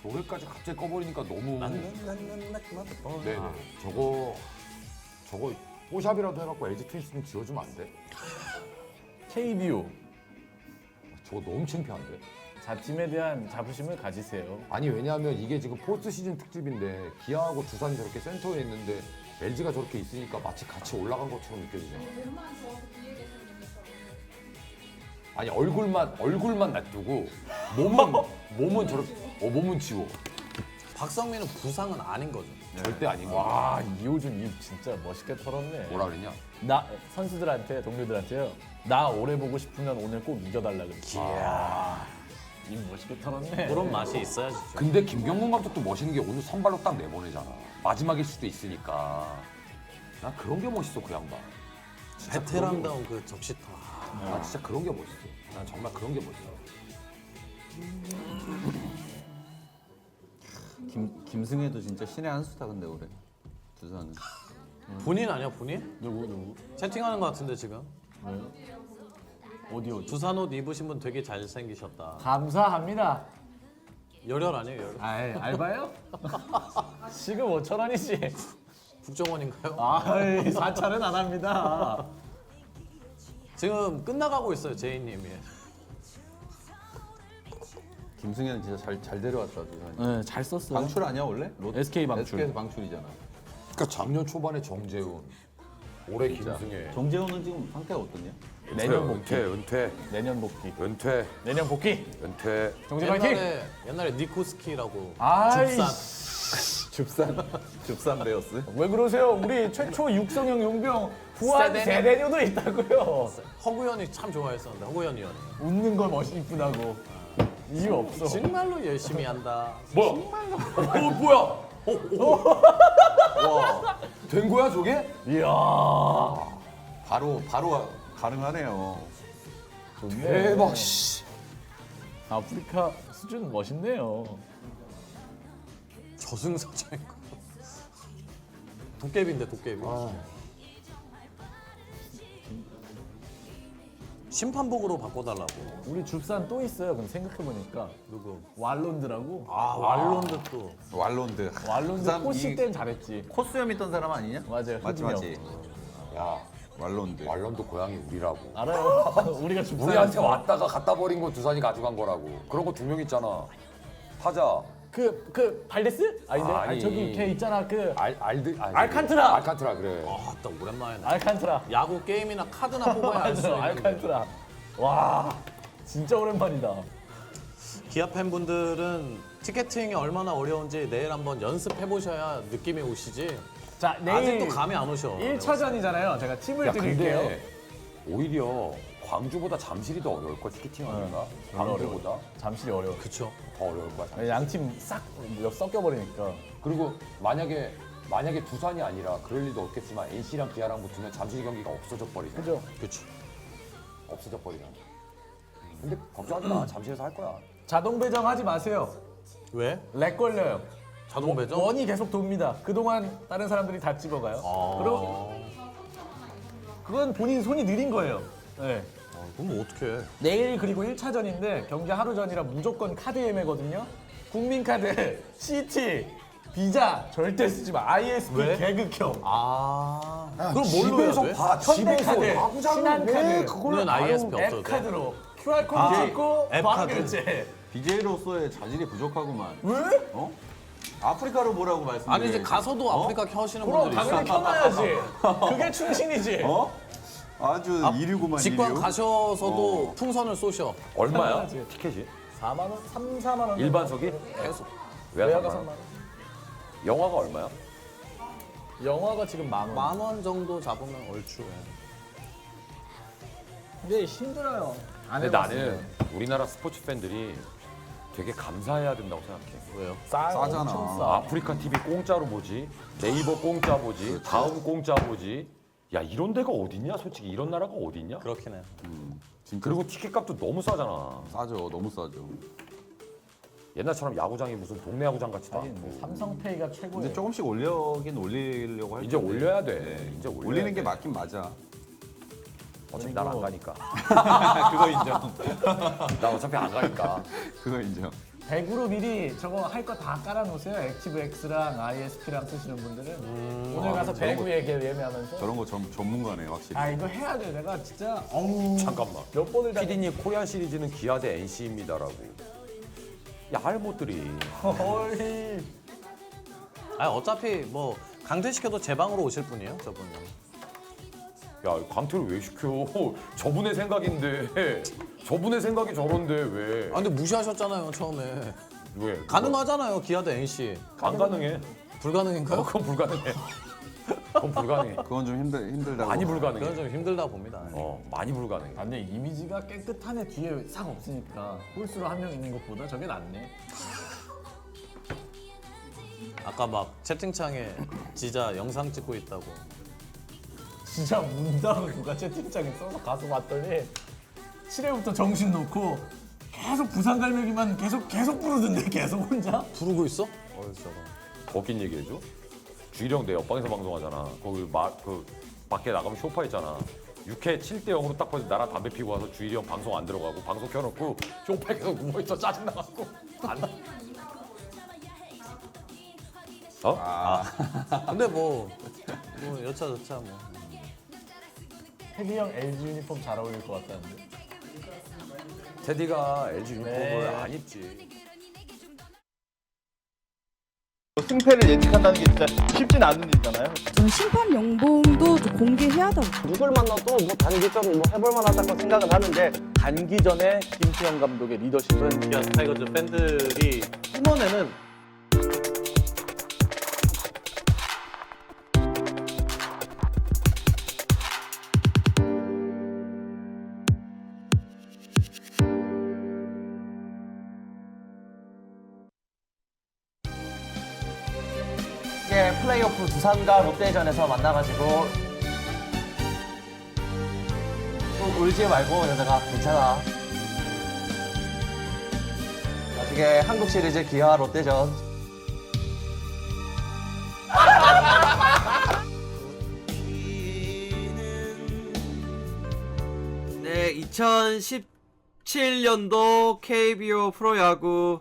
노래까지 갑자기 꺼버리니까 너무. 네네. 저거 뽀샵이라도 해갖고 LG 트윈스 좀 지어주면 안 돼? KBO 저거 너무 창피한데? 자팀에 대한 자부심을 가지세요. 아니 왜냐하면 이게 지금 포스트 시즌 특집인데 기아하고 두산이 저렇게 센터에 있는데 LG가 저렇게 있으니까 마치 같이 올라간 것처럼 느껴지잖아. 아니 얼굴만 놔두고 몸은 저렇게 몸은 지워. 박성민은 부상은 아닌 거죠. 절대 아닌 거야. 와 이호준 입 진짜 멋있게 털었네. 뭐라 그러냐? 나 선수들한테 동료들한테요. 나 오래 보고 싶으면 오늘 꼭 이겨달라 그랬지. 입 멋있게 털었네. 그런 맛이 있어야지. 근데 김경문 감독도 멋있는 게 오늘 선발로 딱 내보내잖아. 마지막일 수도 있으니까. 나 그런 게 멋있어 그 양반. 진짜 베테랑다운 그 적시타. 나 진짜 그런 게 멋있어. 난 정말 그런 게 멋있어. 김승혜도 진짜 신의 한 수다 근데 올해 두산은. 본인 아니야 본인? 누구? 채팅하는 것 같은데 지금. 어디? 두산 옷 입으신 분 되게 잘생기셨다. 감사합니다. 열혈 아니에요 열혈? 아이 알바요? 지금 5천 원이지. 국정원인가요? 아이 사찰은 안 합니다. 지금 끝나가고 있어요 제이님이. 김승혜는 진짜 잘 데려왔다 두산이. 네, 잘 썼어요. 방출 아니야 원래? SK 방출. SK에서 방출이잖아. 그러니까 작년 초반에 정재훈, 올해 김승혜. 정재훈은 지금 상태가 어떠냐? 내년 복귀. 은퇴. 내년 복귀. 은퇴. 은퇴. 정재 파이팅. 옛날에 니코스키라고 아이 줍산 베어스? 왜 그러세요? 우리 최초 육성형 용병 부한 세대녀. 세대녀도 있다고요. 허구현이 참 좋아했었는데 허구현 의원. 웃는 걸 이쁘다고. 이유 없어. 정말로 열심히 한다. 뭐야? 뭐야? 된 거야 저게? 이야. 바로 가능하네요. 좋네. 대박 씨. 아프리카 수준 멋있네요. 저승사자인가? 도깨비인데 도깨비. 심판복으로 바꿔달라고. 우리 줍산 또 있어요. 근데 생각해보니까 누구? 왈론드라고. 아 왈론드 또. 왈론드. 왈론드 그 사람 코시 이- 때는 잘했지. 코스염 있던 사람 아니냐? 맞아요, 맞지 흑인형. 맞지. 야, 왈론드. 왈런도 고향이 우리라고. 알아요. 우리가 줍산. 우리한테 왔다가 갖다 버린 건 두산이 가져간 거라고. 그런 거 2명 있잖아. 타자. 그 발데스? 아닌데? 아니. 저기 걔 있잖아. 그 알칸트라. 알칸트라 그래. 아, 딱 오랜만에. 알칸트라. 야구 게임이나 카드나 뽑아야 알 수 맞아. 있는. 알칸트라. 와, 진짜 오랜만이다. 기아 팬분들은 티켓팅이 얼마나 어려운지 내일 한번 연습해 보셔야 느낌이 오시지. 자, 내일 아직도 감이 안 오셔. 1차전이잖아요. 제가 팀을 야 드릴게요. 근데 오히려 광주보다 잠실이 더 어려울 걸 티켓팅 하니까. 광주보다 잠실이 어려워. 그쵸. 더 어려울 거야. 잠실. 양팀 싹 섞여버리니까. 그리고 만약에 두산이 아니라 그럴 리도 없겠지만 NC랑 기아랑 붙으면 잠실 경기가 없어져 버리잖아. 그죠? 그쵸. 없어져 버리잖아. 근데 걱정하지 마. 잠실에서 할 거야. 자동 배정하지 마세요. 왜? 렉 걸려요. 자동 배정? 원이 계속 돕니다. 그동안 다른 사람들이 다 찍어가요. 그리고 그건 본인 손이 느린 거예요. 네. 그럼 어떡해. 내일 그리고 1차전인데 경기 하루 전이라 무조건 카드 예매거든요. 국민카드, CT, 비자 절대 쓰지 마. ISP 왜? 개극형. 아. 그럼 집에서 봐. 집에서 현대카드, 야구장을 신한카드, 왜 그걸 우리는 ISP 없어도 돼. 앱카드로 QR코드 찍고 앱카드. 바로 결제. BJ로서의 자질이 부족하구만. 왜? 어? 아프리카로 보라고 말씀드려요. 아니 이제 가서도 아프리카 켜시는 그럼 분들이 있어. 당연히 켜놔야지. 그게 충신이지. 어? 아주 이류구만 직관 이류. 가셔서도 풍선을 쏘셔. 얼마야? 당연하지. 티켓이? 4만 원, 3, 4만 원. 일반석이? 계속. 외야가 3만 3만 원? 원. 영화가 얼마야? 영화가 지금 10,000원. 10,000원 정도 잡으면 얼추. 근데 힘들어요. 안 근데 해봤어요. 나는 우리나라 스포츠 팬들이 되게 감사해야 된다고 생각해. 왜요? 싸잖아. 엄청 싸. 아프리카 TV 공짜로 보지, 네이버 공짜 보지, 다음 공짜 보지. 야 이런 데가 어딨냐? 솔직히 이런 나라가 어딨냐? 그렇긴 해. 진짜 그리고 티켓값도 너무 싸잖아. 싸죠. 너무 싸죠. 옛날처럼 야구장이 무슨 동네 야구장 같지도 아니, 않고. 뭐 삼성페이가 최고예요. 근데 조금씩 올리려고 할 이제 텐데. 올려야 돼. 이제 올려야 올리는 돼. 게 맞긴 맞아. 어차피 난 안 가니까. 그거 인정. 나 어차피 안 가니까. 그거 인정. 100으로 미리 저거 할 거 다 깔아놓으세요. 액티브 X랑 ISP랑 쓰시는 분들은 오늘 가서 배구 얘기 예매하면서 저런 거 전문가네 확실히. 아 이거 해야 돼. 내가 진짜 어우 잠깐만. 몇 번을 다 PD님 코리안 시리즈는 기아 대 NC입니다라고. 야 할못들이. 헐. 아니 어차피 뭐 강퇴시켜도 제 방으로 오실 분이에요, 저분은. 야 강퇴를 왜 시켜? 저분의 생각인데. 저분의 생각이 저런데 왜? 아 근데 무시하셨잖아요, 처음에. 왜? 가능하잖아요, 기아 대 NC. 안 가능해. 불가능인가요? 그건 불가능해. 그건 불가능해. 그건 좀 힘들다고. 많이 불가능해. 그건 좀 힘들다 봅니다. 많이 불가능해. 아, 근데 이미지가 깨끗한 애 뒤에 싹 없으니까 홀수로 한 명 있는 것보다 저게 낫네. 아까 막 채팅창에 지자 영상 찍고 있다고. 진짜 문장을 누가 채팅창에 써서 가서 봤더니 7회부터 정신 놓고 계속 부산 갈매기만 계속 부르던데 계속 혼자. 부르고 있어? 저거. 거긴 얘기해줘. 주일형 내 옆방에서 방송하잖아. 거기 그 밖에 나가면 쇼파 있잖아. 6회 7대 0으로 딱 봐서 나랑 담배 피고 와서 주일이 형 방송 안 들어가고 방송 켜놓고 쇼파에 계속 누워있어 짜증나갖고 안 근데 뭐 여차저차 뭐. 태기 형 LG 유니폼 잘 어울릴 것 같다는데. 테디가 LG 유니폼을 네. 안 입지. 승패를 예측한다는 게 진짜 쉽진 않은 일이잖아요. 전 심판 연봉도 좀 공개해야다고. 누굴 만나도 뭐 단기전 뭐 해볼 만하다고 생각은 하는데 단기전에 김수영 감독의 리더십은 기아 타이거즈 팬들이 뿜어내는 이제 플레이오프 두산과 롯데전에서 만나가지고 또 울지 말고 여자가 괜찮아. 나중에 한국 시리즈 기아 롯데전 네, 2017년도 KBO 프로야구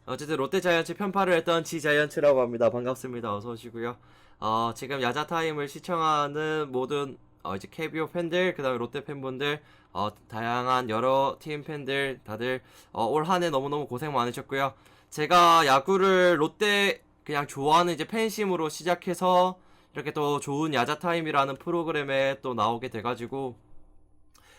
어쨌든 롯데자이언츠 편파를 했던 지자이언츠라고 합니다. 반갑습니다. 어서 오시고요. 지금 야자타임을 시청하는 모든 이제 KBO 팬들, 그다음에 롯데 팬분들, 다양한 여러 팀 팬들 다들 올 한 해 너무너무 고생 많으셨고요. 제가 야구를 롯데 그냥 좋아하는 이제 팬심으로 시작해서 이렇게 또 좋은 야자타임이라는 프로그램에 또 나오게 돼가지고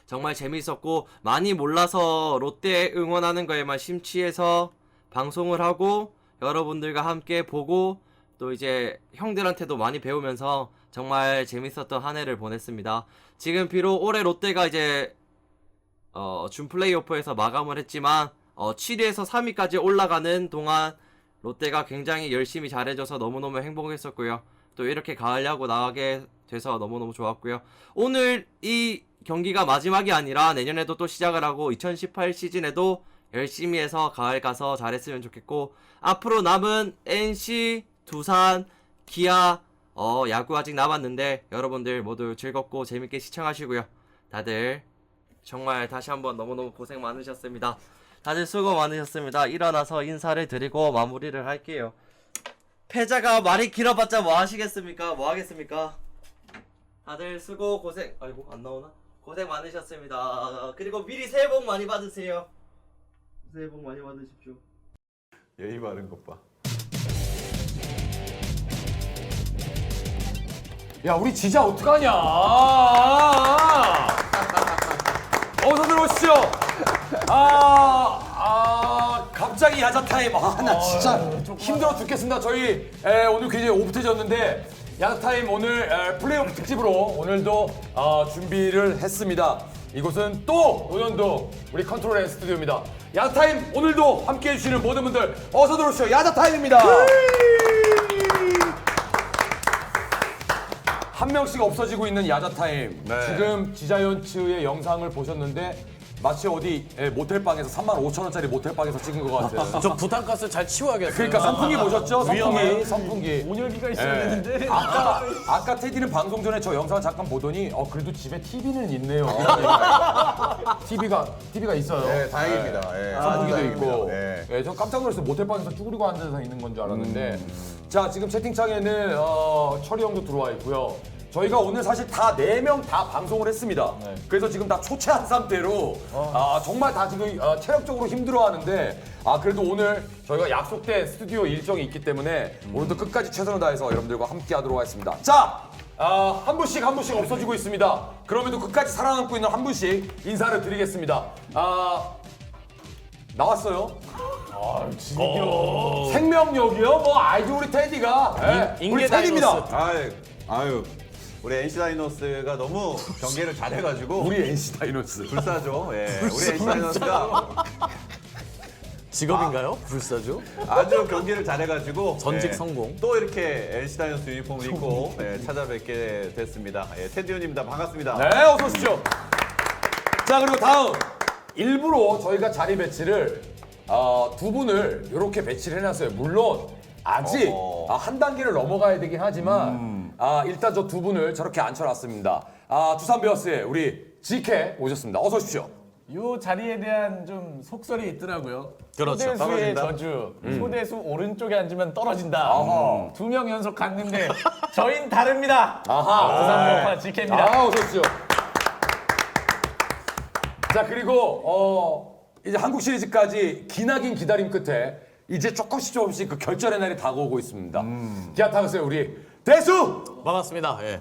정말 재미있었고, 많이 몰라서 롯데 응원하는 거에만 심취해서 방송을 하고 여러분들과 함께 보고 또 이제 형들한테도 많이 배우면서 정말 재밌었던 한 해를 보냈습니다. 지금 비록 올해 롯데가 이제 준 플레이오프에서 마감을 했지만 7위에서 3위까지 올라가는 동안 롯데가 굉장히 열심히 잘해줘서 너무너무 행복했었고요. 또 이렇게 가을 야구 나가게 돼서 너무너무 좋았고요. 오늘 이 경기가 마지막이 아니라 내년에도 또 시작을 하고 2018 시즌에도 열심히 해서 가을 가서 잘했으면 좋겠고, 앞으로 남은 NC, 두산, 기아 야구 아직 남았는데 여러분들 모두 즐겁고 재밌게 시청하시고요. 다들 정말 다시 한번 너무너무 고생 많으셨습니다. 다들 수고 많으셨습니다. 일어나서 인사를 드리고 마무리를 할게요. 패자가 말이 길어봤자 뭐 하시겠습니까? 뭐 하겠습니까? 다들 수고 고생, 아이고 안 나오나? 고생 많으셨습니다. 그리고 미리 새해 복 많이 받으세요. 새해 복 많이 받으십시오. 예의 바른 것 봐. 야 우리 지자 어떡하냐? 어서 들어오시죠. 갑자기 야자 타임. 나 진짜 힘들어 죽겠습니다. 저희 오늘 굉장히 오붓해졌는데 야자 타임 오늘 플레이오프 특집으로 오늘도 준비를 했습니다. 이곳은 또 오년도 우리 컨트롤 앤 스튜디오입니다. 야자 타임 오늘도 함께해 주시는 모든 분들 어서 들어오시죠. 야자 타임입니다. 한 명씩 없어지고 있는 야자 타임. 지금 지자이언츠의 영상을 보셨는데 마치 어디 모텔방에서 35,000원짜리 모텔방에서 찍은 것 같은. 저 부탄가스 잘 치워야겠어요. 그러니까 선풍기 보셨죠? 선풍기. 온열기가 있어야 예. 되는데. 아까 테디는 방송 전에 저 영상을 잠깐 보더니 그래도 집에 TV는 있네요. TV가 있어요. 네, 다행입니다. 예, 선풍기도 아주 있고. 다행입니다. 예. 예, 전 깜짝 놀랐어요. 모텔방에서 쭈그리고 앉아서 있는 건 줄 알았는데. 자, 지금 채팅창에는 철이 형도 들어와 있고요. 저희가 오늘 사실 다 4명 다 방송을 했습니다. 그래서 지금 다 초췌한 상태로 정말 다 지금 체력적으로 힘들어하는데 그래도 오늘 저희가 약속된 스튜디오 일정이 있기 때문에 오늘도 끝까지 최선을 다해서 여러분들과 함께 하도록 하겠습니다. 자, 한 분씩 없어지고 있습니다. 그럼에도 끝까지 살아남고 있는 한 분씩 인사를 드리겠습니다. 나왔어요? 생명력이요? 뭐 알죠 우리 테디가. 우리 인계 테디입니다. 아유, 우리 NC 다이노스가 너무 경기를 잘해가지고 우리 NC 다이노스. 불사조. 예, 우리 NC 다이노스가 직업인가요? 불사조? 아주 경기를 잘해가지고 전직 예, 성공. 또 이렇게 NC 다이노스 유니폼을 입고 찾아뵙게 됐습니다. 테디오님입니다. 반갑습니다. 네, 어서 오십시오. 자, 그리고 다음 일부러 저희가 자리 배치를 두 분을 이렇게 배치를 해놨어요. 물론 아직 한 단계를 넘어가야 되긴 하지만 일단 저 두 분을 저렇게 앉혀놨습니다. 두산 베어스의 우리 GK 오셨습니다. 어서 오십시오. 요 자리에 대한 좀 속설이 있더라고요. 그렇죠. 소대수의 저주. 소대수 오른쪽에 앉으면 떨어진다. 2명 연속 갔는데 저희는 다릅니다. 두산 베어스 GK입니다. 어서 오십시오. 자, 그리고 이제 한국 시리즈까지 기나긴 기다림 끝에 이제 조금씩 그 결전의 날이 다가오고 있습니다. 기아 타이거스의 우리 대수! 반갑습니다. 예.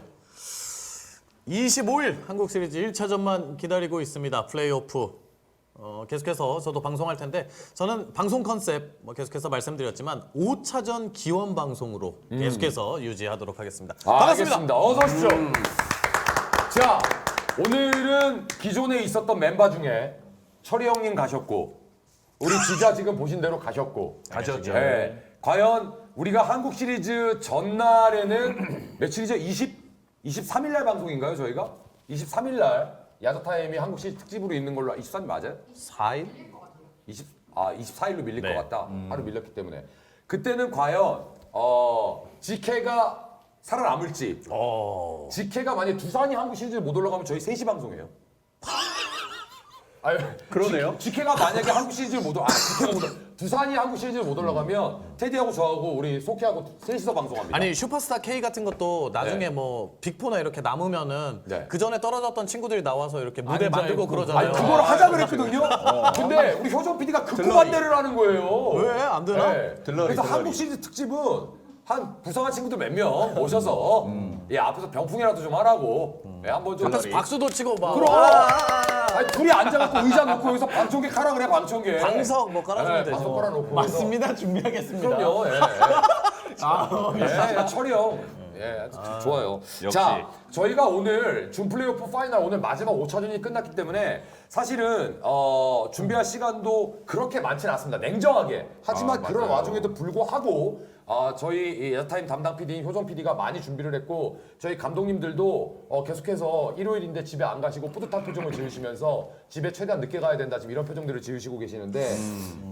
25일 한국 시리즈 1차전만 기다리고 있습니다. 플레이오프. 계속해서 저도 방송할 텐데 저는 방송 컨셉 계속해서 말씀드렸지만 5차전 기원 방송으로 계속해서 유지하도록 하겠습니다. 반갑습니다. 알겠습니다. 어서 오십시오. 자, 오늘은 기존에 있었던 멤버 중에 철이 형님 가셨고 우리 지자 지금 보신 대로 가셨죠. 네. 과연 우리가 한국 시리즈 전날에는 며칠이죠? 23일 날 방송인가요, 저희가? 23일 날 야자타임이 한국 시리즈 특집으로 있는 걸로 23일 맞아요? 4일? 24일로 밀릴 네. 것 같다. 하루 밀렸기 때문에. 그때는 과연 GK가 살아남을지. GK가 만약에 두산이 한국 시리즈를 못 올라가면 저희 3시 방송이에요. 그러네요. GK가 만약에 한국 시리즈를 못 두산이 한국 시리즈를 못 올라가면 테디하고 저하고 우리 소키하고 셋이서 방송합니다. 아니 슈퍼스타 K 같은 것도 나중에 네. 뭐 빅4나 이렇게 남으면은 네. 그 전에 떨어졌던 친구들이 나와서 이렇게 무대 앉아 만들고 있고. 그러잖아요. 그걸 하자 그랬거든요. 근데 우리 효정 PD가 극구 반대를 하는 거예요. 왜? 안 되나? 그래서 한국 시리즈 특집은 한 부상한 친구들 몇 명 모셔서 앞에서 병풍이라도 좀 하라고 한번 좀 앞에서 박수도 치고 막 그럼 아니, 둘이 앉아갖고 의자 놓고 여기서 방청객 하라 그래 방청객 방석 뭐 깔아주면 되죠. 방석 깔아놓고 맞습니다. 준비하겠습니다. 그럼요. 철이 형. 좋아요. 자, 저희가 오늘 준 플레이오프 파이널 오늘 마지막 5차전이 끝났기 때문에 사실은 준비할 시간도 그렇게 많지는 않습니다. 냉정하게. 하지만 그런 와중에도 불구하고 저희 야타임 담당 PD인 효정 PD가 많이 준비를 했고 저희 감독님들도 계속해서 일요일인데 집에 안 가시고 뿌듯한 표정을 지으시면서 집에 최대한 늦게 가야 된다 지금 이런 표정들을 지으시고 계시는데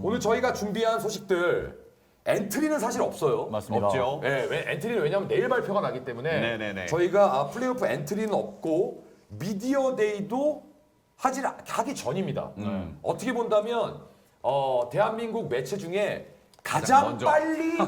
오늘 저희가 준비한 소식들 엔트리는 사실 없어요. 맞습니다. 없죠. 엔트리는 왜냐하면 내일 발표가 나기 때문에 네네네. 저희가 플레이오프 엔트리는 없고 미디어 데이도 하기 전입니다. 어떻게 본다면 대한민국 매체 중에 가장 빨리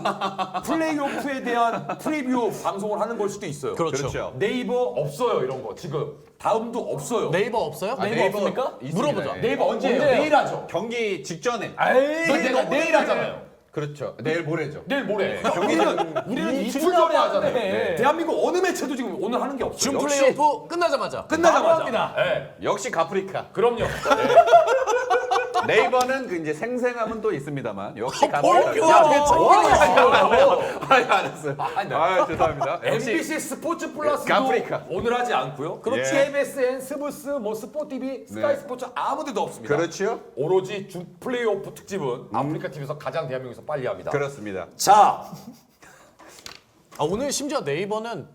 플레이오프에 대한 프리뷰 방송을 하는 걸 수도 있어요. 그렇죠. 네이버 없어요 이런 거 지금 다음도 없어요. 네이버 없어요? 네이버 없습니까? 물어보자. 네이버 언제예요? 내일 하죠. 경기 직전에. 내가 내일 하잖아요. 그렇죠. 내일 모레죠. 내일 모레. 우리는 이틀 전에 하잖아요. 대한민국 어느 매체도 지금 오늘 하는 게 없어요. 준 플레이오프 끝나자마자. 끝나자마자. 네. 역시 가프리카. 그럼요. 네이버는 그 이제 생생함은 또 있습니다만 역시 뭘 가프리카. 교환해? 아니 알았어요. 죄송합니다. 역시 MBC 스포츠 플러스도 가프리카. 오늘 하지 않고요. 그렇지. KBSN, 스브스, 뭐 스포티비, 스카이 스포츠 아무 데도 없습니다. 그렇죠. 오로지 준 플레이오프 특집은 아프리카 TV에서 가장 대한민국에서 빨리 합니다. 그렇습니다. 자, 오늘 심지어 네이버는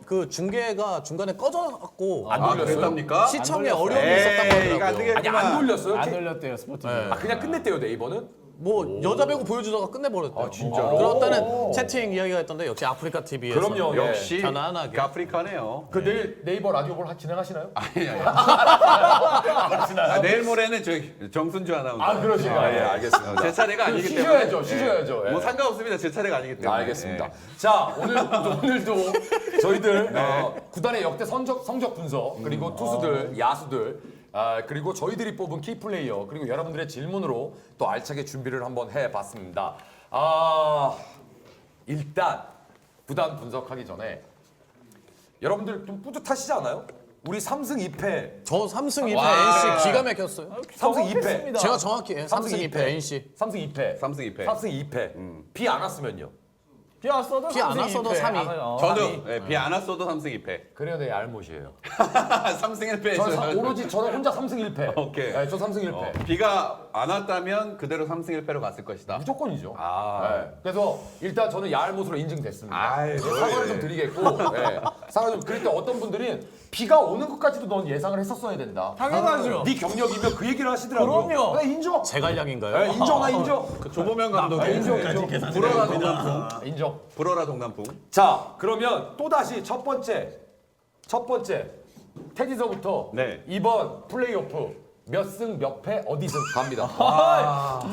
그 중계가 중간에 꺼져갖고 안 돌렸어요? 그랬답니까? 시청에 어려움이 에이, 있었다고 이거 안 하더라고요. 되겠구나. 아니 안 돌렸어요? 안 돌렸대요 스포티비. 아 그냥 끝냈대요 네이버는? 뭐 여자 배구 보여주다가 끝내버렸대요. 진짜로? 그렇다는 채팅 이야기가 있던데 역시 아프리카 TV에서 그럼요. 예. 역시 편안하게. 아프리카네요. 그 내일 네이버 라디오볼 진행하시나요? 아니. 내일 모레는 저희 정순주 아나운서. 아, 그러시구나. 예, 알겠습니다. 제 차례가 아니기 때문에. 쉬셔야죠, 쉬셔야죠. 예. 뭐 상관없습니다. 제 차례가 아니기 때문에. 알겠습니다. 예. 자, 오늘도 저희들 구단의 역대 성적 분석 그리고 투수들, 야수들 그리고 저희들이 뽑은 키플레이어 그리고 여러분들의 질문으로 또 알차게 준비를 한번 해봤습니다. 일단 구단 분석하기 전에 여러분들 좀 뿌듯하시지 않아요? 우리 3승 2패, 저 3승 2패 와. NC 기가 막혔어요. 3승 2패, 제가 정확히 3승 2패 NC. 3승 2패, 3승 2패. 3승 2패. 비 안 왔으면요? 비 왔어도 비 안 왔어도 3위. 저도 비 안 왔어도 3승 2패. 그래야 내 알못이에요. 3승 1패. 저는 오로지 저는 혼자 3승 1패. 오케이. 네, 저 3승 1패. 비가 안 왔다면 그대로 3승 1패로 갔을 것이다. 무조건이죠. 아. 네. 그래서 일단 저는 야알못으로 인증됐습니다. 아이, 네, 뭘. 사과를 좀 드리겠고, 네. 사과 좀. 그럴 때 어떤 분들은 비가 오는 것까지도 넌 예상을 했었어야 된다. 당연하죠. 네 경력이면 그 얘기를 하시더라고요. 그럼요. 네, 인정. 제갈량인가요? 네, 인정나 인정. 조보명 감독의 인정. 불어라 동남풍. 인정. 불어라 동남풍. 자, 그러면 또 다시 첫 번째 테디서부터 네. 이번 플레이오프 몇 승 몇 패 어디 승 갑니다.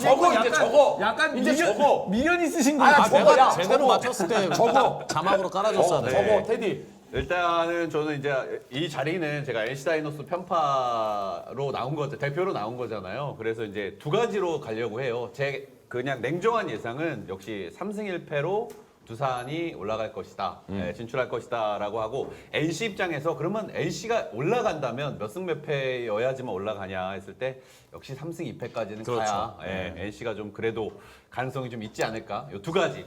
저거 이제 적어. 약간 이제 미련, 적어. 미련 있으신 거 아, 같아요. 저거, 내가 야, 제대로 저거. 맞췄을 때 저거. 자막으로 깔아줬어야 돼. 저거 테디. 일단은 저는 이제 이 자리는 제가 NC 다이노스 편파로 나온 거죠. 대표로 나온 거잖아요. 그래서 이제 두 가지로 가려고 해요. 제 그냥 냉정한 예상은 역시 3승 1패로 두산이 올라갈 것이다. 네, 진출할 것이다라고 하고 NC 입장에서 그러면 NC가 올라간다면 몇 승 몇 패여야지만 올라가냐 했을 때 역시 3승 2패까지는 그렇죠. 가야 NC가 좀 그래도 가능성이 좀 있지 않을까. 이 두 가지.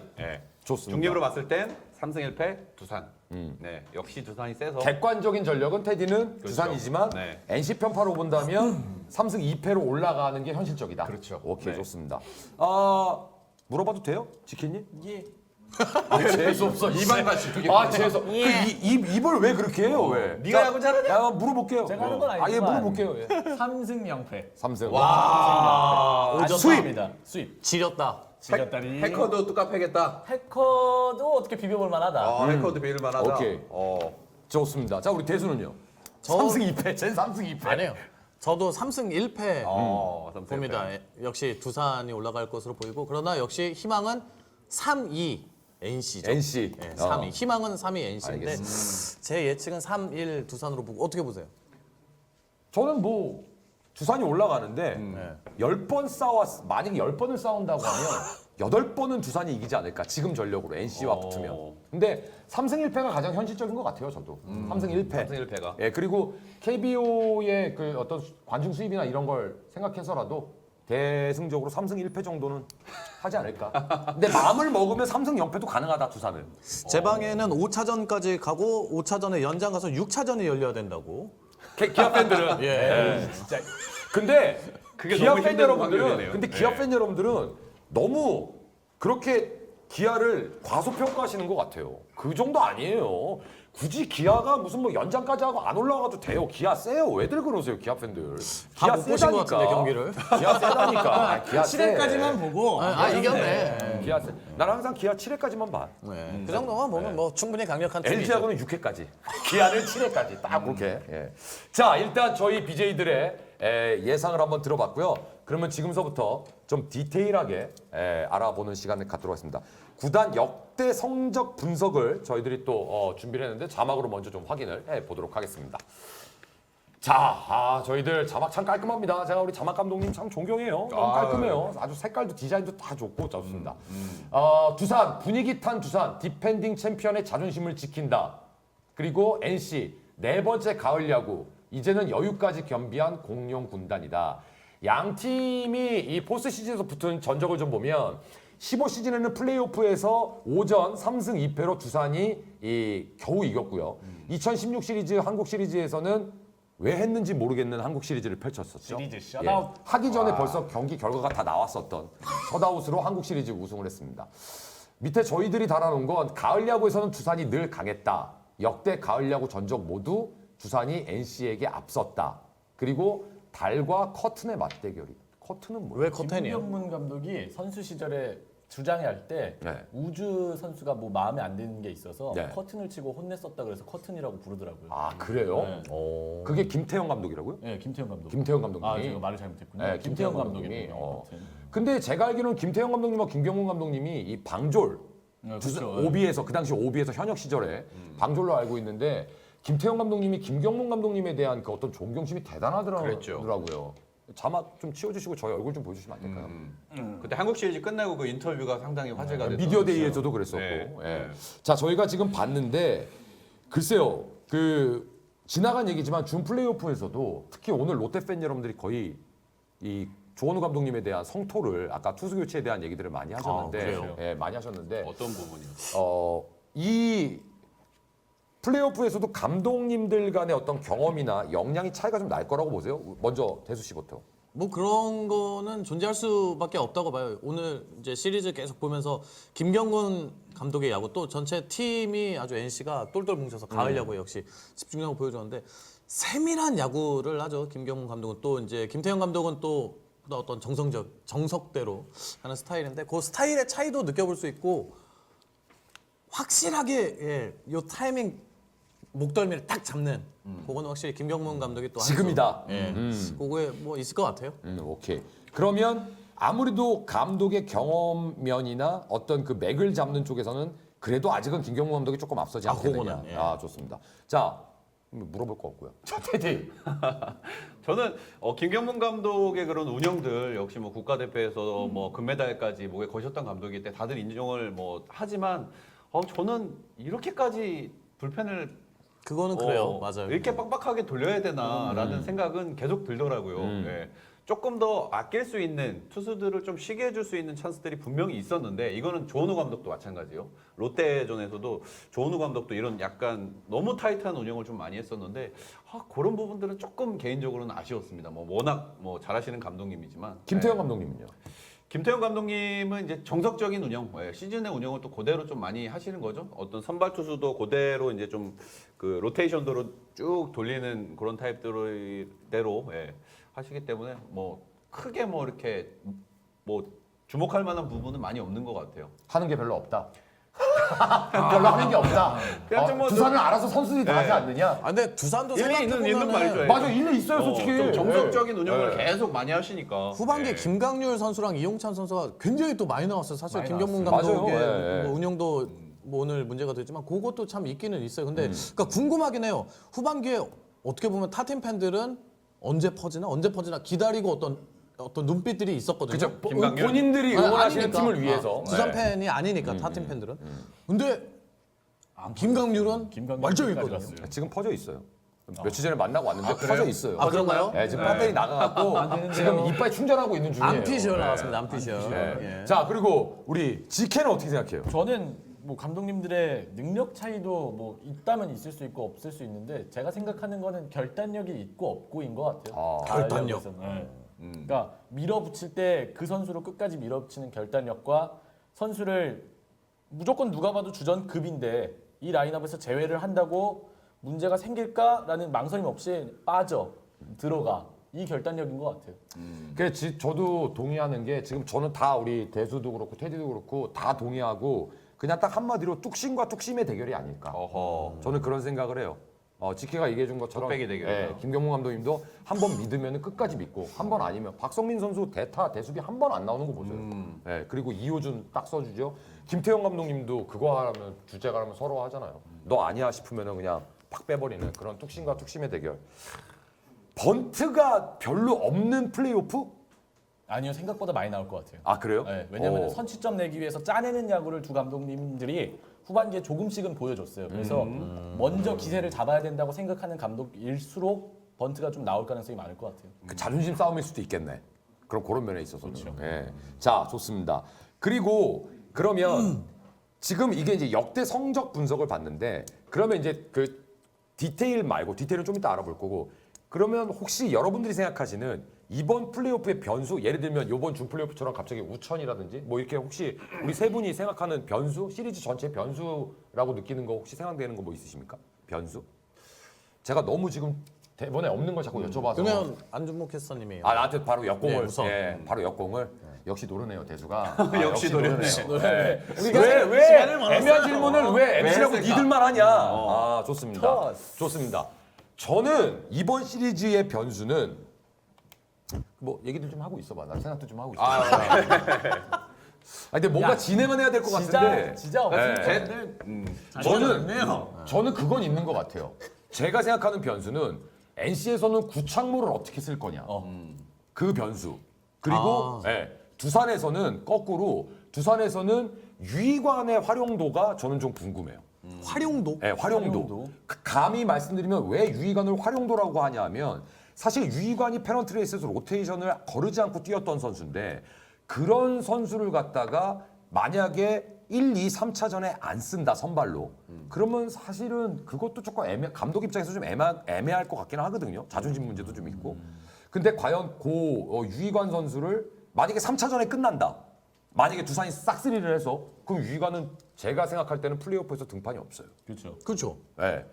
좋습니다. 중립으로 봤을 땐 3승 1패 두산. 네, 역시 두산이 세서 객관적인 전력은 테디는 그렇죠. 두산이지만 네. NC 편파로 본다면 3승 2패로 올라가는 게 현실적이다. 그렇죠. 오케이, 네. 좋습니다. 물어봐도 돼요? 지키님? 예. 재수 없어. 이발 같이 두 개. 재수. 입을 왜 그렇게 해요? 왜? 네가 야구 잘하냐? 야, 물어볼게요. 제가 하는 건 예, 아니지만. 물어볼게요. 예. 3승 0패. 3승. 수입니다. 수입. 지렸다. 지렸다리. 해커도 뚝갑해겠다. 해커도 어떻게 비벼볼 만하다. 해커도 베일 만하다. 오케이. 좋습니다. 자, 우리 대수는요? 저- 3승 2패. 쟨 3승 2패. 아니에요. 저도 3승 1패 3승 봅니다. 역시 두산이 올라갈 것으로 보이고 그러나 역시 희망은 3-2 NC죠. NC. 네, 3위. 희망은 3위 NC인데 알겠습니다. 제 예측은 3-1 두산으로 보고 어떻게 보세요? 저는 뭐 두산이 올라가는데 10번 만약에 10번을 싸운다고 하면 8번은 두산이 이기지 않을까. 지금 전력으로 NC와 붙으면. 근데 3승 1패가 가장 현실적인 것 같아요, 저도. 3승 1패. 3승 1패가. 예, 그리고 KBO의 그 어떤 관중 수입이나 이런 걸 생각해서라도 대승적으로 3승 1패 정도는 하지 않을까. 근데 마음을 먹으면 3승 0패도 가능하다, 두산은. 제 방에는 5차전까지 가고 5차전에 연장 가서 6차전이 열려야 된다고. 기아 팬들은 예. 진짜. 근데 그게 기아 너무 팬 힘든 여러분들은 환경이네요. 근데 기아 팬 여러분들은 너무 그렇게 기아를 과소평가하시는 것 같아요. 그 정도 아니에요. 굳이 기아가 무슨 뭐 연장까지 하고 안 올라가도 돼요. 기아 세요. 왜들 그러세요, 기아 팬들? 다 못 보신 것 같은데 경기를. 기아 세다니까. 기아 세. 7회까지만 보고. 이겼네. 기아 세. 난 항상 기아 7회까지만 봐. 네. 그 정도만 보면 뭐 충분히 강력한 팀이죠. LG하고는 6회까지, 기아는 7회까지 딱 그렇게. 예. 자, 일단 저희 BJ들의 예상을 한번 들어봤고요. 그러면 지금서부터 좀 디테일하게 알아보는 시간을 갖도록 하겠습니다. 구단 역대 성적 분석을 저희들이 또 준비를 했는데 자막으로 먼저 좀 확인을 해보도록 하겠습니다. 자, 저희들 자막 참 깔끔합니다. 제가 우리 자막 감독님 참 존경해요. 너무 깔끔해요. 아주 색깔도 디자인도 다 좋고 좋습니다. 두산, 분위기 탄 두산, 디펜딩 챔피언의 자존심을 지킨다. 그리고 NC, 네 번째 가을 야구, 이제는 여유까지 겸비한 공룡 군단이다. 양 팀이 이 포스트 시즌에서 붙은 전적을 좀 보면 15시즌에는 플레이오프에서 5전 3승 2패로 두산이 겨우 이겼고요. 2016 시리즈 한국 시리즈에서는 왜 했는지 모르겠는 한국 시리즈를 펼쳤었죠. 시리즈 셧아웃. 하기 전에 벌써 경기 결과가 다 나왔었던 셧아웃으로 한국 시리즈 우승을 했습니다. 밑에 저희들이 달아놓은 건 가을 야구에서는 두산이 늘 강했다. 역대 가을 야구 전적 모두 두산이 NC에게 앞섰다. 그리고 달과 커튼의 맞대결이. 커튼은 뭐야? 왜 커튼이에요? 김경문 감독이 선수 시절에 주장에 할 때 네. 우주 선수가 뭐 마음에 안 드는 게 있어서 네. 커튼을 치고 혼냈었다 그래서 커튼이라고 부르더라고요. 아 그래요? 네. 그게 김태형 감독이라고요? 네, 김태형 감독. 김태형 감독님이. 아, 제가 말을 잘못했군요. 네, 김태형 김태형 감독이. 감독님이. 근데 제가 알기로는 김태형 감독님과 김경문 감독님이 이 방졸 그렇죠. 오비에서 그 당시 오비에서 현역 시절에 방졸로 알고 있는데 김태형 감독님이 김경문 감독님에 대한 그 어떤 존경심이 대단하더라고요. 자막 좀 치워주시고 저희 얼굴 좀 보여주시면 안 될까요? 그때 한국 시리즈 끝나고 그 인터뷰가 상당히 화제가 됐었죠. 미디어 데이에서도 그랬었고. 네. 예. 자, 저희가 지금 봤는데 글쎄요. 그 지나간 얘기지만 준 플레이오프에서도 특히 오늘 롯데 팬 여러분들이 거의 이 조원우 감독님에 대한 성토를 아까 투수 교체에 대한 얘기들을 많이 하셨는데 그래요? 예, 많이 하셨는데 어떤 부분이요? 이 플레이오프에서도 감독님들 간의 어떤 경험이나 역량이 차이가 좀 날 거라고 보세요. 먼저 대수 씨부터. 뭐 그런 거는 존재할 수밖에 없다고 봐요. 오늘 이제 시리즈 계속 보면서 김경문 감독의 야구 또 전체 팀이 아주 NC가 똘똘 뭉쳐서 가을 야구에 역시 집중력을 보여줬는데 세밀한 야구를 하죠. 김경문 감독은 또 이제 김태형 감독은 또 어떤 정석대로 하는 스타일인데 그 스타일의 차이도 느껴볼 수 있고 확실하게 예, 요 타이밍 목덜미를 딱 잡는 그거는 확실히 김경문 감독이 또 지금이다. 예, 그거에 뭐 있을 것 같아요. 오케이. 그러면 아무래도 감독의 경험면이나 어떤 그 맥을 잡는 쪽에서는 그래도 아직은 김경문 감독이 조금 앞서지 않겠느냐. 그거는, 예. 아, 좋습니다. 자, 물어볼 거 없고요. 자, 테디. 저는 김경문 감독의 그런 운영들 역시 뭐 국가대표에서 뭐 금메달까지 목에 거셨던 감독일 때 다들 인정을 뭐 하지만 저는 이렇게까지 불펜을 그거는 그래요. 맞아요. 이렇게 빡빡하게 돌려야 되나라는 생각은 계속 들더라고요. 예. 조금 더 아낄 수 있는 투수들을 좀 쉬게 해줄 수 있는 찬스들이 분명히 있었는데 이거는 조은우 감독도 마찬가지요. 롯데전에서도 조은우 감독도 이런 약간 너무 타이트한 운영을 좀 많이 했었는데 그런 부분들은 조금 개인적으로는 아쉬웠습니다. 뭐 워낙 뭐 잘하시는 감독님이지만 김태형 예. 감독님은요? 김태형 감독님은 이제 정석적인 운영, 시즌의 운영을 또 그대로 좀 많이 하시는 거죠. 어떤 선발 투수도 그대로 이제 좀 그 로테이션도로 쭉 돌리는 그런 타입대로 하시기 때문에 뭐 크게 뭐 이렇게 뭐 주목할 만한 부분은 많이 없는 것 같아요. 하는 게 별로 없다. 별로 하는 게 없다. 그냥 좀 뭐 두산은 알아서 선수들이 다 하지 않느냐? 아 근데 두산도 일리 있는 생각해보면은 말이죠. 맞아, 일리 있어요, 솔직히. 좀 정석적인 운영을 네. 계속 많이 하시니까. 후반기에 예. 김강률 선수랑 이용찬 선수가 굉장히 또 많이 나왔어요. 사실 많이 김경문 나왔어요. 감독의 맞아요. 예, 예. 뭐 운영도 뭐 오늘 문제가 됐지만 그것도 참 있기는 있어요. 근데 그러니까 궁금하긴 해요. 후반기에 어떻게 보면 타팀 팬들은 언제 퍼지나 기다리고 어떤 눈빛들이 있었거든요. 그죠. 김강률? 본인들이 아니, 응원하시는 아니니까. 팀을 위해서. 두산 네. 팬이 아니니까 타팀 팬들은. 근데 김강률은 완전히 있거든요. 지금 퍼져 있어요. 며칠 전에 만나고 왔는데 퍼져 있어요. 아 그런가요? 네, 지금 배터리 나가갖고 지금 이빨 충전하고 있는 중이에요. 안피셜 네. 나왔습니다. 안피셜. 네. 예. 자, 그리고 우리 지케는 어떻게 생각해요? 저는 뭐 감독님들의 능력 차이도 뭐 있다면 있을 수 있고 없을 수 있는데 제가 생각하는 거는 결단력이 있고 없고인 것 같아요. 결단력. 네. 그러니까 밀어붙일 때 그 선수로 끝까지 밀어붙이는 결단력과 선수를 무조건 누가 봐도 주전급인데 이 라인업에서 제외를 한다고 문제가 생길까라는 망설임 없이 들어가 이 결단력인 것 같아요. 저도 동의하는 게 지금 저는 다 우리 대수도 그렇고 테디도 그렇고 다 동의하고 그냥 딱 한마디로 뚝심과 뚝심의 대결이 아닐까. 저는 그런 생각을 해요. 지케가 얘기해 준 것처럼 뚝배기 대결이죠. 김경문 감독님도 한 번 믿으면 끝까지 믿고 한 번 아니면 박성민 선수 대타 대수비 한 번 안 나오는 거 보세요. 그리고 이호준 딱 써주죠. 김태형 감독님도 그거 하면 주제가 하면 서로 하잖아요. 너 아니야 싶으면 그냥 팍 빼버리는 그런 뚝심과 뚝심의 대결. 번트가 별로 없는 플레이오프? 아니요, 생각보다 많이 나올 것 같아요. 아 그래요? 네, 왜냐하면 선취점 내기 위해서 짜내는 야구를 두 감독님들이 후반기에 조금씩은 보여줬어요. 그래서 먼저 기세를 잡아야 된다고 생각하는 감독일수록 번트가 좀 나올 가능성이 많을 것 같아요. 그 자존심 싸움일 수도 있겠네. 그럼 그런 면에 있어서는. 예. 자, 좋습니다. 그리고 그러면 지금 이게 이제 역대 성적 분석을 봤는데 그러면 이제 그 디테일 말고 디테일은 좀 이따 알아볼 거고 그러면 혹시 여러분들이 생각하시는 이번 플레이오프의 변수, 예를 들면 이번 준 플레이오프처럼 갑자기 우천이라든지 뭐 이렇게 혹시 우리 세 분이 생각하는 변수, 시리즈 전체 변수라고 느끼는 거 혹시 생각되는 거 뭐 있으십니까? 변수? 제가 너무 지금 대본에 없는 걸 자꾸 여쭤봐서. 그러면 안준목 캐스터님이 나한테 바로 역공을, 네, 우선. 바로 역공을. 역시 노르네요, 대수가. 역시 노렸네요. 네. 우리가 왜 시간을 많았어요. 애매한 질문을 왜 MC라고 했을까? 니들만 하냐? 좋습니다. 좋습니다. 저는 이번 시리즈의 변수는 뭐 얘기들 좀 하고 있어봐. 나 생각도 좀 하고 있어. 근데 뭔가 진행은 해야 될 것 같은데. 진짜 저는 그건 있는 것 같아요. 제가 생각하는 변수는 NC에서는 구창모를 어떻게 쓸 거냐. 그 변수. 그리고 두산에서는 거꾸로 두산에서는 유희관의 활용도가 저는 좀 궁금해요. 활용도? 네, 활용도. 감히 말씀드리면 왜 유희관을 활용도라고 하냐면 사실 유희관이 페넌트 레이스에서 로테이션을 거르지 않고 뛰었던 선수인데 그런 선수를 갖다가 만약에 1, 2, 3차전에 안 쓴다 선발로 그러면 사실은 그것도 조금 감독 입장에서 좀 애매할 것 같기는 하거든요. 자존심 문제도 좀 있고. 근데 과연 유희관 선수를 만약에 3차전에 끝난다. 만약에 두산이 싹쓸이를 해서 그럼 유희관은 제가 생각할 때는 플레이오프에서 등판이 없어요. 그렇죠. 네.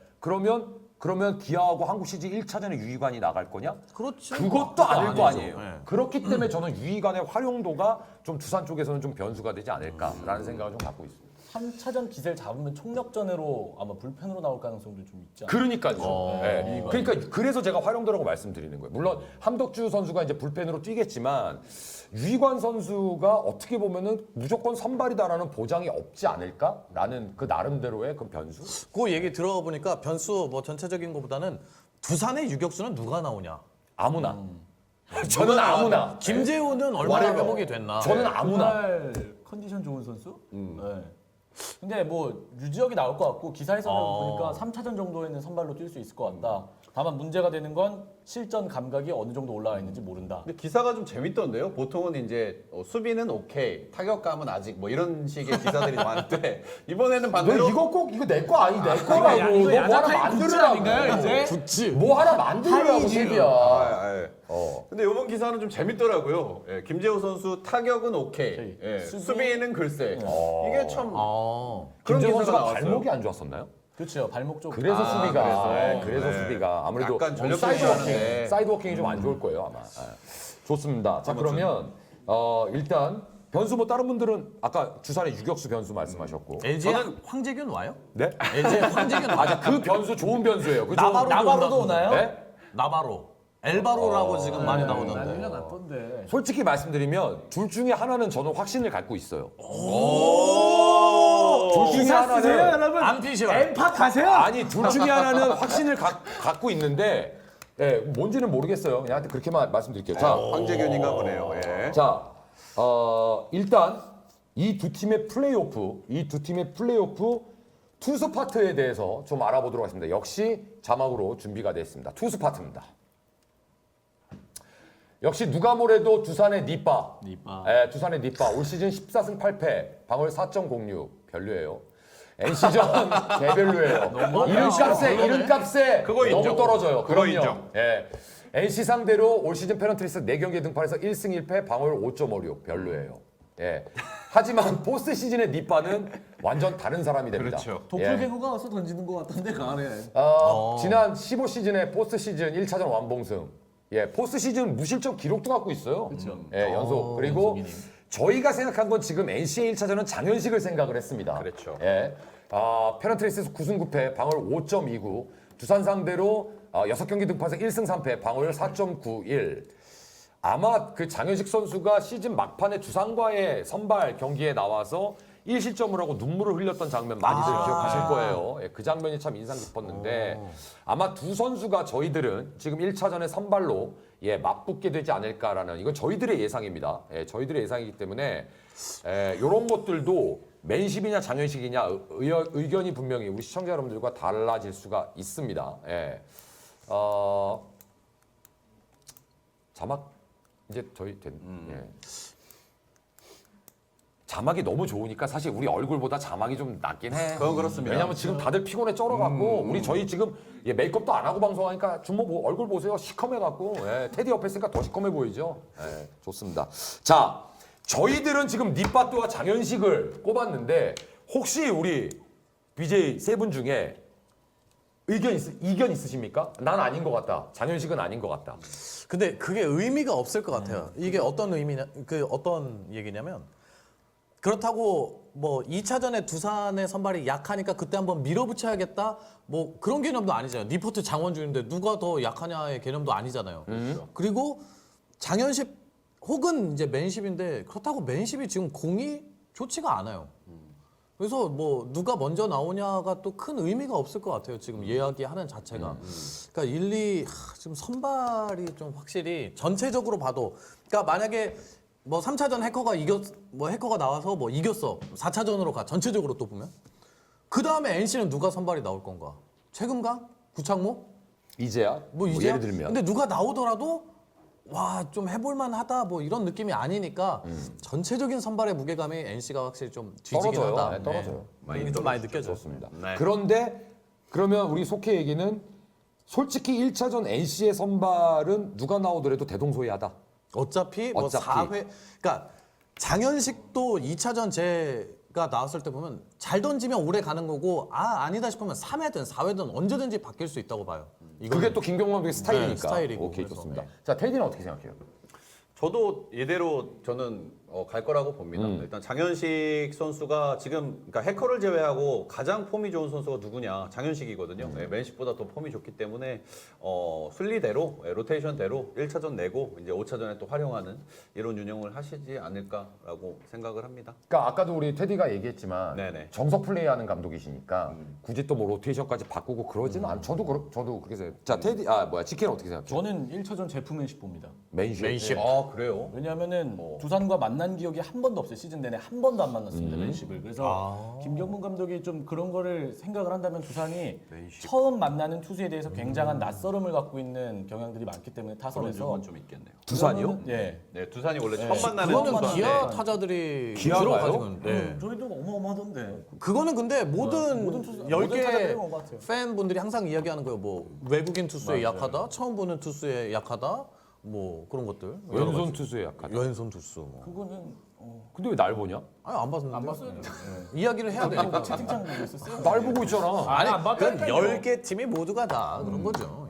그러면 기아하고 한국 시즌 1차전에 유희관이 나갈 거냐? 그렇죠. 그것도 아닐 거 아니에요. 네. 그렇기 때문에 저는 유희관의 활용도가 좀 두산 쪽에서는 좀 변수가 되지 않을까라는 생각을 좀 갖고 있습니다. 3차전 기세를 잡으면 총력전으로 아마 불펜으로 나올 가능성도 좀 있지 않나요? 그러니까요. 네. 그러니까 그래서 제가 활용도라고 말씀드리는 거예요. 물론 함덕주 선수가 이제 불펜으로 뛰겠지만 유희관 선수가 어떻게 보면은 무조건 선발이다라는 보장이 없지 않을까라는 그 나름대로의 그 변수. 그 얘기 들어보니까 변수 뭐 전체적인 것보다는 두산의 유격수는 누가 나오냐? 아무나. 저는 아무나. 김재호는 얼마나 회복이 됐나? 저는 아무나. 정말 컨디션 좋은 선수? 네. 근데 뭐 유지혁이 나올 것 같고 기사에서는 보니까 3차전 정도에는 선발로 뛸 수 있을 것 같다. 다만 문제가 되는 건 실전 감각이 어느 정도 올라와 있는지 모른다. 근데 기사가 좀 재밌던데요. 보통은 이제 수비는 오케이, 타격감은 아직 뭐 이런 식의 기사들이 많은데 이번에는 너 반대로 이거 내 거 아니 내 거라고. 너 뭐 하나 만들으라고. 이제? 좋지. 뭐 하나 만들으라고 새비야. 근데 이번 기사는 좀 재밌더라고요. 김재호 선수 타격은 오케이, 수비는 글쎄. 이게 참 그런 김재호 기사가 선수가 나왔어요. 발목이 안 좋았었나요? 그렇죠. 발목 쪽. 그래서 수비가 그래서. 그래서 수비가 아무래도 약간 전력 사이드 워킹이 좀 안 좋을 거예요 아마. 좋습니다. 자 그러면 일단 변수 뭐 다른 분들은 아까 두산의 유격수 변수 말씀하셨고 LG의 황재균 와요? 네? LG의 황재균 와요? 그 변수 좋은 변수예요. 그죠? 나바로도 오나요? 네? 나바로. 엘바로라고 지금 많이 나오던데. 났던데. 솔직히 말씀드리면 둘 중에 하나는 저는 확신을 갖고 있어요. 둘 중에 하나는 여러분. 안 피셔. 엠파 가세요. 아니 둘 중에 하나는 확신을 갖고 있는데 뭔지는 모르겠어요. 그냥 그렇게만 말씀드릴게요. 자, 황재균인가 보네요. 예. 자, 일단 이 두 팀의 플레이오프 투수 파트에 대해서 좀 알아보도록 하겠습니다. 역시 자막으로 준비가 되어 있습니다. 투수 파트입니다. 역시 누가 뭐래도 두산의 니빠. 두산의 니빠. 올 시즌 14승 8패, 방울 4.06 별로예요. NC전 개별로예요. 이름값에 그거 너무 인정. 떨어져요. 그거 그럼요. 인정. NC 상대로 올 시즌 페넌트리스 4경기에 등판해서 1승 1패, 방울 5.56 별로예요. 하지만 포스트 시즌의 니빠는 완전 다른 사람이 됩니다. 그렇죠. 도플갱어가 와서 던지는 것 같던데 그 안에. 지난 15시즌에 포스트 시즌 1차전 완봉승. 포스트 시즌 무실점 기록도 갖고 있어요. 연속. 그리고 저희가 생각한 건 지금 NC의 1차전은 장현식을 생각을 했습니다. 그렇죠. 페넌트레이스에서 9승 9패, 방울 5.29. 두산 상대로 6경기 등판해서 1승 3패, 방울 4.91. 아마 그 장현식 선수가 시즌 막판에 두산과의 선발 경기에 나와서 1실점을 하고 눈물을 흘렸던 장면 많이들 기억하실 거예요. 그 장면이 참 인상 깊었는데 아마 두 선수가 저희들은 지금 1차전에 선발로 맞붙게 되지 않을까라는 이건 저희들의 예상입니다. 저희들의 예상이기 때문에 이런 것들도 맨십이냐 장현식이냐 의견이 분명히 우리 시청자 여러분들과 달라질 수가 있습니다. 자막 이제 저희 자막이 너무 좋으니까 사실 우리 얼굴보다 자막이 좀 낫긴 해. 그건 그렇습니다. 왜냐면 지금 다들 피곤해 쩔어갖고 우리 저희 지금 메이크업도 안 하고 방송하니까 준모 얼굴 보세요. 시커매갖고 테디 옆에 있으니까 더 시커매 보이죠. 좋습니다. 자, 저희들은 지금 니빠뚜와 장현식을 꼽았는데 혹시 우리 BJ 세 분 중에 이견 있으십니까? 난 아닌 것 같다. 장현식은 아닌 것 같다. 근데 그게 의미가 없을 것 같아요. 이게 어떤 의미냐, 어떤 얘기냐면 그렇다고 뭐 2차전에 두산의 선발이 약하니까 그때 한번 밀어붙여야겠다. 뭐 그런 개념도 아니잖아요. 니포트 장원준인데 누가 더 약하냐의 개념도 아니잖아요. 그리고 장현식 혹은 이제 맨십인데 그렇다고 맨십이 지금 공이 좋지가 않아요. 그래서 뭐 누가 먼저 나오냐가 또 큰 의미가 없을 것 같아요. 지금 이야기하는 자체가. 그러니까 지금 선발이 좀 확실히 전체적으로 봐도 그러니까 만약에 뭐 3차전 해커가 나와서 뭐 이겼어. 4차전으로 가. 전체적으로 또 보면. 그다음에 NC는 누가 선발이 나올 건가? 최금강? 구창모? 이제야? 뭐 뭐 이제 예를 들면. 근데 누가 나오더라도 와, 좀 해볼 만하다 뭐 이런 느낌이 아니니까 전체적인 선발의 무게감이 NC가 확실히 좀 뒤지긴 떨어져요. 하다. 네, 떨어져요. 좀 많이 느껴져요. 좋습니다. 네. 그런데 그러면 우리 속해 얘기는 솔직히 1차전 NC의 선발은 누가 나오더라도 대동소이하다. 어차피 뭐 어차피. 4회 그러니까 장현식도 2차전 제가 나왔을 때 보면 잘 던지면 오래 가는 거고 아니다 싶으면 3회든 4회든 언제든지 바뀔 수 있다고 봐요. 그게 또 김경문 감독의 스타일이니까. 네, 스타일이고, 오케이, 그래서, 좋습니다. 네. 자, 테디는 어떻게 생각해요? 저도 이대로 저는 갈 거라고 봅니다. 일단 장현식 선수가 지금 그러니까 해커를 제외하고 가장 폼이 좋은 선수가 누구냐? 장현식이거든요. 맨식보다 더 폼이 좋기 때문에 순리대로 로테이션대로 1차전 내고 이제 5차전에 또 활용하는 이런 운영을 하시지 않을까라고 생각을 합니다. 그러니까 아까도 우리 테디가 얘기했지만 네네. 정석 플레이하는 감독이시니까 굳이 또 뭐 로테이션까지 바꾸고 그러지는 않. 저도 그렇게 생각해요. 자, 테디 지케는 어떻게 생각해요? 저는 1차전 제프맨십 봅니다. 맨십. 아 그래요? 왜냐하면은 두산과 만난 기억이 한 번도 없어요. 시즌 내내 한 번도 안 만났습니다. 맨십을. 그래서 김경문 감독이 좀 그런 거를 생각을 한다면 두산이 처음 만나는 투수에 대해서 굉장한 낯설음을 갖고 있는 경향들이 많기 때문에 그런 타선에서 점은 좀 있겠네요. 두산이요? 예. 네, 두산이 원래 처음 만나는 그거는 투수인데 기아 타자들이 기아가요? 들어가지고 네. 저희도 어마어마하던데. 그거는 근데 모든 모든 타자들이 10개 온것 같아요. 팬분들이 항상 이야기하는 거예요. 뭐 외국인 투수에 약하다, 처음 보는 투수에 약하다, 뭐 그런 것들. 왼손 투수에 약하다. 왼손 투수. 뭐. 그거는 근데 왜 날 보냐? 아니 안 봤는데. 안 봤어요. 이야기를 해야 되니까. 채팅창 보고 있었어요. 날 보고 있잖아. 아니 안 그건 봤다니까요. 10개 팀이 모두가 다 그런 거죠.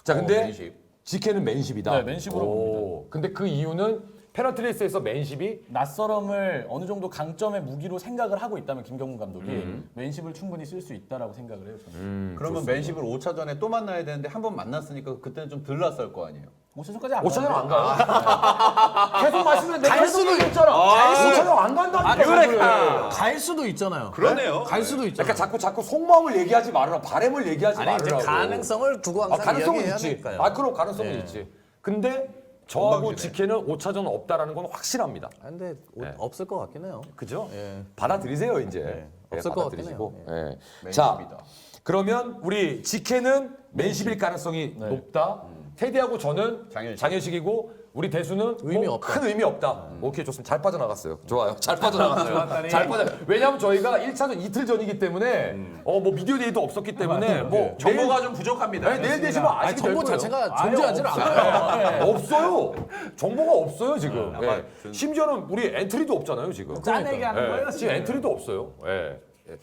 자, 근데 맨십. 지케는 맨십이다. 네, 맨십으로 봅니다. 근데 그 이유는 페널티레이스에서 맨십이 낯설음을 어느 정도 강점의 무기로 생각을 하고 있다면 김경문 감독이 맨십을 충분히 쓸 수 있다라고 생각을 해요. 저는. 그러면 맨십을 5차전에 또 만나야 되는데 한 번 만났으니까 그때는 좀 덜 낯설 거 아니에요? 5차전까지 안 5차전 안 가요. 가요? 계속 마시면 내가 갈 수도 있잖아. 5차전 안 간다니까. 갈 수도 있잖아요. 그러네요. 갈 수도 있잖아요. 그러니까 자꾸 속마음을 얘기하지 말아라. 바램을 얘기하지 아니 이제 말으라고. 가능성을 두고 항상 가능성은 이야기해야 있지. 되니까요. 그럼 가능성은 네. 있지. 근데 저하고 건방지네. 지케는 5차전 없다라는 건 확실합니다. 근데 네. 없을 것 같긴 해요. 그죠? 예. 받아들이세요 이제. 네. 예, 없을 것 같긴 받아들이시고. 해요. 예. 자, 맨십이다. 그러면 우리 지케는 맨십일 가능성이 높다. 테디하고 저는 장현식. 장현식이고 우리 대수는 의미 뭐 없다. 큰 의미 없다. 오케이, 좋습니다. 잘 빠져나갔어요. 좋아요. 잘 빠져나갔어요. 잘 빠져. 왜냐하면 저희가 1차전 이틀 전이기 때문에 뭐 미디어 데이도 없었기 때문에 뭐 정보가 좀 부족합니다. 내일 되시면 아니 아시게 될 정보 거예요. 자체가 존재하지를 않아요. 없어요. 정보가 없어요 지금. 아마 예. 심지어는 우리 엔트리도 없잖아요 지금. 짜내게 하는 예. 거예요. 지금 엔트리도 없어요. 예. 예.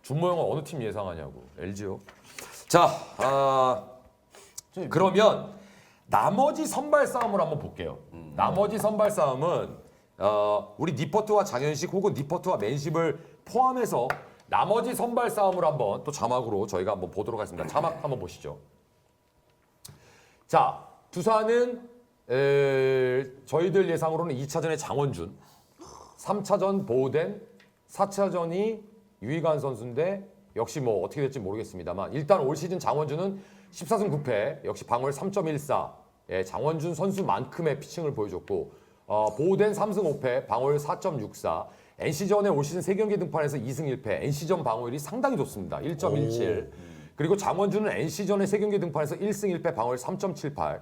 준모 형은 어느 팀 예상하냐고. LG요. 자, 그러면 나머지 선발 싸움을 한번 볼게요. 나머지 선발 싸움은 우리 니퍼트와 장현식 혹은 니퍼트와 맨십을 포함해서 나머지 선발 싸움을 한번 또 자막으로 저희가 한번 보도록 하겠습니다. 자막 한번 보시죠. 자, 두산은 저희들 예상으로는 2차전에 장원준, 3차전 보우덴, 4차전이 유희관 선수인데 역시 뭐 어떻게 될지 모르겠습니다만 일단 올 시즌 장원준은 14승 9패, 역시 방어율 3.14. 예, 장원준 선수만큼의 피칭을 보여줬고 보우덴 3승 5패, 방어율 4.64. NC전에 올 시즌 3경기 등판해서 2승 1패, NC전 방어율이 상당히 좋습니다. 1.17. 그리고 장원준은 NC전에 3경기 등판해서 1승 1패, 방어율 3.78.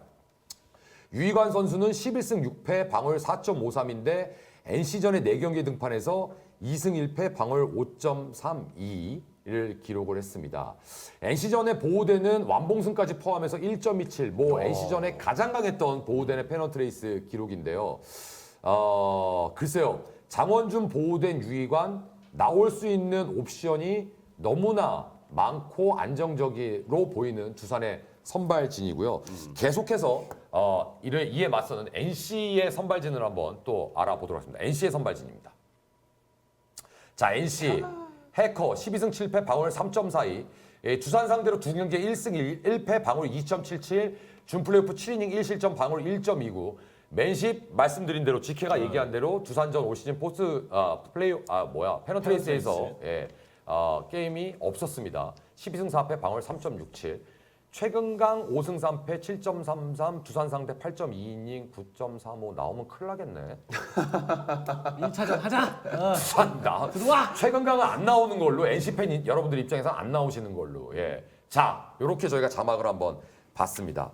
유희관 선수는 11승 6패, 방어율 4.53인데 NC전에 4경기 등판해서 2승 1패 방어율 5.32를 기록을 했습니다. NC전에 보호대는 완봉승까지 포함해서 1.27, NC전에 가장 강했던 보호대의 페넌트레이스 기록인데요. 글쎄요. 장원준 보호된 유희관 나올 수 있는 옵션이 너무나 많고 안정적으로 보이는 두산의 선발진이고요. 계속해서 이에 맞서는 NC의 선발진을 한번 또 알아보도록 하겠습니다. NC의 선발진입니다. 자, NC 해커 12승 7패 방어율 3.42. 두산 상대로 2경기에 1승 1패 방어율 2.77. 준 플레이오프 7이닝 1실점 방어율 1.29. 맨십 말씀드린 대로 지케가 얘기한 대로 두산전 올 시즌 페넌트레이스에서 게임이 없었습니다. 12승 4패 방어율 3.67. 최근강 5승 3패 7.33, 두산 상대 8.2이닝 9.35 나오면 큰일 나겠네. 1차전 하자. 두산 들어와. 최근강은 안 나오는 걸로 NC 팬 여러분들 입장에서 안 나오시는 걸로. 예. 자, 이렇게 저희가 자막을 한번 봤습니다.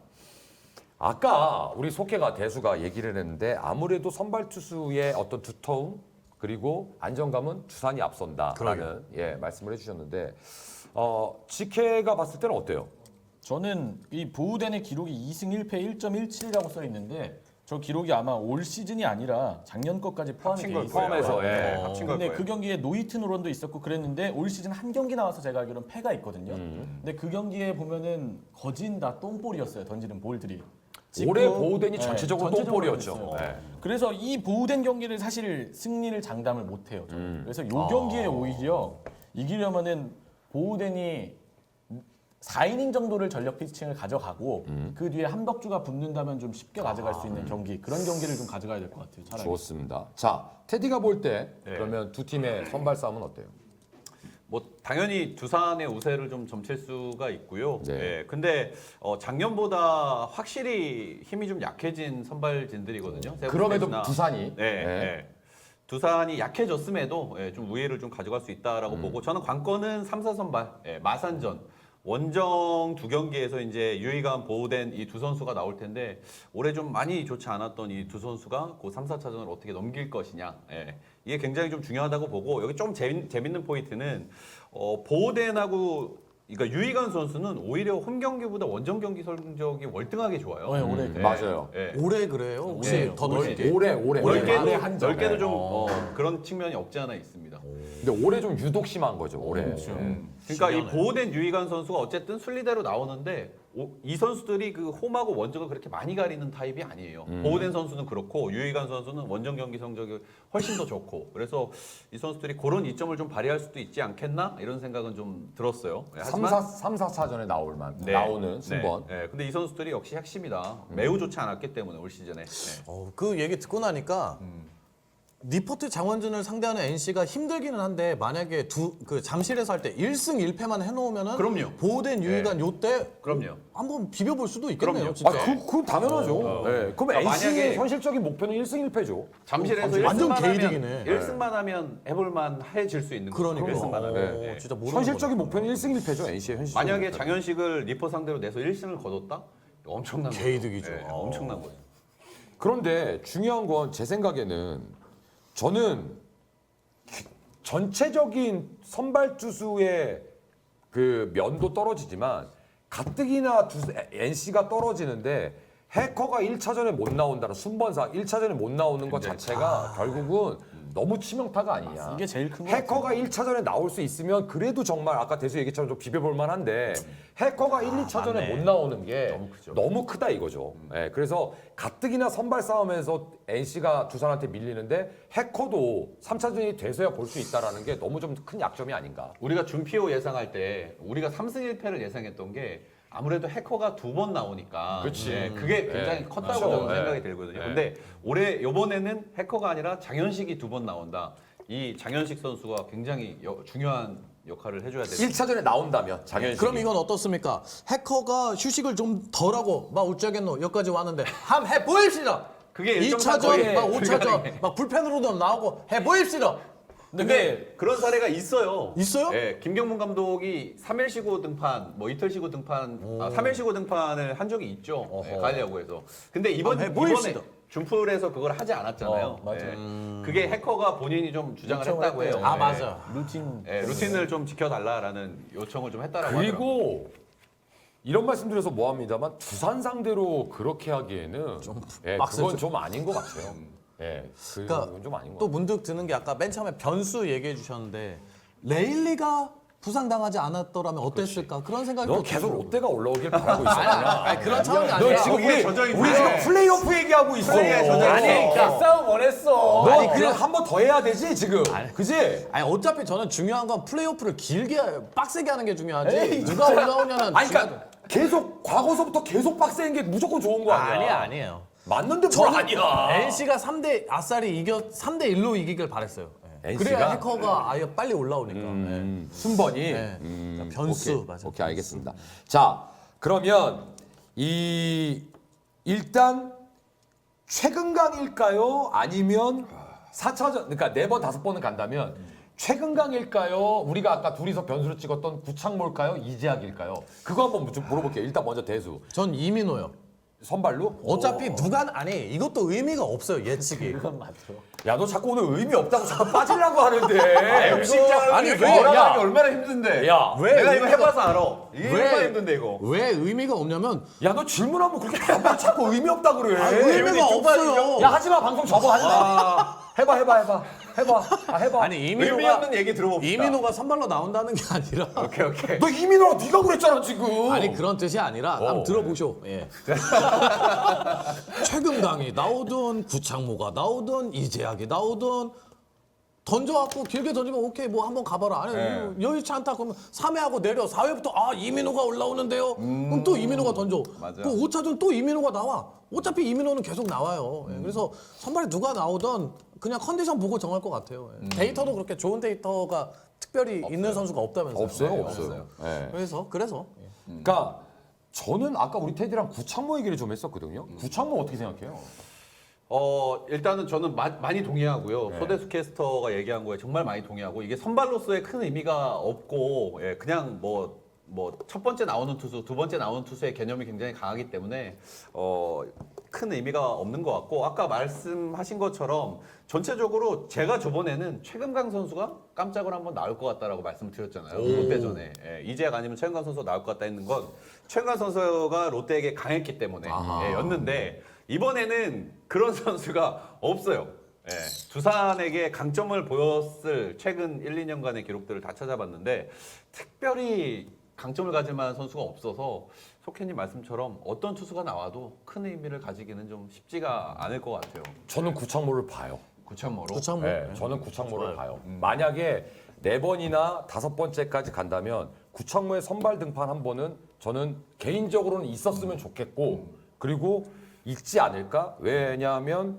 아까 우리 속해가 대수가 얘기를 했는데 아무래도 선발 투수의 어떤 두터움 그리고 안정감은 두산이 앞선다라는 말씀을 해주셨는데 지케가 봤을 때는 어때요? 저는 이 보우덴의 기록이 2승 1패 1.17이라고 써 있는데 저 기록이 아마 올 시즌이 아니라 작년 것까지 포함이 돼 있어요. 포함해서 합친 걸 근데 거예요. 그 경기에 노히트 노런도 있었고 그랬는데 올 시즌 한 경기 나와서 제가 알기로는 패가 있거든요. 근데 그 경기에 보면은 거진 다 똥볼이었어요. 던지는 볼들이. 올해 보우덴이 네, 전체적으로 똥볼이었죠. 그랬어요. 네. 그래서 이 보우덴 경기를 사실 승리를 장담을 못해요. 저는. 그래서 이 경기에 오히려 이기려면은 보우덴이 4이닝 정도를 전력 피칭을 가져가고 그 뒤에 한덕주가 붙는다면 좀 쉽게 가져갈 수 있는 경기 그런 경기를 좀 가져가야 될 것 같아요. 차라리. 좋습니다. 자, 테디가 볼 때 그러면 두 팀의 선발 싸움은 어때요? 뭐 당연히 두산의 우세를 좀 점칠 수가 있고요. 네. 예, 근데 작년보다 확실히 힘이 좀 약해진 선발진들이거든요. 그럼에도 세븐스나. 두산이 네. 두산이 약해졌음에도 좀 우위를 좀 가져갈 수 있다라고 보고 저는 관건은 3사 선발 마산전 원정 2경기에서 이제 유희관 보호된 이 두 선수가 나올 텐데 올해 좀 많이 좋지 않았던 이 두 선수가 그 3, 4차전을 어떻게 넘길 것이냐 이게 굉장히 좀 중요하다고 보고 여기 좀 재밌는 포인트는 보호된하고 그러니까 유희관 선수는 오히려 홈 경기보다 원정 경기 성적이 월등하게 좋아요. 올해 맞아요. 올해 그래요? 혹시 네. 더 넓게? 올해 넓게도 좀 그런 측면이 없지 않아 있습니다. 근데 올해 좀 유독 심한 거죠. 올해. 그러니까 이 보호된 유희관 선수가 어쨌든 순리대로 나오는데 이 선수들이 그 홈하고 원정을 그렇게 많이 가리는 타입이 아니에요. 보호된 선수는 그렇고 유희관 선수는 원정 경기 성적이 훨씬 더 좋고 그래서 이 선수들이 그런 이점을 좀 발휘할 수도 있지 않겠나 이런 생각은 좀 들었어요. 3, 4차전에 나오는 순번. 네. 근데 이 선수들이 역시 핵심이다. 매우 좋지 않았기 때문에 올 시즌에. 그 얘기 듣고 나니까 니포트 장원준을 상대하는 NC가 힘들기는 한데 만약에 그 잠실에서 할 때 1승 1패만 해놓으면은 그럼요. 보호된 유희관 요때 그럼요. 한번 비벼볼 수도 있겠네요. 그럼요. 진짜. 그건 당연하죠. 네. 그럼 그러니까 NC의 만약에- 현실적인 목표는 1승 1패죠. 잠실에서 완전 1승만 개이득이네. 하면 1승만 하면 해볼만 해질 수 있는 거죠. 그러니까. 1승만 하면. 네. 진짜 모르는 현실적인 목표는 1승 1패죠. NC의 현실. 만약에 장현식을 리퍼 상대로 내서 1승을 거뒀다? 엄청난 거죠. 개이득이죠. 엄청난 거죠. 그런데 중요한 건 제 생각에는 저는 전체적인 선발 투수의 그 면도 떨어지지만 가뜩이나 NC가 떨어지는데 해커가 1차전에 못 나온다는 순번상 1차전에 못 나오는 것 자체가 결국은 너무 치명타가 아니냐. 이게 제일 큰 거 해커가 1차전에 나올 수 있으면 그래도 정말 아까 대수 얘기처럼 좀 비벼볼 만한데 해커가 1, 2차전에 못 나오는 게 너무 크다 이거죠. 예, 그래서 가뜩이나 선발 싸움에서 NC가 두산한테 밀리는데 해커도 3차전이 돼서야 볼 수 있다는 게 너무 좀 큰 약점이 아닌가. 우리가 준피오 예상할 때 우리가 3승 1패를 예상했던 게 아무래도 해커가 2번 나오니까 그치. 그게 굉장히 컸다고 맞죠. 저는 생각이 들거든요. 근데 이번에는 해커가 아니라 장현식이 2번 나온다. 이 장현식 선수가 굉장히 중요한 역할을 해줘야 돼요. 1차전에 나온다면 장현식이. 그럼 이건 어떻습니까? 해커가 휴식을 좀 덜하고 막 우짜겠노 여기까지 왔는데 함 해보입시다. 그게 2차전, 막 5차전 불가능해. 막 불펜으로도 나오고 해보입시다. 근데 그런 사례가 있어요. 있어요? 예, 김경문 감독이 3일 쉬고 등판, 뭐 이틀 쉬고 등판, 3일 쉬고 등판을 한 적이 있죠. 예, 가려고 해서. 근데 이번에 준플에서 그걸 하지 않았잖아요. 맞아요. 그게 해커가 본인이 좀 주장을 요청을 했다고 해요. 했대요. 아 예. 맞아. 루틴. 예, 루틴을 좀 지켜달라라는 요청을 좀 했다라고 하더라고요. 그리고 이런 말씀드려서 뭐합니다만 두산 상대로 그렇게 하기에는 빡세죠. 그건 좀 아닌 것 같아요. 그건 그러니까 좀 아닌 것 또 같아요. 문득 드는 게 아까 맨 처음에 변수 얘기해 주셨는데 레일리가 부상당하지 않았더라면 어땠을까 그런 생각이 너 또 계속 들더라고요. 롯데가 올라오길 바라고 있었구나. 아니 그런 차원이 너 아니라 지금 거기에 젖어 있네. 우리 지금 플레이오프 얘기하고 있어. 플레이에 젖어 있어. 아니, 싸움 원했어. 너 그래 한 번 더 해야 되지 지금. 그지? 아니 어차피 저는 중요한 건 플레이오프를 길게 빡세게 하는 게 중요하지 누가 올라오냐는 아니 그러니까 계속 과거서부터 계속 빡센 게 무조건 좋은 거 아니야? 아니에요. 맞는데 뭘 아니야? NC가 3대 아싸리 3대 1로 이기길 바랬어요. 예. NC 가? 그래야 해커가 아예 빨리 올라오니까. 순번이. 네. 변수 오케이, 맞아. 오케이 알겠습니다. 자 그러면 일단 최근강일까요? 아니면 4차전 그러니까 4번 5번은 간다면 최근강일까요? 우리가 아까 둘이서 변수로 찍었던 구창모일까요? 이재학일까요? 그거 한번 좀 물어볼게요. 일단 먼저 대수 전 이민호요. 선발로? 어차피 누가 아니 이것도 의미가 없어요 예측이. 그건 맞죠. 야 너 자꾸 오늘 의미 없다고 자꾸 빠지려고 하는데. 육식장을 아니, 이거 왜? 뭐라고 야. 하는 게 얼마나 힘든데. 야, 왜 내가 이거 의미가- 해봐서 알아. 이게 얼마나 힘든데 이거. 왜 의미가 없냐면 야 너 질문하면 그렇게 답을 자꾸 의미 없다 그래. 의미가 없어요. 야 하지마 방송 접어 하지마. 해봐. 해봐. 아니 의미 이민호가 없는 얘기 들어봅시다. 이민호가 선발로 나온다는 게 아니라 오케이. 너 이민호가 네가 그랬잖아 지금. 아니 그런 뜻이 아니라 한번 들어보쇼. 예. 최근강이 나오든 구창모가 나오든 이재학이 나오든 던져갖고 길게 던지면 오케이 뭐 한번 가봐라. 아니 여의치 않다 그러면 3회하고 내려 4회부터 아 이민호가 올라오는데요. 그럼 또 이민호가 던져. 맞아. 그 5차전 또 이민호가 나와. 어차피 이민호는 계속 나와요. 예, 그래서 선발에 누가 나오든 그냥 컨디션 보고 정할 것 같아요. 예. 데이터도 그렇게 좋은 데이터가 특별히 있는 선수가 없다면서요. 없어요. 네. 그래서 그러니까 저는 아까 우리 테디랑 구창모 얘기를 좀 했었거든요. 구창모 어떻게 생각해요? 일단은 저는 많이 동의하고요. 소대수 캐스터가 얘기한 거에 정말 많이 동의하고 이게 선발로서의 큰 의미가 없고 그냥 뭐 첫 번째 나오는 투수, 두 번째 나오는 투수의 개념이 굉장히 강하기 때문에 큰 의미가 없는 것 같고 아까 말씀하신 것처럼 전체적으로 제가 저번에는 최근강 선수가 깜짝을 한번 나올 것 같다라고 말씀드렸잖아요. 롯데전에 이재학 아니면 최근강 선수가 나올 것 같다 했는 건 최근강 선수가 롯데에게 강했기 때문에 였는데 이번에는 그런 선수가 없어요. 두산에게 강점을 보였을 최근 1, 2년간의 기록들을 다 찾아봤는데 특별히 강점을 가질 만한 선수가 없어서 속혜님 말씀처럼 어떤 투수가 나와도 큰 의미를 가지기는 좀 쉽지가 않을 것 같아요. 저는 구창모를 봐요. 구창모로. 구창모. 네, 저는 구창모를 봐요. 만약에 4번이나 5번째까지 간다면 구창모의 선발 등판 한 번은 저는 개인적으로는 있었으면 좋겠고 그리고 있지 않을까? 왜냐하면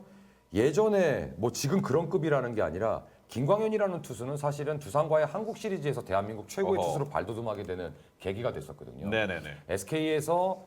예전에 뭐 지금 그런 급이라는 게 아니라 김광현이라는 투수는 사실은 두산과의 한국 시리즈에서 대한민국 최고의 투수로 발돋움하게 되는 계기가 됐었거든요. 네네네. SK에서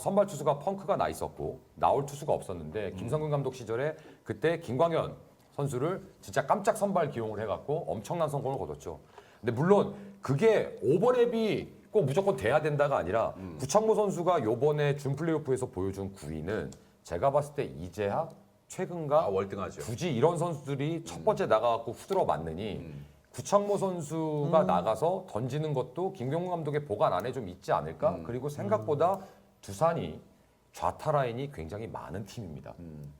선발 투수가 펑크가 나 있었고 나올 투수가 없었는데 김성근 감독 시절에 그때 김광현 선수를 진짜 깜짝 선발 기용을 해갖고 엄청난 성공을 거뒀죠. 근데 물론 그게 오버랩이 꼭 무조건 돼야 된다가 아니라 구창모 선수가 요번에 준 플레이오프에서 보여준 구위는 제가 봤을 때 이재학, 최근가 월등하죠. 굳이 이런 선수들이 첫 번째 나가갖고 후들어 맞느니 구창모 선수가 나가서 던지는 것도 김경문 감독의 보관 안에 좀 있지 않을까? 그리고 생각보다 두산이 좌타 라인이 굉장히 많은 팀입니다.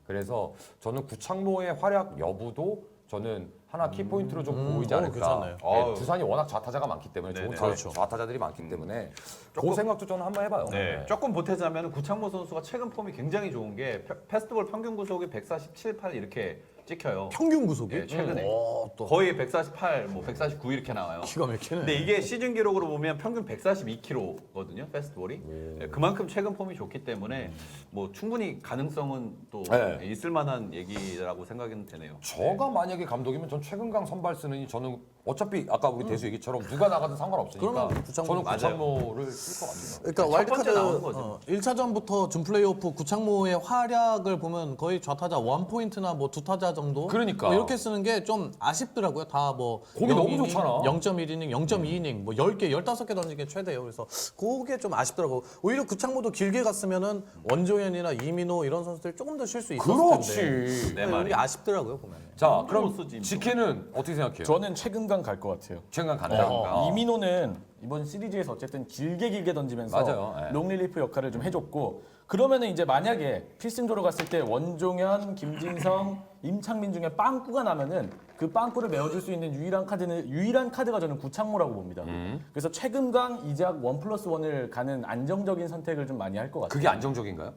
그래서 저는 구창모의 활약 여부도 저는 하나 키포인트로 좀 보이지 않을까. 괜찮네요. 네, 두산이 워낙 좌타자가 많기 때문에 좋은 그렇죠. 좌타자들이 많기 때문에 그 생각도 저는 한번 해봐요. 네. 조금 보태자면 구창모 선수가 최근 폼이 굉장히 좋은 게 패스트볼 평균 구속이 147, 8 이렇게 찍혀요. 평균 구속이 네, 최근에 또 거의 148, 뭐 149 이렇게 나와요. 기가 막히네. 근데 이게 시즌 기록으로 보면 평균 142km거든요, 패스트볼이. 네, 그만큼 최근 폼이 좋기 때문에 뭐 충분히 가능성은 또 네. 있을 만한 얘기라고 생각은 되네요. 저가 만약에 감독이면 전 최근강 선발 쓰느니 저는 어차피 아까 우리 대수 얘기처럼 누가 나가든 상관없으니까 그러면 구창모 저는 맞아요. 구창모를 쓸 것 같습니다. 그러니까 첫 번째 나오는 와일드카드 거죠. 1차전부터 준 플레이오프 구창모의 활약을 보면 거의 좌타자 1포인트나 뭐 두타자 4자 정도. 그러니까. 뭐 이렇게 쓰는 게 좀 아쉽더라고요. 다 뭐 공이 너무 좋잖아. 0.1이닝, 0.2이닝, 뭐 10개, 15개 던진 게 최대예요. 그래서 그게 좀 아쉽더라고. 오히려 구창모도 길게 갔으면은 원종현이나 이민호 이런 선수들 조금 더 쉴 수 있었을 그렇지. 텐데. 내 말이. 이게 아쉽더라고요 보면. 자, 그럼 쓰지. 지케는 어떻게 생각해요? 저는 최근강 갈 것 같아요. 최근 간다. 이민호는 이번 시리즈에서 어쨌든 길게 던지면서 맞아요. 예. 롱릴리프 역할을 좀 해줬고 그러면은 이제 만약에 필승조로 갔을 때 원종현, 김진성, 임창민 중에 빵꾸가 나면은 그 빵꾸를 메워줄 수 있는 유일한 카드가 저는 구창모라고 봅니다. 그래서 최금강, 이재학 1+1을 가는 안정적인 선택을 좀 많이 할 것 같아요. 그게 안정적인가요?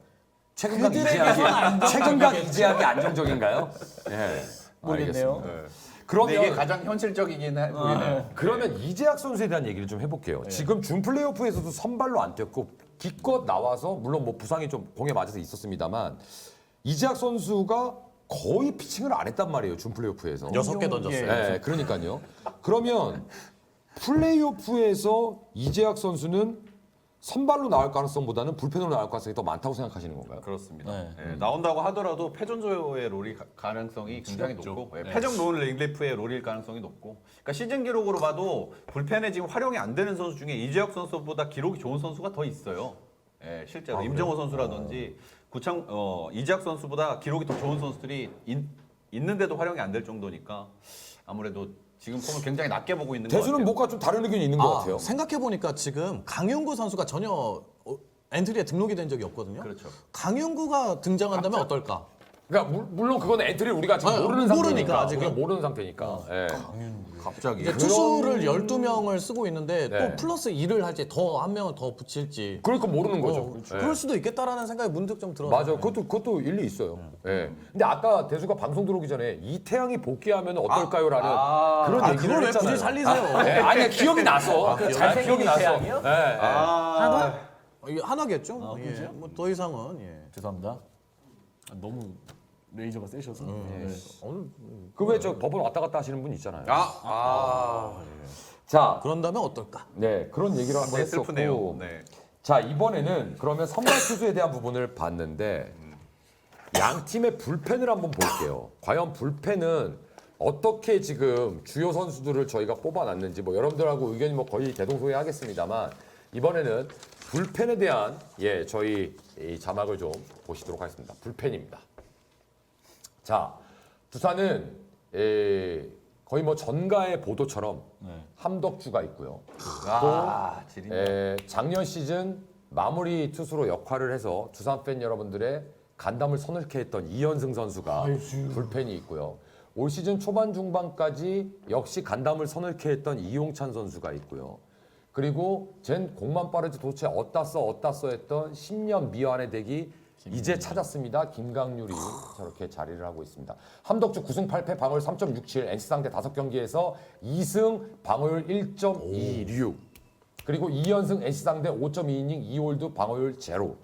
최근강 그들에게선 이재학이 최근강 이재학이 안정적인가요? 예. 모르겠네요. 알겠습니다. 근데 이게 그러면 가장 현실적이긴 보이네요. 그러면 이재학 선수에 대한 얘기를 좀 해볼게요. 지금 준 플레이오프에서도 선발로 안 뛰었고 기껏 나와서 물론 뭐 부상이 좀 공에 맞아서 있었습니다만 이재학 선수가 거의 피칭을 안 했단 말이에요. 준 플레이오프에서. 6개 던졌어요. 네, 그러니까요. 그러면 플레이오프에서 이재학 선수는 선발로 나올 가능성보다는 불펜으로 나올 가능성이 더 많다고 생각하시는 건가요? 그렇습니다. 네. 예, 나온다고 하더라도 패전조의 롤이 가능성이 굉장히 높고 패전 롤 링리프의 롤일 가능성이 높고 그러니까 시즌 기록으로 봐도 불펜에 지금 활용이 안 되는 선수 중에 이재혁 선수보다 기록이 좋은 선수가 더 있어요. 예, 실제로 임정호 선수라든지 이재혁 선수보다 기록이 더 좋은 선수들이 있는데도 활용이 안 될 정도니까 아무래도 지금 폼을 굉장히 낮게 보고 있는 것 같아요. 대수는 뭔가 좀 다른 의견이 있는 것 같아요. 생각해보니까 지금 강윤구 선수가 전혀 엔트리에 등록이 된 적이 없거든요. 그렇죠. 강윤구가 등장한다면 어떨까? 그러니까 물론 그건 엔트리를 우리가 지금 아, 모르는 모르니까, 상태니까 아직은. 우리가 모르는 상태니까. 예. 갑자기 이제 투수를 12명을 쓰고 있는데 네. 또 플러스 1을 할지 더 한 명을 더 붙일지 그러니까 모르는 거죠. 예. 그럴 수도 있겠다라는 생각이 문득 좀 들어요. 맞아. 그것도 일리 있어요. 예. 근데 아까 대수가 방송 들어오기 전에 이태양이 복귀하면 어떨까요라는 그런 얘기를 그걸 왜 했잖아요. 굳이 살리세요? 예. 아니 기억이 나서. 잘생긴 기억이 나서. 이태양이요? 예, 예. 이게 하나겠죠? 예. 뭐더 이상은 예. 죄송합니다. 아, 너무 레이저가 세셔서. 네. 오늘 그 왜 저 법원 왔다 갔다 하시는 분 있잖아요. 자, 그런다면 어떨까? 네 그런 얘기를 한번 네, 슬프네요. 했었고. 네. 자 이번에는 그러면 선발 투수에 대한 부분을 봤는데 양 팀의 불펜을 한번 볼게요. 과연 불펜은 어떻게 지금 주요 선수들을 저희가 뽑아놨는지 뭐 여러분들하고 의견이 뭐 거의 대동소이하겠습니다만 이번에는 불펜에 대한 저희 이 자막을 좀 보시도록 하겠습니다. 불펜입니다. 자 두산은 거의 뭐 전가의 보도처럼 함덕주가 있고요. 작년 시즌 마무리 투수로 역할을 해서 두산 팬 여러분들의 간담을 서늘케 했던 이현승 선수가 불펜이 있고요. 올 시즌 초반 중반까지 역시 간담을 서늘케 했던 이용찬 선수가 있고요. 그리고 쟨 공만 빠르지 도대체 어디다 써 했던 10년 미완의 대기 이제 찾았습니다. 김강률이 저렇게 자리를 하고 있습니다. 함덕주 9승 8패 방어율 3.67 NC 상대 5경기에서 2승 방어율 1.26 그리고 이현승 NC 상대 5.2이닝 2홀드 방어율 0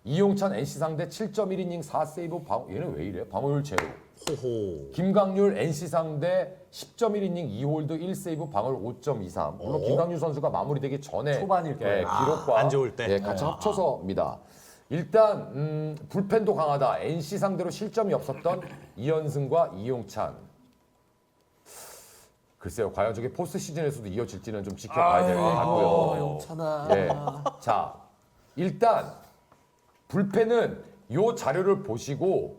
이용찬 NC 상대 7.1이닝 4세이브 얘는 왜 이래? 방어율 0 호호. 김강률 NC 상대 10.1이닝 2홀드 1세이브 방어율 5.23 물론 김강률 선수가 마무리되기 전에 초반일 거예요. 기록과 안 좋을 때. 같이 합쳐서입니다. 일단 불펜도 강하다. NC 상대로 실점이 없었던 이현승과 이용찬. 글쎄요. 과연 저게 포스트 시즌에서도 이어질지는 좀 지켜봐야 될 것 같고요. 용찬아. 자, 일단 불펜은 요 자료를 보시고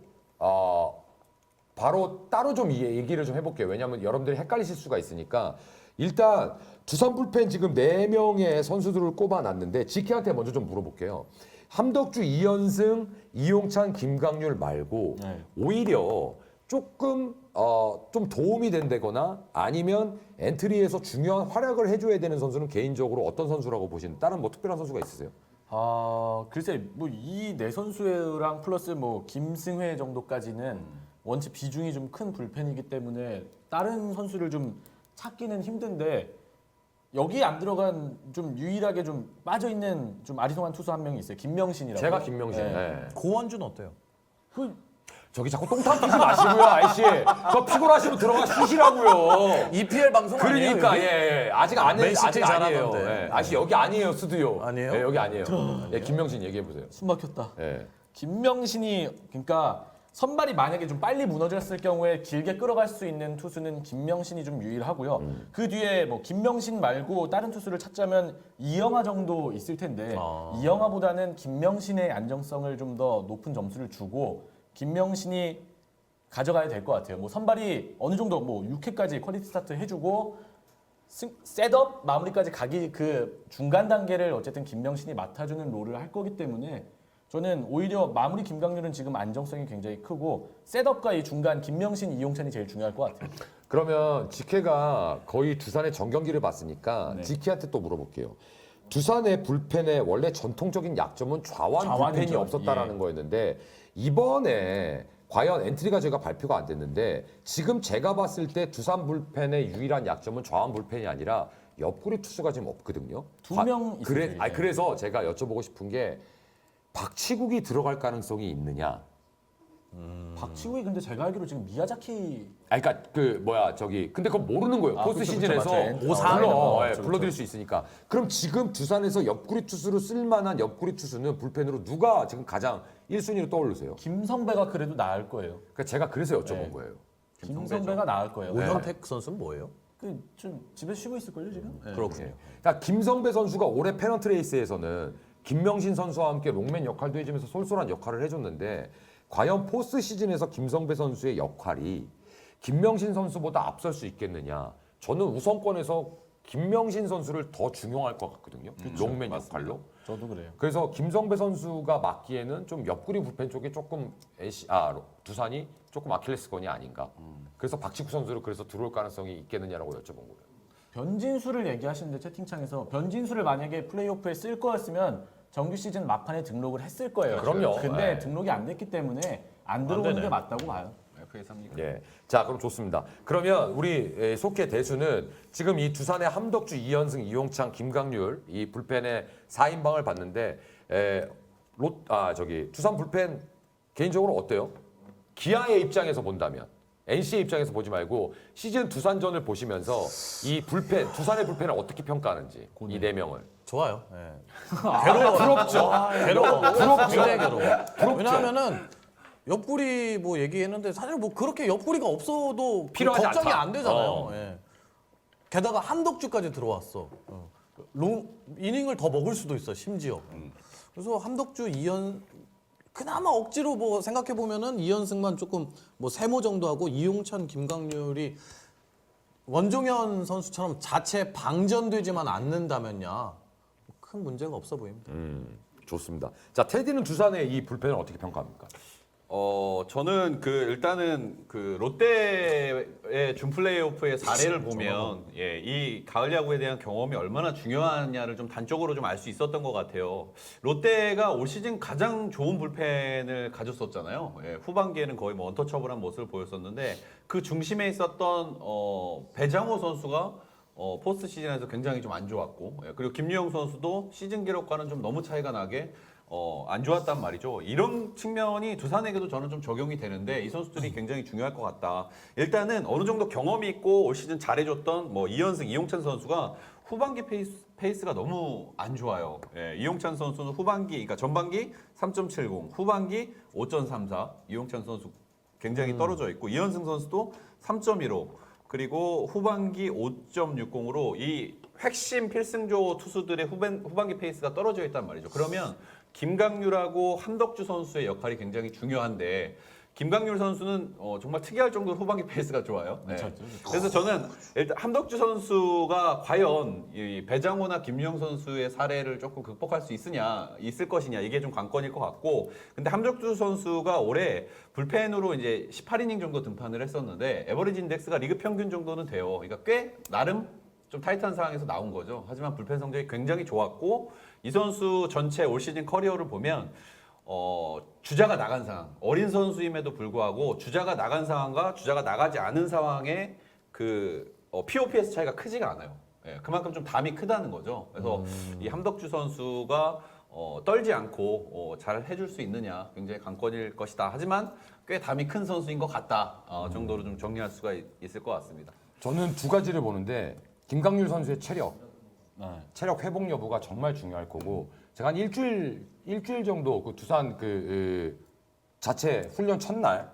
바로 따로 좀 얘기를 좀 해볼게요. 왜냐하면 여러분들이 헷갈리실 수가 있으니까 일단 두산 불펜 지금 4명의 선수들을 꼽아놨는데 지키한테 먼저 좀 물어볼게요. 함덕주, 이현승, 이용찬, 김강률 말고 오히려 조금 좀 도움이 된다거나 아니면 엔트리에서 중요한 활약을 해줘야 되는 선수는 개인적으로 어떤 선수라고 보시는 다른 뭐 특별한 선수가 있으세요? 글쎄 뭐 이 네 선수랑 플러스 뭐 김승회 정도까지는 원체 비중이 좀 큰 불펜이기 때문에 다른 선수를 좀 찾기는 힘든데 여기 안 들어간 좀 유일하게 좀 빠져 있는 좀 아리송한 투수 한 명이 있어요. 김명신이라고. 제가 김명신. 네. 네. 고원준 어때요? 저기 자꾸 똥탕 뛰지 마시고요, 아이씨. 저 피곤하시면 들어가 쉬시라고요. EPL 방송 그러니까 아니에요? 아직 안 해, 맨시티 아직 아니에요. 잘하던데. 아이씨 여기 아니에요, 스튜디오. 아니에요? 여기 아니에요. 김명신 얘기해 보세요. 숨 막혔다. 예. 김명신이 그러니까 선발이 만약에 좀 빨리 무너졌을 경우에 길게 끌어갈 수 있는 투수는 김명신이 좀 유일하고요. 그 뒤에 뭐 김명신 말고 다른 투수를 찾자면 이영하 정도 있을 텐데 이영하보다는 김명신의 안정성을 좀 더 높은 점수를 주고 김명신이 가져가야 될 것 같아요. 뭐 선발이 어느 정도 뭐 6회까지 퀄리티 스타트 해주고 셋업 마무리까지 가기 그 중간 단계를 어쨌든 김명신이 맡아주는 롤을 할 거기 때문에 저는 오히려 마무리 김강률은 지금 안정성이 굉장히 크고 셋업과 이 중간 김명신, 이용찬이 제일 중요할 것 같아요. 그러면 지케가 거의 두산의 정경기를 봤으니까 지케한테 또 물어볼게요. 두산의 불펜의 원래 전통적인 약점은 좌완 좌완이죠. 불펜이 없었다라는 거였는데 이번에 과연 엔트리가 저희가 발표가 안 됐는데 지금 제가 봤을 때 두산 불펜의 유일한 약점은 좌완 불펜이 아니라 옆구리 투수가 지금 없거든요. 두 명 그래, 있어요, 아니, 이제. 그래서 제가 여쭤보고 싶은 게 박치국이 들어갈 가능성이 있느냐? 박치국이 근데 제가 알기로 지금 미야자키 아니, 그러니까 그 뭐야 저기 근데 그거 모르는 거예요. 아, 포스트 그쵸, 시즌에서 그쵸, 맞죠. 오산 그렇죠, 불러드릴 그렇죠. 수 있으니까. 그럼 지금 두산에서 옆구리 투수로 쓸만한 옆구리 투수는 불펜으로 누가 지금 가장 1순위로 떠오르세요? 김성배가 그래도 나을 거예요. 그러니까 제가 그래서 여쭤본 네. 거예요. 김성배가 나을 거예요. 오현택 선수는 뭐예요? 그 좀 집에 쉬고 있을걸요 지금? 그렇군요. 그러니까 김성배 선수가 올해 페넌트 레이스에서는 김명신 선수와 함께 롱맨 역할도 해주면서 쏠쏠한 역할을 해줬는데 과연 포스트 시즌에서 김성배 선수의 역할이 김명신 선수보다 앞설 수 있겠느냐? 저는 우선권에서 김명신 선수를 더 중용할 것 같거든요. 롱맨 역할로. 저도 그래요. 그래서 김성배 선수가 맡기에는 좀 옆구리 불펜 쪽에 조금 두산이 조금 아킬레스건이 아닌가. 그래서 박치구 선수를 그래서 들어올 가능성이 있겠느냐라고 여쭤본 거예요. 변진수를 얘기하시는데 채팅창에서 변진수를 만약에 플레이오프에 쓸 거였으면 정규 시즌 막판에 등록을 했을 거예요. 그럼요. 근데 네. 등록이 안 됐기 때문에 안 들어오는 게 맞다고 봐요. 예. 자, 그럼 좋습니다. 그러면 우리 속해 대수는 지금 이 두산의 함덕주, 이현승, 이용창, 김강률 이 불펜의 4인방을 봤는데 두산 불펜 개인적으로 어때요? 기아의 입장에서 본다면 NC의 입장에서 보지 말고 시즌 두산전을 보시면서 이 불펜, 두산의 불펜을 어떻게 평가하는지 이 네 명을. 좋아요. 예. 괴로워. 부럽죠. 괴로워. 굉장히 괴로워. 왜냐하면은 옆구리 뭐 얘기했는데 사실 뭐 그렇게 옆구리가 없어도 필요하지 걱정이 않다. 안 되잖아요. 예. 게다가 함덕주까지 들어왔어. 이닝을 더 먹을 수도 있어 심지어. 그래서 함덕주, 그나마 억지로 뭐 생각해 보면은 이현승만 조금 뭐 세모 정도 하고 이용찬, 김강률이 원종현 선수처럼 자체 방전되지만 않는다면야 큰 문제가 없어 보입니다. 좋습니다. 자, 테디는 두산의 이 불펜을 어떻게 평가합니까? 저는 일단은 롯데의 준 플레이오프의 사례를 보면 이 가을 야구에 대한 경험이 얼마나 중요하냐를 좀 단적으로 좀 알 수 있었던 것 같아요. 롯데가 올 시즌 가장 좋은 불펜을 가졌었잖아요. 후반기에는 거의 뭐 언터처블한 모습을 보였었는데 그 중심에 있었던 배장호 선수가 포스트 시즌에서 굉장히 좀 안 좋았고 그리고 김유영 선수도 시즌 기록과는 좀 너무 차이가 나게 안 좋았단 말이죠. 이런 측면이 두산에게도 저는 좀 적용이 되는데 이 선수들이 굉장히 중요할 것 같다. 일단은 어느 정도 경험이 있고 올 시즌 잘해줬던 뭐 이현승, 이용찬 선수가 후반기 페이스가 너무 안 좋아요. 이용찬 선수는 그러니까 전반기 3.70, 후반기 5.34. 이용찬 선수 굉장히 떨어져 있고 이현승 선수도 3.15. 그리고 후반기 5.60으로 이 핵심 필승조 투수들의 후반기 페이스가 떨어져 있단 말이죠. 그러면 김강률하고 함덕주 선수의 역할이 굉장히 중요한데 김강률 선수는 정말 특이할 정도로 후반기 페이스가 좋아요. 네. 그래서 저는 일단 함덕주 선수가 과연 이 배장호나 김유영 선수의 사례를 조금 극복할 수 있을 것이냐 이게 좀 관건일 것 같고 근데 함덕주 선수가 올해 불펜으로 이제 18이닝 정도 등판을 했었는데 에버리지 인덱스가 리그 평균 정도는 돼요. 그러니까 꽤 나름 좀 타이트한 상황에서 나온 거죠. 하지만 불펜 성적이 굉장히 좋았고 이 선수 전체 올 시즌 커리어를 보면 주자가 나간 상황, 어린 선수임에도 불구하고 주자가 나간 상황과 주자가 나가지 않은 상황의 POPS 차이가 크지가 않아요. 그만큼 좀 담이 크다는 거죠. 그래서 이 함덕주 선수가 떨지 않고 잘 해줄 수 있느냐 굉장히 관건일 것이다. 하지만 꽤 담이 큰 선수인 것 같다 정도로 좀 정리할 수가 있을 것 같습니다. 저는 두 가지를 보는데 김강률 선수의 체력 회복 여부가 정말 중요할 거고 제가 한 일주일 정도 그 두산 자체 훈련 첫날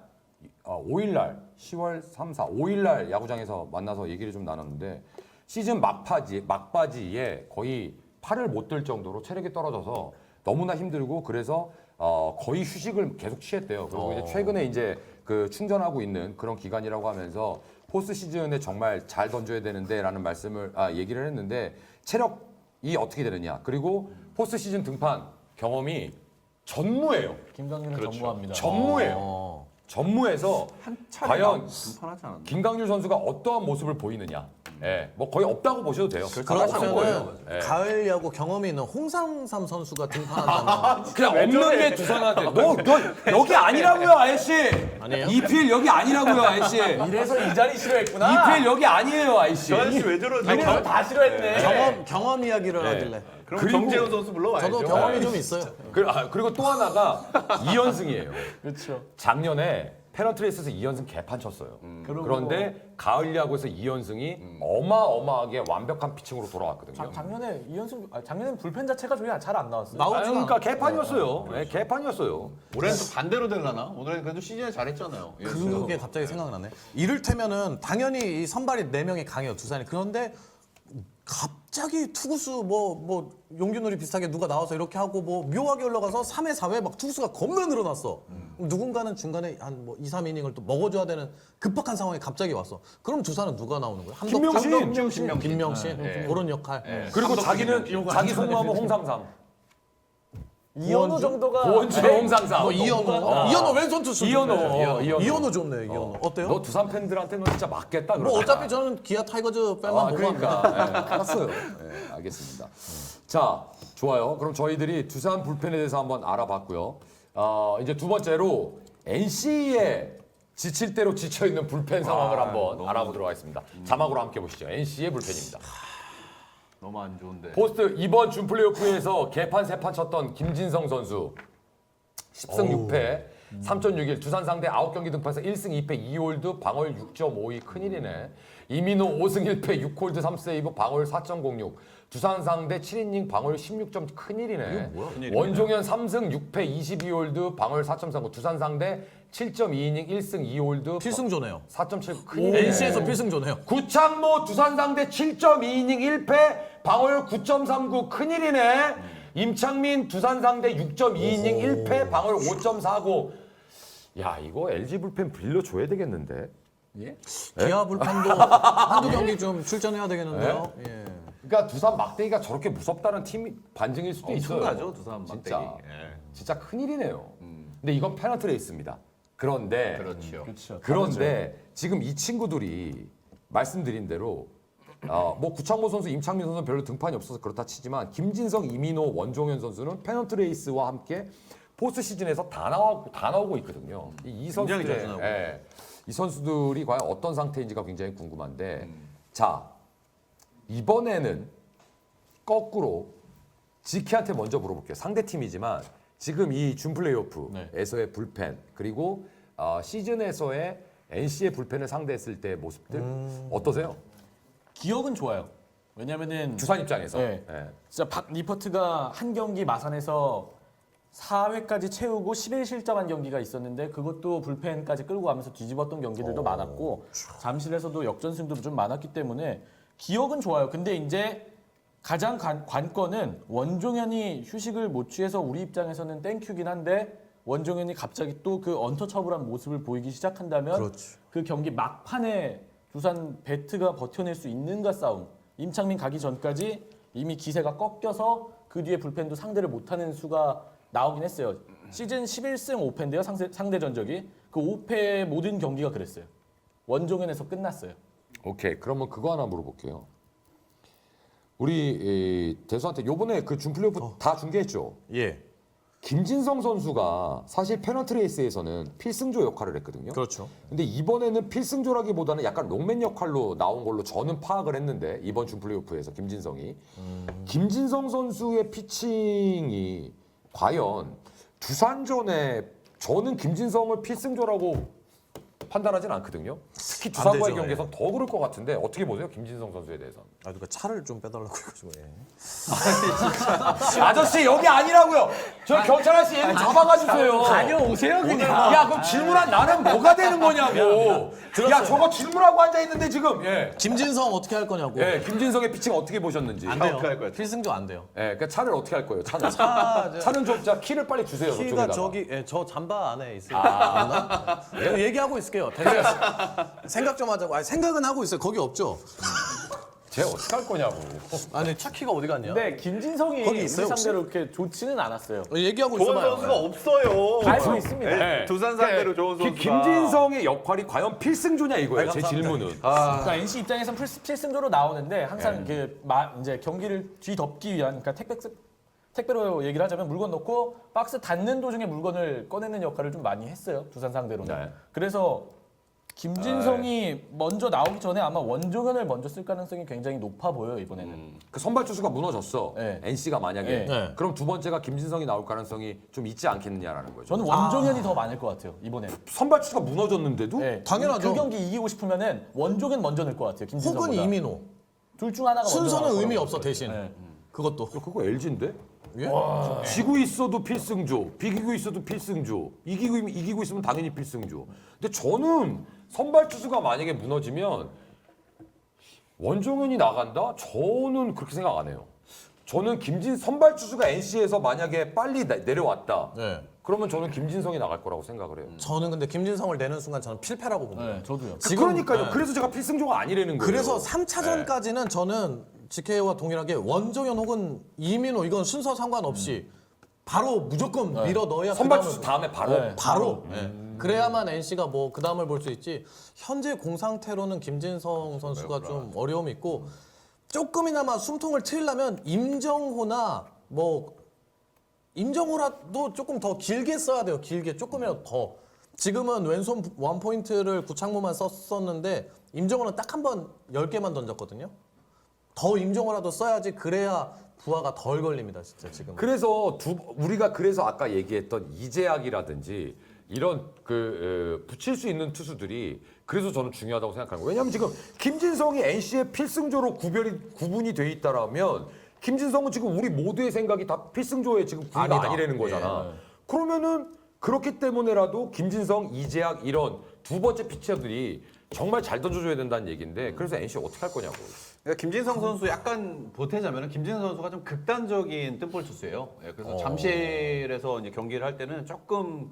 5일날 10월 3, 4, 5일날 야구장에서 만나서 얘기를 좀 나눴는데 시즌 막바지에 거의 팔을 못 들 정도로 체력이 떨어져서 너무나 힘들고 그래서 거의 휴식을 계속 취했대요. 그리고 이제 최근에 이제 그 충전하고 있는 그런 기간이라고 하면서 포스트 시즌에 정말 잘 던져야 되는데라는 말씀을 얘기를 했는데 체력이 어떻게 되느냐 그리고 포스트 시즌 등판 경험이 전무예요. 김강률은 전무합니다. 전무예요. 전무해서 한 차례 과연 등판하지 않았나? 김강률 선수가 어떠한 모습을 보이느냐. 예, 뭐 거의 없다고 보셔도 돼요. 그렇다면 가을 야구 경험이 있는 홍상삼 선수가 등판한다면 그냥 없는 게 두산한테 너 여기 아니라고요 아저씨. 아니에요? EPL 여기 아니라고요 아저씨. 이래서 이 자리 싫어했구나. EPL 여기 아니에요 아저씨. 저 아저씨 왜 저러지? 이래서 다 싫어했네. 경험 이야기를 하길래 그럼 그리고- 정재훈 선수 불러와야죠. 저도 경험이 좀 있어요. 그리고 또 하나가 2연승이에요. 그렇죠. 작년에 페넌트레이스에서 2연승 개판 쳤어요. 그런데 가을 야구에서 2연승이 어마어마하게 완벽한 피칭으로 돌아왔거든요. 작년에 이현승 작년엔 불펜 자체가 저기 잘 안 나왔어요. 그러니까 개판이었어요. 네, 개판이었어요. 올해는 좀 반대로 되려나? 오늘은 그래도 시즌에 잘했잖아요. 예. 그게 갑자기 생각나네. 이를테면은 당연히 이 선발이 4명이 강해요, 두산이. 그런데 갑자기 투구수 뭐 용균놀이 비슷하게 누가 나와서 이렇게 하고 뭐 묘하게 올라가서 3회, 4회 막 투구수가 겁나 늘어났어. 그럼 누군가는 중간에 한 뭐 2, 3이닝을 또 먹어줘야 되는 급박한 상황이 갑자기 왔어. 그럼 두산은 누가 나오는 거야? 김명신. 그런 역할. 그리고 자기 속마음은 홍상삼. 이현우 정도가 고원주 홍상삼. 뭐 이현우 왼손 투수. 이현우 좋네. 이현우. 어때요? 너 두산 팬들한테 너 진짜 맞겠다. 뭐 그러다가. 어차피 저는 기아 타이거즈 팬만 보고 합니다. 그러니까 알았어요. 네, 알겠습니다. 자, 좋아요. 그럼 저희들이 두산 불펜에 대해서 한번 알아봤고요. 이제 두 번째로 NC의 지칠 대로 지쳐 있는 불펜 상황을 한번 알아보도록 하겠습니다. 자막으로 함께 보시죠. NC의 불펜입니다. 너무 안 좋은데. 포스트 이번 준 플레이오프에서 개판 세판 쳤던 김진성 선수 10승 6패 3.61 두산 상대 9경기 등판에서 1승 2패 2홀드 방어율 6.52 큰일이네. 이민호 5승 1패 6홀드 3세이브 방어율 4.06 두산 상대 7이닝 방어율 16점 큰일이네. 원종현 3승 6패 22홀드 방어율 4.39 두산 상대 7.2이닝 1승 2홀드 필승조네요. 4.7 큰일이네. NC에서 필승조네요. 구창모 두산 상대 7.2이닝 1패 방어율 9.39 큰일이네. 임창민 두산 상대 6.2이닝 1패 방어율 5.49. 야 이거 LG 불펜 빌려줘야 되겠는데. 기아 불펜도 한두 경기 좀 출전해야 되겠는데요. 예. 그러니까 두산 막대기가 저렇게 무섭다는 팀 반증일 수도 있어요. 엄청나죠, 두산 진짜. 막대기. 예. 진짜 큰일이네요. 근데 이건 페널티 레이스입니다. 그런데 그렇죠. 그런데 지금 이 친구들이 말씀드린 대로 뭐 구창모 선수, 임창민 선수는 별로 등판이 없어서 그렇다 치지만 김진성, 이민호, 원종현 선수는 페넌트 레이스와 함께 포스트 시즌에서 다 나오고 있거든요. 이 굉장히 선수들의 자주 나오고. 이 선수들이 과연 어떤 상태인지가 굉장히 궁금한데 자 이번에는 거꾸로 지키한테 먼저 물어볼게요. 상대 팀이지만 지금 이 준 플레이오프에서의 불펜 그리고 시즌에서의 NC의 불펜을 상대했을 때의 모습들 어떠세요? 기억은 좋아요. 왜냐면은 두산 입장에서. 네. 진짜 박 리퍼트가 한 경기 마산에서 4회까지 채우고 11실점한 경기가 있었는데 그것도 불펜까지 끌고 가면서 뒤집었던 경기들도 많았고 잠실에서도 역전승도 좀 많았기 때문에 기억은 좋아요. 근데 이제 가장 관건은 원종현이 휴식을 못 취해서 우리 입장에서는 땡큐긴 한데 원종현이 갑자기 또 그 언터처블한 모습을 보이기 시작한다면 그 경기 막판에 두산 배트가 버텨낼 수 있는가 싸움. 임창민 가기 전까지 이미 기세가 꺾여서 그 뒤에 불펜도 상대를 못하는 수가 나오긴 했어요. 시즌 11승 5패인데요. 상대 전적이. 그 5패의 모든 경기가 그랬어요. 원종현에서 끝났어요. 오케이. 그러면 그거 하나 물어볼게요. 우리 대수한테 요번에 그 준 플레이오프 다 중계했죠? 예. 김진성 선수가 사실 페넌트 레이스에서는 필승조 역할을 했거든요. 그렇죠. 근데 이번에는 필승조라기보다는 약간 롱맨 역할로 나온 걸로 저는 파악을 했는데 이번 준 플레이오프에서 김진성이 김진성 선수의 피칭이 과연 두산전에 저는 김진성을 필승조라고 판단하진 않거든요. 특히 안 두산과의 되죠, 경기에서 더 그럴 것 같은데 어떻게 보세요, 김진성 선수에 대해서? 아 누가 차를 좀 빼달라고 해가지고. 예. 아저씨 여기 아니라고요. 저 경찰 아저씨 얘 잡아가 주세요. 다녀오세요 그냥. 야 그럼 질문한 나는 뭐가 되는 거냐고. 야 저거 질문하고 앉아 있는데 지금. 예. 김진성 어떻게 할 거냐고. 예, 김진성의 피칭 어떻게 보셨는지. 안 돼요. 어떻게 할 거야? 필승조 안 돼요. 예, 그러니까 차를 어떻게 할 거예요? 차는 좀 진짜 키를 빨리 주세요. 키가 저쪽에다가. 저기 저 잠바 안에 있어요. 내가 얘기하고 있을게요. 생각 좀 하자고. 아니, 생각은 하고 있어요. 거기 없죠. 쟤 어떻게 할 거냐고. 아니 차 키가 어디 갔냐? 근데 김진성이 거기 우리 있어요, 혹시? 상대로 그렇게 좋지는 않았어요. 얘기하고 좋은 있어봐요. 선수가 없어요. 알고 있습니다. 네, 두산 상대로 좋은 선수가. 김진성의 역할이 과연 필승조냐 이거예요. 제 질문은. 그러니까 NC 입장에선 필승조로 나오는데 항상 이제 경기를 뒤덮기 위한 그러니까 택배로 얘기를 하자면 물건 넣고 박스 닫는 도중에 물건을 꺼내는 역할을 좀 많이 했어요. 두산 상대로는. 네. 그래서 김진성이 먼저 나오기 전에 아마 원종현을 먼저 쓸 가능성이 굉장히 높아 보여요 이번에는. 그 선발 투수가 무너졌어. 네. NC가 만약에. 네. 그럼 두 번째가 김진성이 나올 가능성이 좀 있지 않겠느냐라는 거죠. 저는 원종현이 더 많을 것 같아요 이번에는. 선발 투수가 무너졌는데도 네. 당연하죠. 그 경기 이기고 싶으면은 원종현 먼저 넣을 것 같아요. 김진성보다. 혹은 이민호. 둘 중 하나가 먼저 순서는 나올 의미 거라고 없어 봐요. 대신. 네. 그것도. 그거 LG인데? 예? 지고 있어도 필승조, 비기고 있어도 필승조, 이기고 있으면 당연히 필승조. 근데 저는 선발 투수가 만약에 무너지면 원종현이 나간다? 저는 그렇게 생각 안 해요. 저는 선발 투수가 NC에서 만약에 빨리 내려왔다. 네. 그러면 저는 김진성이 나갈 거라고 생각을 해요. 저는 근데 김진성을 내는 순간 저는 필패라고 봅니다. 네, 저도요. 그러니까요. 네. 그래서 제가 필승조가 아니라는 거예요. 그래서 3차전까지는 저는 GK와 동일하게 원종현 혹은 이민호 이건 순서 상관없이 바로 무조건 밀어 넣어야 선발 그다음은- 투수 다음에 바로. 네. 바로. 그래야만 NC가 뭐 그 다음을 볼 수 있지. 현재 공 상태로는 김진성 선수가 좀 어려움이 있고 조금이나마 숨통을 트이려면 임정호라도 조금 더 길게 써야 돼요. 길게 조금이라도 더. 지금은 왼손 원 포인트를 구창모만 썼었는데 임정호는 딱 한 번 10개만 던졌거든요. 더 임정호라도 써야지 그래야 부하가 덜 걸립니다. 진짜 지금. 그래서 우리가 그래서 아까 얘기했던 이재학이라든지 이런 붙일 수 있는 투수들이 그래서 저는 중요하다고 생각하는 거예요. 왜냐하면 지금 김진성이 NC의 필승조로 구분이 돼 있다라면 김진성은 지금 우리 모두의 생각이 다 필승조의 지금 구위가 아니다. 아니라는 거잖아. 그러면은 그렇기 때문에라도 김진성, 이재학 이런 두 번째 피처들이 정말 잘 던져줘야 된다는 얘기인데 그래서 NC 어떻게 할 거냐고. 그러니까 김진성 선수 약간 보태자면은 김진성 선수가 좀 극단적인 뜬볼 투수예요. 예, 그래서 잠실에서 이제 경기를 할 때는 조금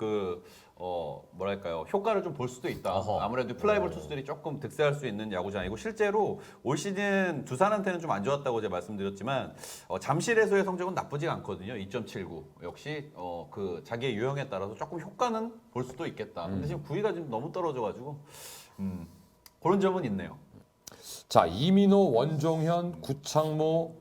뭐랄까요 효과를 좀 볼 수도 있다. 어허. 아무래도 플라이볼 투수들이 조금 득세할 수 있는 야구장이고 실제로 올 시즌 두산한테는 좀 안 좋았다고 제가 말씀드렸지만 잠실에서의 성적은 나쁘지 않거든요. 2.79 역시 그 자기의 유형에 따라서 조금 효과는 볼 수도 있겠다. 근데 지금 구위가 지금 너무 떨어져가지고 그런 점은 있네요. 자, 이민호, 원종현, 구창모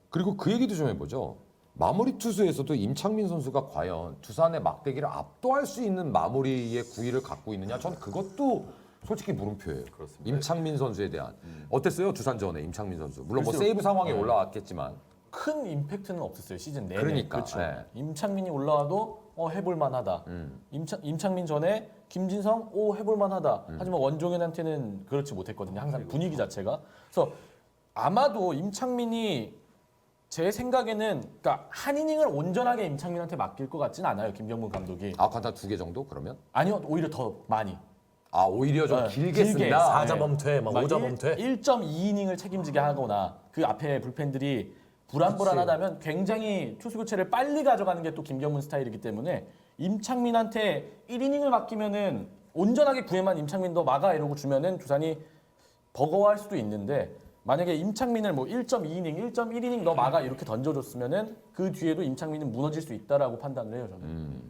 그리고 그 얘기도 좀 해보죠. 마무리 투수에서도 임창민 선수가 과연 두산의 막대기를 압도할 수 있는 마무리의 구위를 갖고 있느냐? 전 그것도 솔직히 물음표예요. 그렇습니다. 임창민 선수에 대한 어땠어요? 두산전에 임창민 선수. 물론 뭐 글쎄요. 세이브 상황에 올라왔겠지만 큰 임팩트는 없었어요 시즌 내내. 그러니까, 그렇죠. 네. 임창민이 올라와도 해볼 만하다. 임창민 전에 김진성 해볼 만하다. 하지만 원종현한테는 그렇지 못했거든요. 항상 분위기 자체가. 그래서 아마도 임창민이 제 생각에는 그러니까 한 이닝을 온전하게 임창민한테 맡길 것 같진 않아요. 김경문 감독이. 아칸타 2개 정도 그러면? 아니요, 오히려 더 많이. 아 오히려 좀 네, 길게 길게. 쓴다. 4자 범퇴, 막 5자 범퇴. 1.2이닝을 책임지게 하거나 그 앞에 불펜들이 불안불안하다면 굉장히 투수 교체를 빨리 가져가는 게 또 김경문 스타일이기 때문에 임창민한테 1이닝을 맡기면은 온전하게 9회만 임창민 너 막아 이러고 주면은 두산이 버거워할 수도 있는데 만약에 임창민을 뭐 1.2이닝, 1.1이닝 너 막아 이렇게 던져줬으면은 그 뒤에도 임창민은 무너질 수 있다라고 판단을 해요 저는.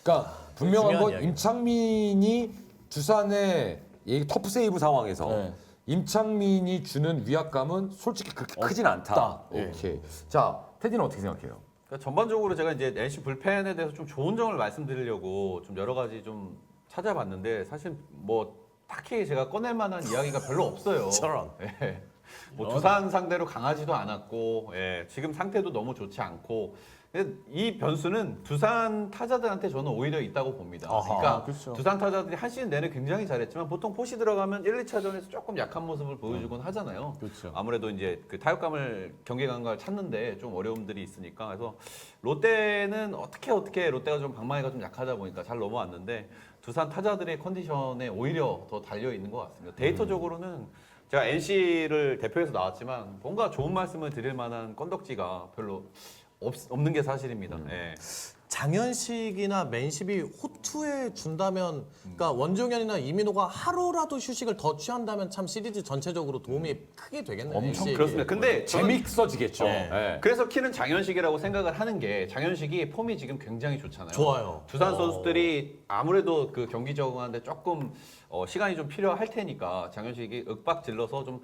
그러니까 분명한 중요한 건 이야기예요. 임창민이 두산의 이 터프 세이브 상황에서 네. 임창민이 주는 위압감은 솔직히 그렇게 크진 않다. 예. 오케이. 자, 테디는 어떻게 생각해요? 그러니까 전반적으로 제가 이제 NC 불펜에 대해서 좀 좋은 점을 말씀드리려고 좀 여러 가지 좀 찾아봤는데 사실 뭐 딱히 제가 꺼낼 만한 이야기가 별로 없어요. 저런. 예. 뭐 두산 상대로 강하지도 않았고 지금 상태도 너무 좋지 않고 이 변수는 두산 타자들한테 저는 오히려 있다고 봅니다. 그러니까 그렇죠. 두산 타자들이 한 시즌 내내 굉장히 잘했지만 보통 포시 들어가면 1, 2차전에서 조금 약한 모습을 보여주곤 하잖아요. 그렇죠. 아무래도 이제 그 타격감을 경기감각을 찾는데 좀 어려움들이 있으니까 그래서 롯데는 어떻게 롯데가 좀 방망이가 좀 약하다 보니까 잘 넘어왔는데 두산 타자들의 컨디션에 오히려 더 달려 있는 것 같습니다. 데이터적으로는 제가 NC를 대표해서 나왔지만 뭔가 좋은 말씀을 드릴 만한 건덕지가 별로 없는 게 사실입니다. 예. 장현식이나 맨십이 호투에 준다면, 그러니까 원종현이나 이민호가 하루라도 휴식을 더 취한다면 참 시리즈 전체적으로 도움이 크게 되겠네요. 엄청 NC. 그렇습니다. 근데 저는 재밌어지겠죠. 네. 예. 그래서 키는 장현식이라고 생각을 하는 게 장현식이 폼이 지금 굉장히 좋잖아요. 좋아요. 두산 선수들이 아무래도 그 경기 적응하는데 조금 시간이 좀 필요할 테니까 장현식이 윽박 질러서 좀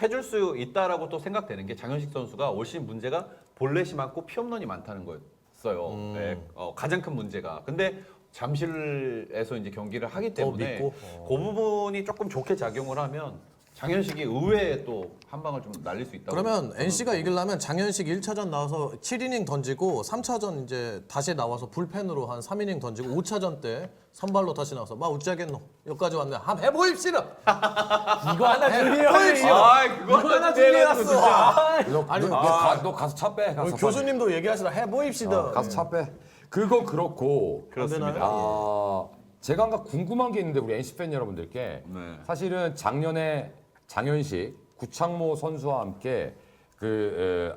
해줄 수 있다라고 또 생각되는 게 장현식 선수가 올 시즌 문제가 볼넷이 많고 피홈런이 많다는 거였어요. 네, 가장 큰 문제가. 근데 잠실에서 이제 경기를 하기 때문에 믿고? 그 부분이 조금 좋게 작용을 하면 장현식이 의외에 또 한 방을 좀 날릴 수 있다고. 그러면 저는 NC가 이기려면 장현식 1차전 나와서 7이닝 던지고 3차전 이제 다시 나와서 불펜으로 한 3이닝 던지고 5차전 때 선발로 다시 나와서 막 우짜겠노 여기까지 왔네. 한번 해보입시다. 이거 하나 준비해요. 그거 이거 하나 준비해놨어. 아니 너 가서 차 빼. 가서 교수님도 얘기하시라 해보입시다. 가서 차 빼. 그건 그렇고. 그렇습니다. 제가 한 가지 궁금한 게 있는데 우리 NC 팬 여러분들께 네. 사실은 작년에 장현식, 구창모 선수와 함께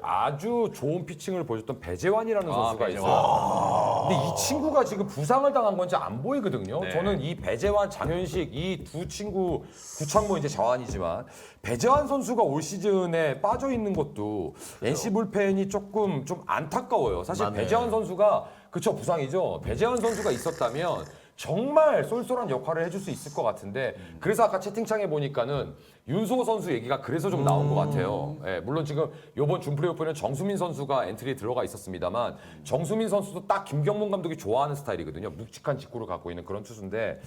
아주 좋은 피칭을 보여줬던 배재환이라는 선수가 있어요. 근데 이 친구가 지금 부상을 당한 건지 안 보이거든요. 네. 저는 이 배재환, 장현식 이 두 친구, 구창모 이제 자완이지만 배재환 선수가 올 시즌에 빠져 있는 것도 NC 불펜이 조금 좀 안타까워요. 사실 맞네. 배재환 선수가 그쵸 부상이죠. 배재환 선수가 있었다면 정말 쏠쏠한 역할을 해줄 수 있을 것 같은데 그래서 아까 채팅창에 보니까는 윤수호 선수 얘기가 그래서 좀 나온 것 같아요. 예, 물론 지금 이번 준 플레이오프는 정수민 선수가 엔트리에 들어가 있었습니다만 정수민 선수도 딱 김경문 감독이 좋아하는 스타일이거든요. 묵직한 직구를 갖고 있는 그런 투수인데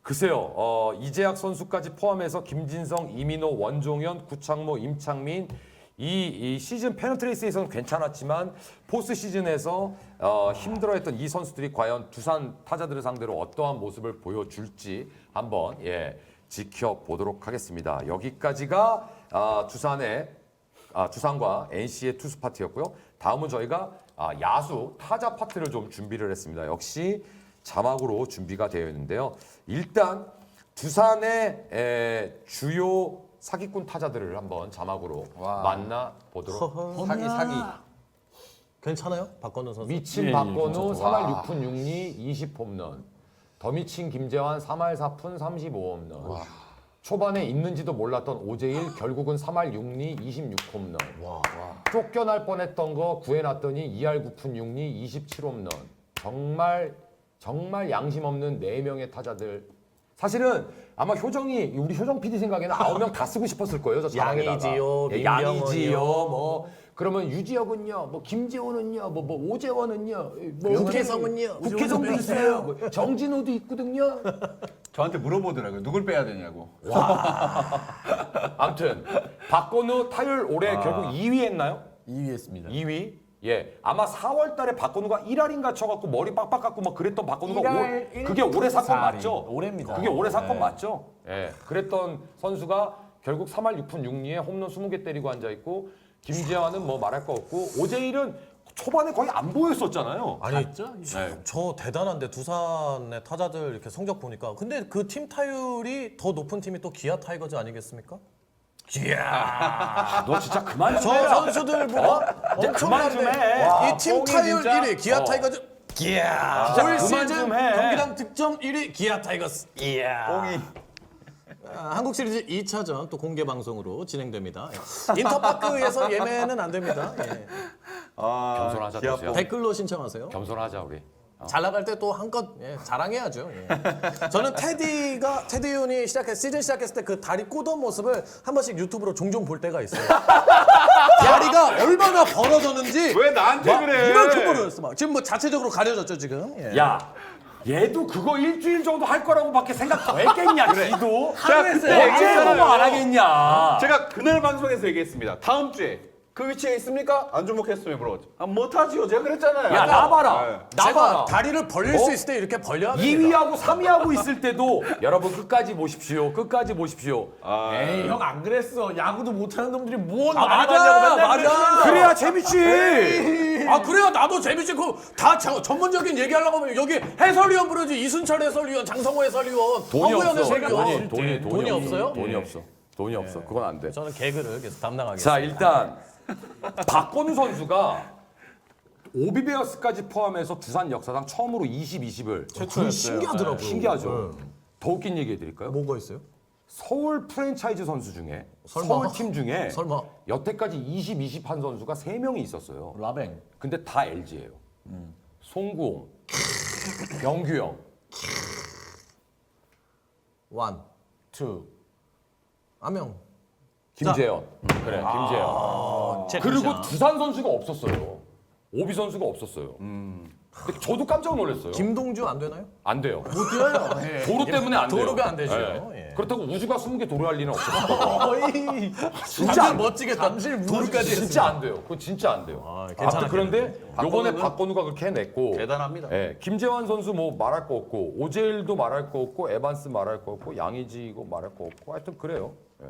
글쎄요. 이재학 선수까지 포함해서 김진성, 이민호, 원종현, 구창모, 임창민 이 시즌 페너트레이스에서는 괜찮았지만 포스트 시즌에서 힘들어했던 이 선수들이 과연 두산 타자들을 상대로 어떠한 모습을 보여줄지 한번 지켜보도록 하겠습니다. 여기까지가 두산과 NC의 투수 파트였고요. 다음은 저희가 야수 타자 파트를 좀 준비를 했습니다. 역시 자막으로 준비가 되어 있는데요. 일단 두산의 주요 사기꾼 타자들을 한번 자막으로 만나보도록 사기 괜찮아요? 박건우 선수. 미친 박건우 3할 6푼 6리 20홈런 더 미친 김재환 3할 4푼 35홈런 초반에 있는지도 몰랐던 오재일 결국은 3할 6리 26홈런 쫓겨날 뻔했던 거 구해놨더니 2할 9푼 6리 27홈런 정말 양심 없는 4명의 타자들 사실은 아마 우리 효정 PD 생각에는 9명 다 쓰고 싶었을 거예요. 저 자막에다가. 양이지요, 예, 민병헌이요. 양이지요. 그러면 유지혁은요, 뭐 김재호는요, 뭐 오재원은요, 뭐 국회성은요, 국회성도 있어요. 뭐 정진호도 있거든요. 저한테 물어보더라고요. 누굴 빼야 되냐고. 아무튼 박건우 타율 올해 결국 2위 했나요? 2위 했습니다. 2위. 예, 아마 4월달에 박건우가 1할인가 쳐갖고 머리 빡빡 깎고 뭐 그랬던 박건우가 그게 올해 사건 맞죠? 올해입니다. 그게 올해 사건 네. 맞죠? 예, 그랬던 선수가 결국 3할 6푼 6리에 홈런 20개 때리고 앉아 있고 김재환은 뭐 말할 거 없고 오재일은 초반에 거의 안 보였었잖아요. 아니 네. 저 대단한데 두산의 타자들 이렇게 성적 보니까 근데 그 팀 타율이 더 높은 팀이 또 기아 타이거즈 아니겠습니까? 너 진짜 그만 좀 저 해라. 선수들 뭐 이제 그만 좀 해. 이 팀 뽕이 타율 진짜. 1위 기아 타이거즈. 기아. 진짜 올 그만 시즌 좀 해. 경기당 득점 1위 기아 타이거스. 이야. 뽕이. 한국 시리즈 2차전 또 공개 방송으로 진행됩니다. 인터파크에서 예매는 안 됩니다. 예. 겸손하자, 기아 도시야. 댓글로 신청하세요. 겸손하자 우리. 잘 나갈 때 또 한껏 자랑해야죠. 예. 저는 테디 윤이 시즌 시작했을 때 그 다리 꼬던 모습을 한 번씩 유튜브로 종종 볼 때가 있어요. 다리가 얼마나 벌어졌는지 왜 나한테 막 그래? 이만큼 벌어졌어. 막 지금 뭐 자체적으로 가려졌죠 지금. 예. 야, 얘도 그거 일주일 정도 할 거라고밖에 생각 더 했겠냐, 지도. 제가 그때 어째 얘기했잖아요. 보고 안 하겠냐. 제가 그날 방송에서 얘기했습니다. 다음 주에 그 위치에 있습니까? 안 주목했으면 물어봤죠. 아, 못하지요. 제가 그랬잖아요. 야 나봐라. 네. 나봐라. 다리를 벌릴 수 있을 때 이렇게 벌려야 됩니다. 2위하고 3위하고 있을 때도 여러분 끝까지 보십시오. 끝까지 보십시오. 에이 형 안 그랬어. 야구도 못하는 놈들이 뭔 아, 말이 맞아, 많냐고 맨날 맞아. 그랬어. 그래야 재밌지. 아 그래야 나도 재밌지. 그다 전문적인 얘기하려고 하면 여기 해설위원 부르지. 이순철 해설위원, 장성호 해설위원, 돈이 허구현 없어. 해설위원. 돈이 없어요? 돈이 없어. 돈이 없어. 그건 안 돼. 저는 개그를 계속 담당하겠습니다. 자 일단 박건우 선수가 오비베어스까지 포함해서 두산 역사상 처음으로 20을 최초였어요. 신기하더라고요. 신기하죠. 더 웃긴 얘기 해드릴까요? 뭐가 있어요? 서울 프랜차이즈 선수 중에 설마? 서울 팀 중에 설마? 여태까지 20 한 선수가 3명이 있었어요. 라뱅. 근데 다 LG예요. 송구홍, 영규영, 원, 투, 암영. 김재현. 그래, 김재현. 그리고 두산 선수가 없었어요. 오비 선수가 없었어요. 근데 저도 깜짝 놀랐어요. 김동주 안 되나요? 안 돼요. 못 뛰어요. 예. 도로 때문에 안 돼요. 도로가 안 되죠. 예. 예. 그렇다고 우주가 20개 도로할 리는 없어요. 거의 진짜 안 멋지게 잠실 도로까지 진짜 안 돼요. 그건 진짜 안 돼요. 아, 아무튼 그런데 요번에 박건우는 박건우가 그렇게 해냈고 대단합니다. 예, 김재환 선수 뭐 말할 거 없고 오제일도 말할 거 없고 에반스 말할 거 없고 양의지 이거 말할 거 없고 하여튼 그래요. 예.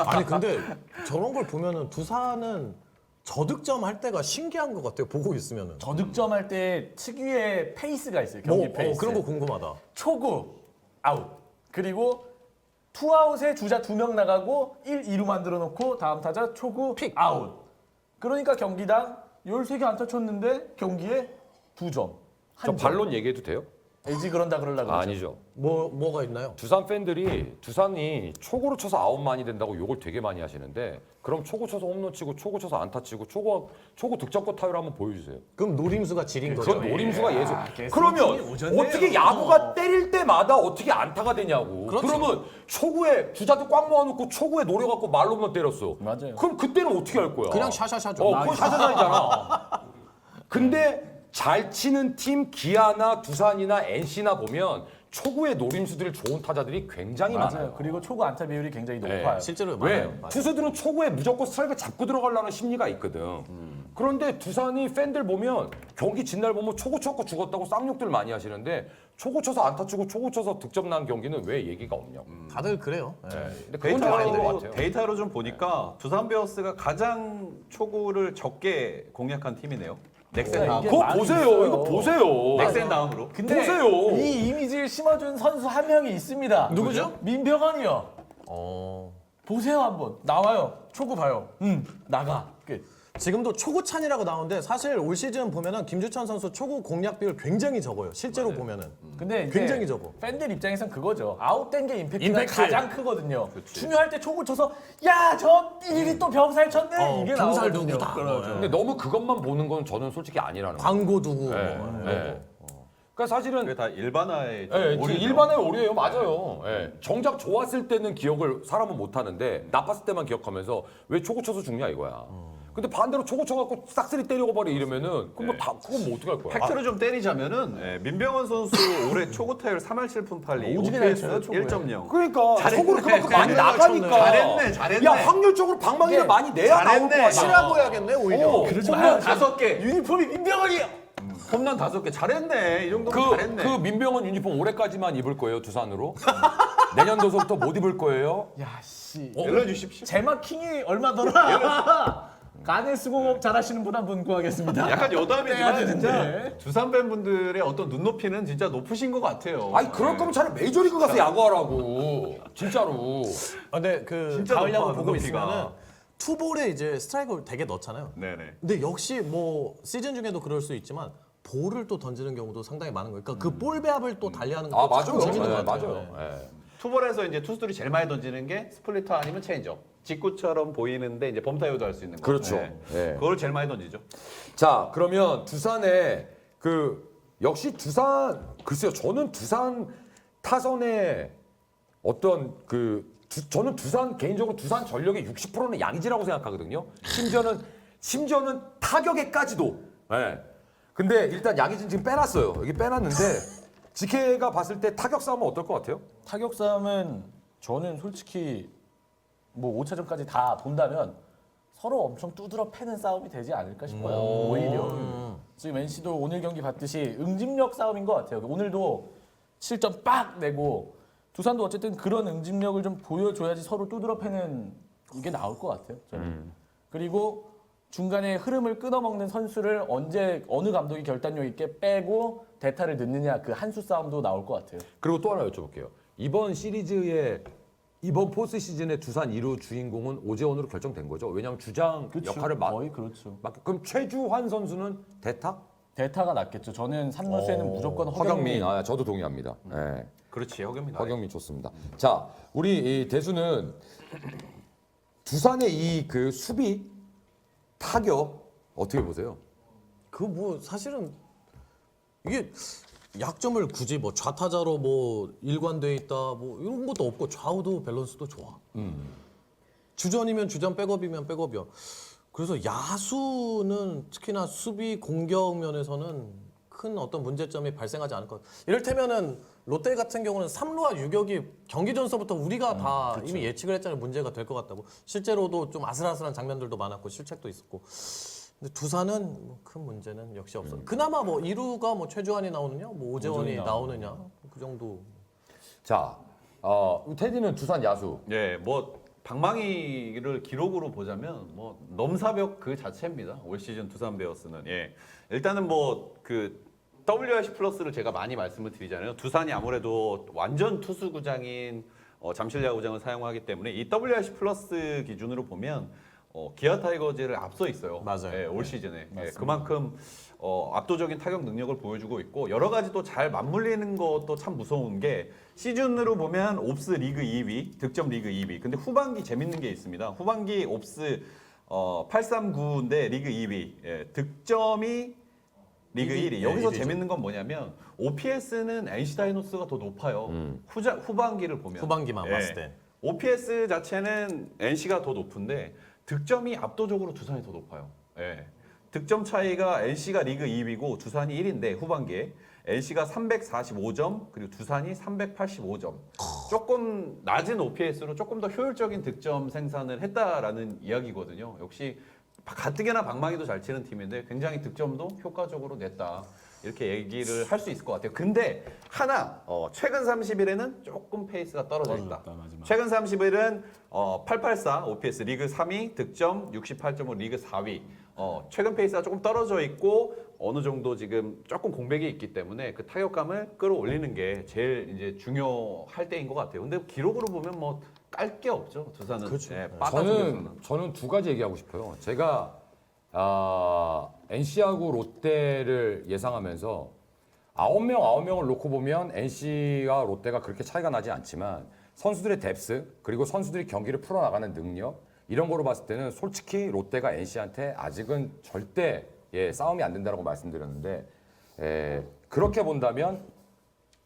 아니 근데 저런 걸 보면은 두산은 저득점 할 때가 신기한 것 같아요. 보고 있으면은. 저득점할 때 특유의 페이스가 있어요. 경기 페이스. 그런 거 궁금하다. 초구 아웃. 그리고 투아웃에 주자 2명 나가고 1, 2루 만들어 놓고 다음 타자 초구 픽. 아웃. 그러니까 경기당 13개 안타 쳤는데 경기에 2점. 저 반론 얘기해도 돼요? LG 그런다 그러려고 그러죠. 아니죠. 뭐가 있나요? 두산 팬들이 두산이 초구로 쳐서 아웃 많이 된다고 욕을 되게 많이 하시는데 그럼 초구 쳐서 홈런 치고 초구 쳐서 안타 치고 초구 득점권 타율 한번 보여주세요. 그럼 노림수가 지린 거죠. 그건 노림수가 예술. 개수이 그러면 오졌네요. 어떻게 야구가 때릴 때마다 어떻게 안타가 되냐고. 그렇죠. 그러면 초구에 주자도 꽉 모아놓고 초구에 노려갖고 말로만 때렸어. 맞아요. 그럼 그때는 어떻게 할 거야? 그냥 샤샤샤죠. 그건 샤샤샤이잖아. 근데 잘 치는 팀 기아나 두산이나 NC나 보면 초구의 노림수들 좋은 타자들이 굉장히 많아요. 맞아요. 그리고 초구 안타 비율이 굉장히 네. 높아요. 실제로 왜? 많아요. 투수들은 초구에 무조건 스트라이크 잡고 들어가려는 심리가 있거든. 그런데 두산이 팬들 보면 경기 진날 보면 초구 쳤고 죽었다고 쌍욕들 많이 하시는데 초구 쳐서 안타 치고 초구 쳐서 득점 난 경기는 왜 얘기가 없냐고. 다들 그래요. 네. 근데 그건 좀 아닌 것 데이터로, 같아요. 데이터로 좀 보니까 두산 베어스가 가장 초구를 적게 공략한 팀이네요. 넥센 다음. 이게 그거 많이 보세요. 있어요. 이거 보세요. 넥센 다음으로. 근데 보세요. 이 이미지를 심어준 선수 한 명이 있습니다. 누구죠? 민병헌이요. 보세요 한번. 나와요. 초구 봐요. 나가. 끝. 지금도 초구찬이라고 나오는데 사실 올 시즌 보면은 김주찬 선수 초구 공략 비율 굉장히 적어요. 실제로 보면은. 근데 이제 굉장히 적어. 팬들 입장에선 그거죠. 아웃된 게 임팩트가 임팩트. 가장 크거든요. 중요할 때 초구 쳐서 야, 저 삐리리 또 병살 쳤네. 이게 병살 나오거든요. 누구다. 그러죠. 근데 너무 그것만 보는 건 저는 솔직히 아니라는 거예요. 광고 두고. 네. 네. 그러니까 사실은 그게 다 일반화의 예, 오류죠. 일반의 오류예요. 맞아요. 예. 정작 좋았을 때는 기억을 사람은 못 하는데 나빴을 때만 기억하면서 왜 초고 쳐서 죽냐 이거야. 근데 반대로 초고 쳐갖고 싹쓸이 때리고 버리 이러면은 그럼 뭐 다 그건 뭐 어떻게 할 거야? 팩트를 좀 때리자면은 민병헌 선수 올해 초구 타율 3할 7푼 8리, 오지게 OPS 잘 쳐요, 초구에. 1.0. 그러니까 잘했네. 초고를 그만큼 많이 잘했네. 나가니까. 잘했네. 야 확률적으로 방망이를 많이 내야 나올 잘했네. 거 아니야. 치라고 해야겠네 오히려. 그러지 홈런 마요. 5개. 유니폼이 민병헌이에요. 홈런 5개. 잘했네. 이 정도면 잘했네. 그 민병헌 유니폼 올해까지만 입을 거예요 두산으로. 내년도서부터 못 입을 거예요. 야, 씨. 연락 주십시오. 제마킹이 얼마더라? 간의 수공업 잘하시는 분 한 분 구하겠습니다. 약간 떼야 여담이지만 되는데. 진짜 두산 팬분들의 어떤 눈높이는 진짜 높으신 것 같아요. 아니 그럴 거면 차라리 메이저리그 가서 야구하라고. 진짜로. 근데 그 진짜 가을 야구 높아, 보고 높이가. 있으면은 투볼에 이제 스트라이크를 되게 넣잖아요. 네네. 근데 역시 뭐 시즌 중에도 그럴 수 있지만 볼을 또 던지는 경우도 상당히 많은 거니까 그 볼 배합을 또 달리하는 것도 아 맞아요. 참 재밌는 것 네, 같아요. 맞아요. 예. 투볼에서 이제 투수들이 제일 많이 던지는 게 스플리터 아니면 체인지업. 직구처럼 보이는데 이제 범타율도 할 수 있는 거. 그렇죠. 예. 그걸 제일 많이 던지죠. 자 그러면 두산의 역시 두산 글쎄요 저는 두산 타선의 어떤 저는 두산 개인적으로 두산 전력의 60%는 양의지라고 생각하거든요. 심지어는 타격에까지도. 예. 근데 일단 양의지는 지금 빼놨어요. 여기 빼놨는데 지케가 봤을 때 타격 싸움은 어떨 것 같아요? 타격 싸움은 저는 솔직히 뭐 5차전까지 다 본다면 서로 엄청 두드러 패는 싸움이 되지 않을까 싶어요. 오히려 지금 NC도 오늘 경기 봤듯이 응집력 싸움인 것 같아요. 오늘도 7점 빡 내고 두산도 어쨌든 그런 응집력을 좀 보여줘야지 서로 두드러 패는 이게 나올 것 같아요. 저는. 그리고 중간에 흐름을 끊어먹는 선수를 언제 어느 감독이 결단력 있게 빼고 대타를 넣느냐 그 한 수 싸움도 나올 것 같아요. 그리고 또 하나 여쭤볼게요. 이번 시리즈의 이번 포스트 시즌의 두산 1루 주인공은 오재원으로 결정된 거죠. 왜냐하면 주장 역할을 거의 그렇죠. 그럼 최주환 선수는 대타? 대타가 낫겠죠. 저는 3루수에는 무조건 허경민. 아, 저도 동의합니다. 네. 그렇지, 허경민. 허경민 좋습니다. 자, 우리 이 대수는 두산의 이 그 수비 타격 어떻게 보세요? 그 뭐 사실은 이게 약점을 굳이 뭐 좌타자로 뭐 일관돼 있다 뭐 이런 것도 없고 좌우도 밸런스도 좋아. 주전이면 주전, 백업이면 백업이야. 그래서 야수는 특히나 수비 공격 면에서는 큰 어떤 문제점이 발생하지 않을 것 같아요. 이를테면은 롯데 같은 경우는 3루와 유격이 경기 전서부터 우리가 다 이미 예측을 했잖아요. 문제가 될 것 같다고. 실제로도 좀 아슬아슬한 장면들도 많았고 실책도 있었고. 근데 두산은 뭐 큰 문제는 역시 없어. 그나마 뭐 2루가 뭐 최주환이 나오느냐, 뭐 오재원이 나오느냐 그 정도. 자, 테디는 두산 야수. 예, 뭐 방망이를 기록으로 보자면 뭐 넘사벽 그 자체입니다. 올 시즌 두산 베어스는 예. 일단은 뭐 그 WRC 플러스를 제가 많이 말씀을 드리잖아요. 두산이 아무래도 완전 투수 구장인 잠실 야구장을 사용하기 때문에 이 WRC 플러스 기준으로 보면 기아 타이거즈를 앞서 있어요. 맞아요. 예, 올 시즌에 예, 그만큼 압도적인 타격 능력을 보여주고 있고 여러 가지 또 잘 맞물리는 것도 참 무서운 게 시즌으로 보면 옵스 리그 2위, 득점 리그 2위. 근데 후반기 재밌는 게 있습니다. 후반기 옵스 839인데 리그 2위, 예, 득점이 리그 1위. 여기서 1위죠. 재밌는 건 뭐냐면 OPS는 NC 다이노스가 더 높아요. 후반기를 보면. 후반기만 예. 봤을 때. OPS 자체는 NC가 더 높은데 득점이 압도적으로 두산이 더 높아요. 예. 득점 차이가 NC가 리그 2위고 두산이 1위인데 후반기에 NC가 345점 그리고 두산이 385점. 조금 낮은 OPS로 조금 더 효율적인 득점 생산을 했다라는 이야기거든요. 역시 가뜩이나 방망이도 잘 치는 팀인데 굉장히 득점도 효과적으로 냈다. 이렇게 얘기를 할 수 있을 것 같아요. 근데 하나 최근 30일에는 조금 페이스가 떨어져 있다. 최근 30일은 884 OPS 리그 3위, 득점 68.5 리그 4위. 최근 페이스가 조금 떨어져 있고 어느 정도 지금 조금 공백이 있기 때문에 그 타격감을 끌어올리는 게 제일 이제 중요할 때인 것 같아요. 근데 기록으로 보면 뭐 깔 게 없죠. 두산은. 그렇죠. 예, 빠따 저는 두 가지 얘기하고 싶어요. 제가 NC하고 롯데를 예상하면서 9명을 놓고 보면 NC와 롯데가 그렇게 차이가 나지 않지만 선수들의 뎁스 그리고 선수들이 경기를 풀어나가는 능력 이런 거로 봤을 때는 솔직히 롯데가 NC한테 아직은 절대 싸움이 안 된다고 말씀드렸는데 그렇게 본다면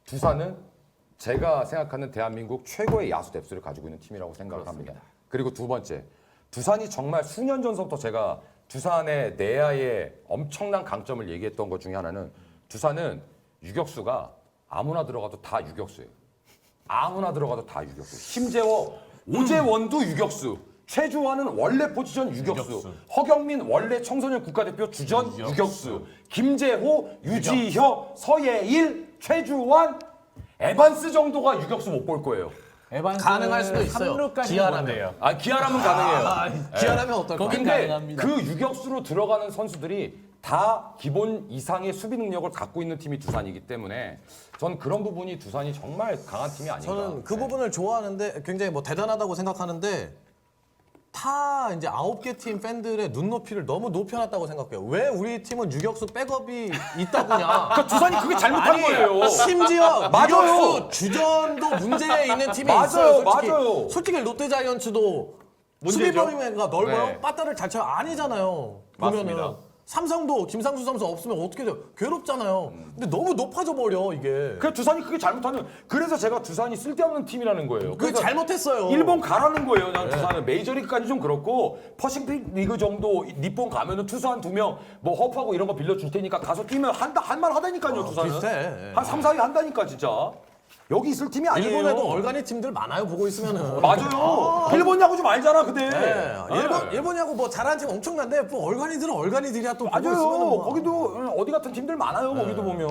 두산은 제가 생각하는 대한민국 최고의 야수 뎁스를 가지고 있는 팀이라고 생각을 합니다. 그리고 두 번째, 두산이 정말 수년 전부터 제가 두산의 내야의 엄청난 강점을 얘기했던 것 중에 하나는 두산은 유격수가 아무나 들어가도 다 유격수예요. 아무나 들어가도 다 유격수. 심재호, 오재원도 유격수. 최주환은 원래 포지션 유격수. 허경민 원래 청소년 국가대표 주전 유격수. 김재호, 유지효, 서예일, 최주환, 에반스 정도가 유격수 못 볼 거예요. 에반스 가능할 수도 있어요. 3루까지 기아라면. 기아라면 가능해요. 기아라면 어떨까? 거긴 근데 가능합니다. 그 유격수로 들어가는 선수들이 다 기본 이상의 수비 능력을 갖고 있는 팀이 두산이기 때문에 전 그런 부분이 두산이 정말 강한 팀이 아닌가. 저는 그 부분을 좋아하는데 굉장히 뭐 대단하다고 생각하는데 타 이제 9개 팀 팬들의 눈높이를 너무 높여놨다고 생각해요. 왜 우리 팀은 유격수 백업이 있다고냐? 그러니까 두산이 그게 잘못한 거예요. 심지어 맞아요. 유격수 주전도 문제 있는 팀이 맞아요, 있어요. 솔직히. 맞아요. 솔직히 롯데 자이언츠도 수비 범위가 넓어요. 네. 빠따를 잘 쳐요. 아니잖아요. 보면은 맞습니다. 삼성도 김상수 선수 없으면 어떻게 돼요? 괴롭잖아요. 근데 너무 높아져 버려 이게. 그 두산이 그게 잘못하는. 그래서 제가 두산이 쓸데없는 팀이라는 거예요. 그게 잘못했어요. 일본 가라는 거예요. 그냥 두산은 메이저리그까지 좀 그렇고 퍼시픽 리그 정도 니폰 가면은 투수 한 2명 뭐 허프하고 이런 거 빌려줄 테니까 가서 뛰면 할만 하다니까요. 두산은 비슷해. 한 3, 4위 한다니까 진짜. 여기 있을 팀이 아니에요. 일본에도 얼간이 팀들 많아요. 보고 있으면은. 맞아요. 일본 야구 좀 알잖아, 근데. 네. 일본 야구 뭐 잘하는 팀 엄청난데 뭐 얼간이들은 얼간이들이야 또 보고 맞아요. 있으면은 뭐. 거기도 어디 같은 팀들 많아요. 거기도 보면.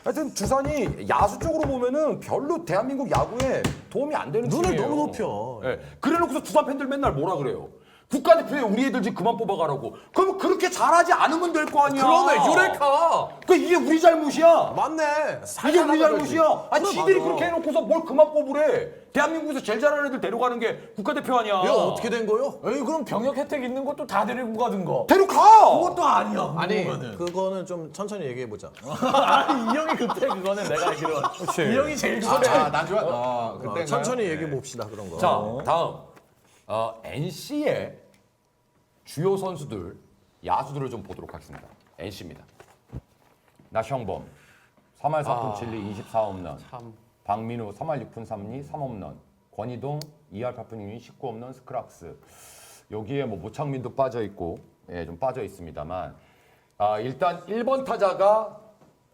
하여튼 두산이 야수 쪽으로 보면은 별로 대한민국 야구에 도움이 안 되는 눈을 팀이에요. 너무 높여. 예. 그래놓고서 두산 팬들 맨날 뭐라 그래요. 국가대표에 우리 애들 좀 그만 뽑아가라고. 그럼 그렇게 잘하지 않으면 될 거 아니야. 그러네, 유레카. 그 이게 우리 잘못이야. 맞네. 이게 우리 잘못이야. 아니 그래, 지들이 맞아. 그렇게 해놓고서 뭘 그만 뽑으래. 대한민국에서 제일 잘하는 애들 데려가는 게 국가대표 아니야. 이거 어떻게 된 거요? 에이 그럼 병역 혜택 있는 것도 다 데리고 가든 거. 데려가. 그것도 아니야. 아니 그거는 좀 천천히 얘기해 보자. 아니 이 형이 급해 그거는 내가 알기로. 이 형이 제일 급해. 그때 천천히 얘기해 봅시다 그런 거. 자, 다음 NC의 주요 선수들, 야수들을 좀 보도록 하겠습니다. NC입니다. 나형범 3할 4푼 7리 24홈런. 박민우 3할 6푼 3리 3홈런. 권희동 2할 8푼 6리 19홈런 스크락스. 여기에 뭐 모창민도 빠져 있고, 예, 좀 빠져 있습니다만, 일단 1번 타자가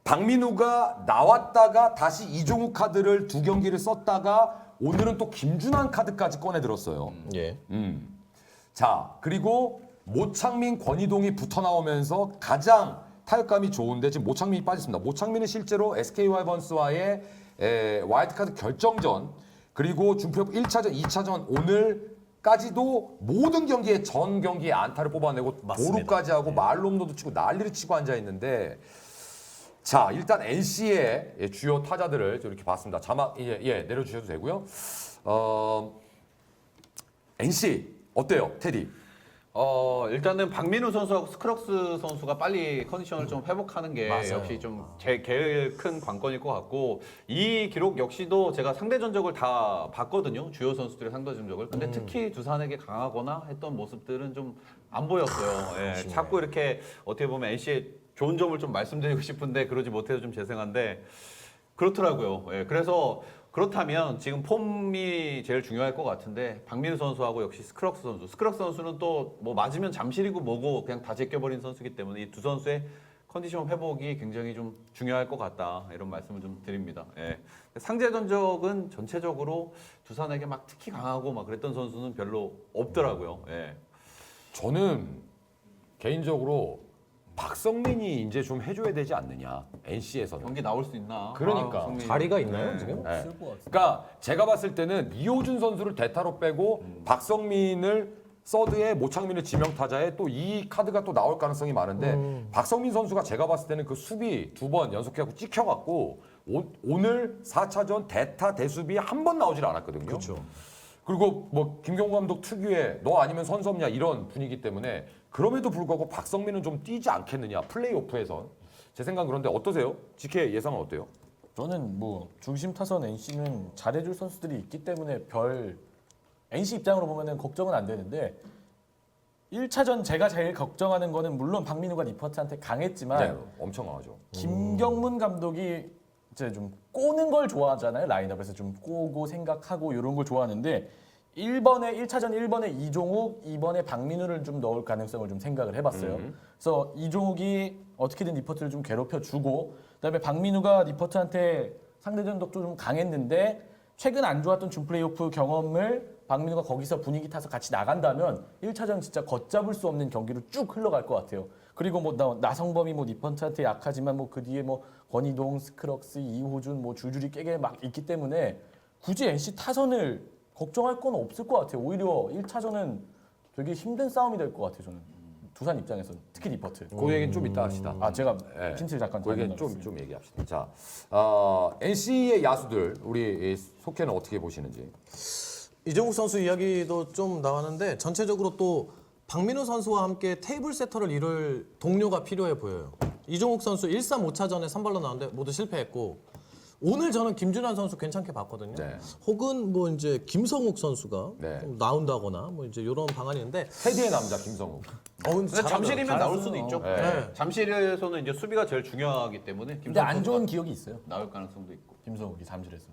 박민우가 나왔다가 다시 이종욱 카드를 2경기를 썼다가 오늘은 또 김준환 카드까지 꺼내 들었어요. 예. 자, 그리고 모창민, 권희동이 붙어 나오면서 가장 타격감이 좋은데 지금 모창민이 빠졌습니다. 모창민은 실제로 SK 와이번스와의 와일드카드 결정전 그리고 준표협 1차전, 2차전 오늘까지도 모든 경기에 전 경기에 안타를 뽑아내고 맞습니다. 도루까지 하고 말롬도도 치고 난리를 치고 앉아 있는데 자, 일단 NC의 주요 타자들을 이렇게 봤습니다. 자막 내려주셔도 되고요. NC 어때요, 테디? 일단은 박민우 선수하고 스크럭스 선수가 빨리 컨디션을 좀 회복하는 게 맞아요. 역시 좀 제일 큰 관건일 것 같고 이 기록 역시도 제가 상대 전적을 다 봤거든요. 주요 선수들의 상대 전적을. 근데 특히 두산에게 강하거나 했던 모습들은 좀 안 보였어요. 예, 자꾸 이렇게 어떻게 보면 NC의 좋은 점을 좀 말씀드리고 싶은데 그러지 못해서 좀 죄송한데 그렇더라고요. 예, 그래서 그렇다면 지금 폼이 제일 중요할 것 같은데 박민우 선수하고 역시 스크럭스 선수. 스크럭스 선수는 또 뭐 맞으면 잠실이고 뭐고 그냥 다 제껴버린 선수이기 때문에 이 두 선수의 컨디션 회복이 굉장히 좀 중요할 것 같다 이런 말씀을 좀 드립니다. 예. 상대 전적은 전체적으로 두산에게 막 특히 강하고 막 그랬던 선수는 별로 없더라고요. 예. 저는 개인적으로 박성민이 이제 좀 해줘야 되지 않느냐, NC에서는. 경기 나올 수 있나? 그러니까. 성민이. 자리가 있나요 지금? 네. 그러니까 제가 봤을 때는 이호준 선수를 대타로 빼고 박성민을 서드에 모창민을 지명타자에 또 이 카드가 또 나올 가능성이 많은데 박성민 선수가 제가 봤을 때는 그 수비 2번 연속해갖고 찍혀갖고 오늘 4차전 대타 대수비 한 번 나오질 않았거든요. 그렇죠. 그리고 뭐 김경호 감독 특유의 너 아니면 선섭냐 이런 분위기 때문에 그럼에도 불구하고 박성민은 좀 뛰지 않겠느냐 플레이오프에선 제 생각은 그런데 어떠세요? GK 예상은 어때요? 저는 뭐 중심 타선 NC는 잘해줄 선수들이 있기 때문에 별 NC 입장으로 보면은 걱정은 안 되는데 1차전 제가 제일 걱정하는 거는 물론 박민우가 리퍼트한테 강했지만 네, 엄청 강하죠. 김경문 감독이 이제 좀 꼬는 걸 좋아하잖아요. 라인업에서 좀 꼬고 생각하고 이런 걸 좋아하는데 1차전 1번에 이종욱, 2번에 박민우를 좀 넣을 가능성을 좀 생각을 해봤어요. 그래서 이종욱이 어떻게든 리퍼트를 좀 괴롭혀주고 그다음에 박민우가 리퍼트한테 상대 전적도 좀 강했는데 최근 안 좋았던 준 플레이오프 경험을 박민우가 거기서 분위기 타서 같이 나간다면 1차전 진짜 걷잡을 수 없는 경기로 쭉 흘러갈 것 같아요. 그리고 뭐 나성범이 뭐 리퍼트한테 약하지만 뭐 그 뒤에 뭐 권희동, 스크럭스, 이호준 뭐 줄줄이 깨게 막 있기 때문에 굳이 NC 타선을 걱정할 건 없을 것 같아요. 오히려 1차전은 되게 힘든 싸움이 될 것 같아요. 저는 두산 입장에서는 특히 리퍼트. 그 얘기는 좀 이따 합시다. 아 제가 네. 핀트를 잠깐 그 얘기는 좀 얘기합시다. 자, NC의 야수들 우리 속해는 어떻게 보시는지. 이종욱 선수 이야기도 좀 나왔는데 전체적으로 또 박민우 선수와 함께 테이블 세터를 이룰 동료가 필요해 보여요. 이종욱 선수 1-3, 5차전에 선발로 나왔는데 모두 실패했고 오늘 저는 김준환 선수 괜찮게 봤거든요. 네. 혹은 뭐 이제 김성욱 선수가 네. 나온다거나 뭐 이제 이런 방안이 있는데 테디의 남자 김성욱. 근데 잠실이면 나올 수도 있죠. 네. 네. 잠실에서는 이제 수비가 제일 중요하기 때문에 근데 안 김성수 좋은 기억이 있어요. 나올 가능성도 있고. 김성욱이 잠실에서.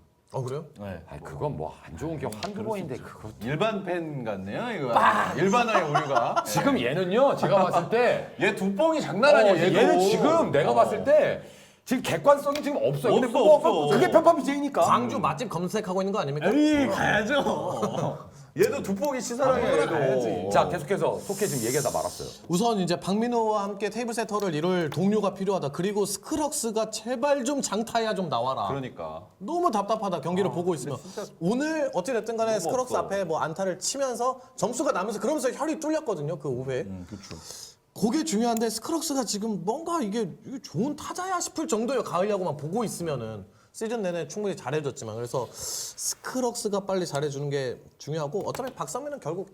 그래요? 네. 아니 그건 뭐 안 좋은 기억 한두 번인데 그거 일반 팬 같네요, 이거. 일반화의 오류가. 지금 얘는요 제가 봤을 때 얘 두 뻥이 장난 아니야, 얘도. 얘는 지금 내가 봤을 때 지금 객관성이 지금 없어요. 근데 없어, 뭐 없어. 그게 편파 BJ니까. 광주 맛집 검색하고 있는 거 아닙니까? 에이 가야죠. 얘도 두포기 시사랑이야 얘도. 자 계속해서 속해 지금 얘기하다 말았어요. 우선 이제 박민호와 함께 테이블 세터를 이룰 동료가 필요하다. 그리고 스크럭스가 제발 좀 장타야 좀 나와라. 그러니까. 너무 답답하다 경기를 보고 있으면. 오늘 어찌 됐든 간에 너무 스크럭스 없어. 앞에 뭐 안타를 치면서 점수가 나면서 그러면서 혈이 뚫렸거든요. 그 5회. 그게 중요한데 스크럭스가 지금 뭔가 이게 좋은 타자야 싶을 정도예요. 가을 야구만 보고 있으면은. 시즌 내내 충분히 잘해줬지만 그래서 스크럭스가 빨리 잘해주는 게 중요하고 어차피 박성민은 결국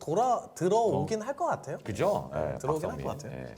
들어오긴 할 것 같아요. 그죠? 예, 들어오긴 할 박성민. 것 같아요. 예.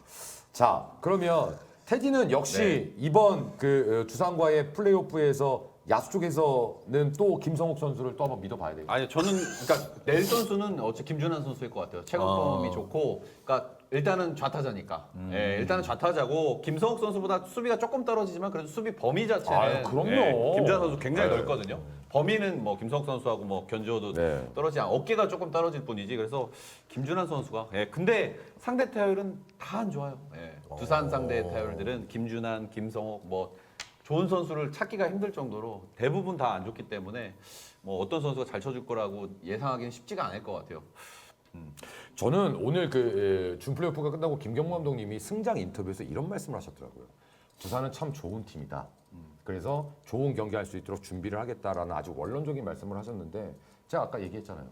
자 그러면 테디는 역시 이번 그 두산과의 플레이오프에서 야수 쪽에서는 또 김성욱 선수를 또 한번 믿어봐야 되겠죠. 아니 저는 그러니까 낼 선수는 어찌 김준환 선수일 것 같아요. 체감감이 좋고, 그러니까 일단은 좌타자니까. 예, 일단은 좌타자고 김성욱 선수보다 수비가 조금 떨어지지만 그래도 수비 범위 자체는 아유, 그럼요. 김준환 선수 굉장히 네. 넓거든요. 범위는 뭐 김성욱 선수하고 뭐 견주어도 네. 떨어지지 않고 어깨가 조금 떨어질 뿐이지. 그래서 김준환 선수가 근데 상대 타율은 다 안 좋아요. 두산 상대 타율들은 김준환, 김성욱 뭐 좋은 선수를 찾기가 힘들 정도로 대부분 다 안 좋기 때문에 뭐 어떤 선수가 잘 쳐줄 거라고 예상하기는 쉽지가 않을 것 같아요. 저는 오늘 그 준 플레이오프가 끝나고 김경무 감독님이 승장 인터뷰에서 이런 말씀을 하셨더라고요. 두산은 참 좋은 팀이다. 그래서 좋은 경기할 수 있도록 준비를 하겠다라는 아주 원론적인 말씀을 하셨는데 제가 아까 얘기했잖아요.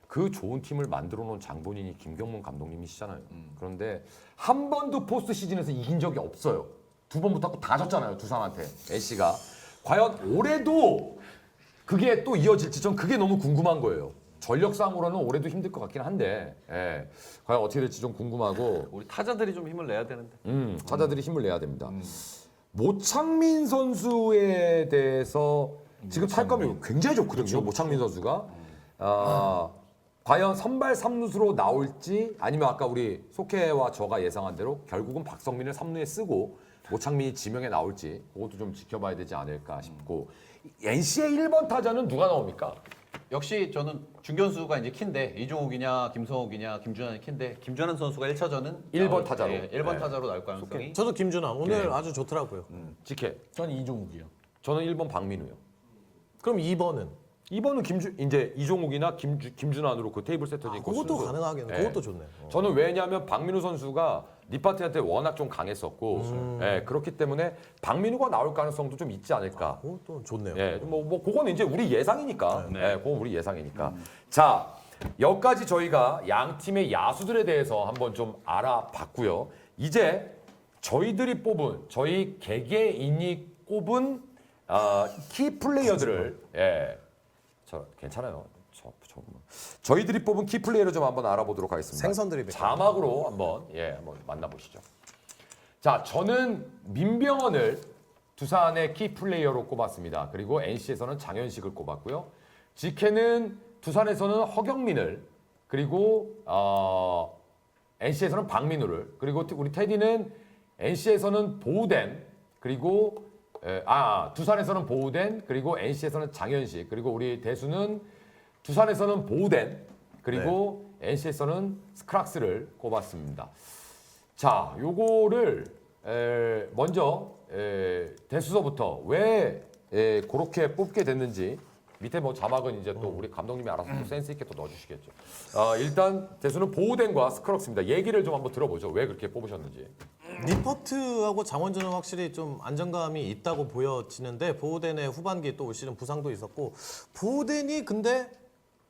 그 좋은 팀을 만들어 놓은 장본인이 김경문 감독님이시잖아요. 그런데 한 번도 포스트 시즌에서 이긴 적이 없어요. 2번부터 다 졌잖아요. 두산한테 NC가. 과연 올해도 그게 또 이어질지 전 그게 너무 궁금한 거예요. 전력상으로는 올해도 힘들 것 같긴 한데 과연 어떻게 될지 좀 궁금하고 우리 타자들이 좀 힘을 내야 되는데. 타자들이 힘을 내야 됩니다. 모창민 선수에 대해서 지금 탈감이 굉장히 좋거든요. 모창민 선수가 과연 선발 3루수로 나올지 아니면 아까 우리 속해와 저가 예상한 대로 결국은 박성민을 3루에 쓰고 모창민이 지명에 나올지 그것도 좀 지켜봐야 되지 않을까 싶고 NC의 1번 타자는 누가 나옵니까? 역시 저는 중견수가 이제 키인데 이종욱이냐 김성욱이냐 김준환이 키인데 김준환 선수가 1차전은 1번 타자로. 1번 네. 타자로 나올 가능성이 저도 김준환 오늘 네. 아주 좋더라고요. 직해. 전 이종욱이요. 저는 1번 박민우요. 그럼 2번은 2번은 이제 이종욱이나 김준환으로 그 테이블 세터지. 그것도 가능하겠네. 그것도 좋네. 저는 왜냐하면 박민우 선수가 니파트한테 워낙 좀 강했었고, 그렇기 때문에 박민우가 나올 가능성도 좀 있지 않을까. 그것도 좋네요. 뭐 그건 이제 우리 예상이니까. 그건 우리 예상이니까. 자, 여기까지 저희가 양 팀의 야수들에 대해서 한번 좀 알아봤고요. 이제 저희들이 뽑은 저희 개개인이 꼽은 키 플레이어들을 괜찮아요. 저희들이 뽑은 키 플레이어를 좀 한번 알아보도록 하겠습니다. 생선 드립. 자막으로 한번 한번 만나보시죠. 자, 저는 민병헌을 두산의 키 플레이어로 꼽았습니다. 그리고 NC에서는 장현식을 꼽았고요. GK는 두산에서는 허경민을 그리고 NC에서는 박민우를 그리고 우리 테디는 NC에서는 보우덴 그리고 두산에서는 보우덴 그리고 NC에서는 장현식 그리고 우리 대수는 두산에서는 보우덴 그리고 NC에서는 스크락스를 꼽았습니다. 자, 요거를 먼저 대수서부터 왜 그렇게 뽑게 됐는지 밑에 뭐 자막은 이제 또 우리 감독님이 알아서 또 센스 있게 또 넣어주시겠죠. 일단 대수는 보우덴과 스크럭스입니다. 얘기를 좀 한번 들어보죠. 왜 그렇게 뽑으셨는지. 니퍼트하고 장원준은 확실히 좀 안정감이 있다고 보여지는데 보우덴의 후반기 또 올 시즌 부상도 있었고 보우덴이 근데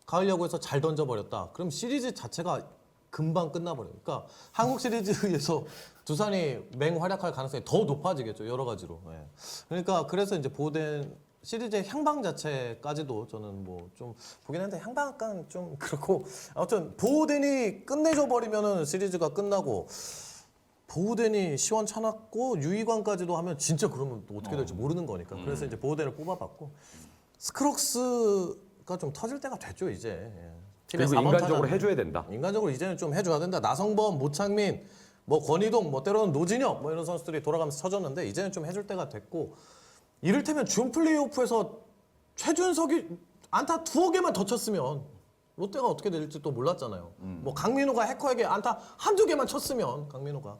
가을 야구에서 잘 던져버렸다. 그럼 시리즈 자체가 금방 끝나버려요. 그러니까 한국 시리즈에서 두산이 맹활약할 가능성이 더 높아지겠죠. 여러 가지로. 그러니까 그래서 이제 보우덴 시리즈의 향방 자체까지도 저는 뭐 좀 보긴 했는데 향방은 좀 그렇고 아무튼 보우덴이 끝내줘 버리면은 시리즈가 끝나고 보우덴이 시원찮았고 유희관까지도 하면 진짜 그러면 또 어떻게 될지 모르는 거니까 그래서 이제 보우덴을 뽑아봤고 스크럭스가 좀 터질 때가 됐죠 이제. 팀의 그리고 4번 인간적으로 타자는. 해줘야 된다. 인간적으로 이제는 좀 해줘야 된다. 나성범, 모창민, 뭐 권희동, 뭐 때로는 노진혁 뭐 이런 선수들이 돌아가면서 쳐줬는데 이제는 좀 해줄 때가 됐고 이를테면 준 플레이오프에서 최준석이 안타 2개만 더 쳤으면 롯데가 어떻게 될지 또 몰랐잖아요. 뭐 강민호가 해커에게 안타 1-2개만 쳤으면 강민호가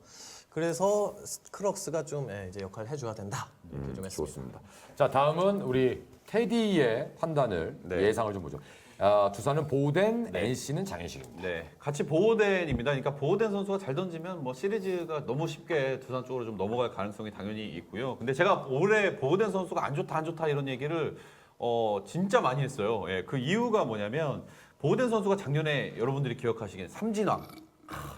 그래서 크럭스가 좀 이제 역할을 해줘야 된다. 이렇게 좀 했습니다. 좋습니다. 자, 다음은 우리 테디의 판단을 네. 예상을 좀 보죠. 두산은 보덴, NC는 장현식입니다. 네, 같이 보호덴입니다. 그러니까 보호덴 선수가 잘 던지면 뭐 시리즈가 너무 쉽게 두산 쪽으로 좀 넘어갈 가능성이 당연히 있고요. 근데 제가 올해 보호덴 선수가 안 좋다 이런 얘기를 진짜 많이 했어요. 예, 그 이유가 뭐냐면 보호덴 선수가 작년에 여러분들이 기억하시기엔 삼진왕,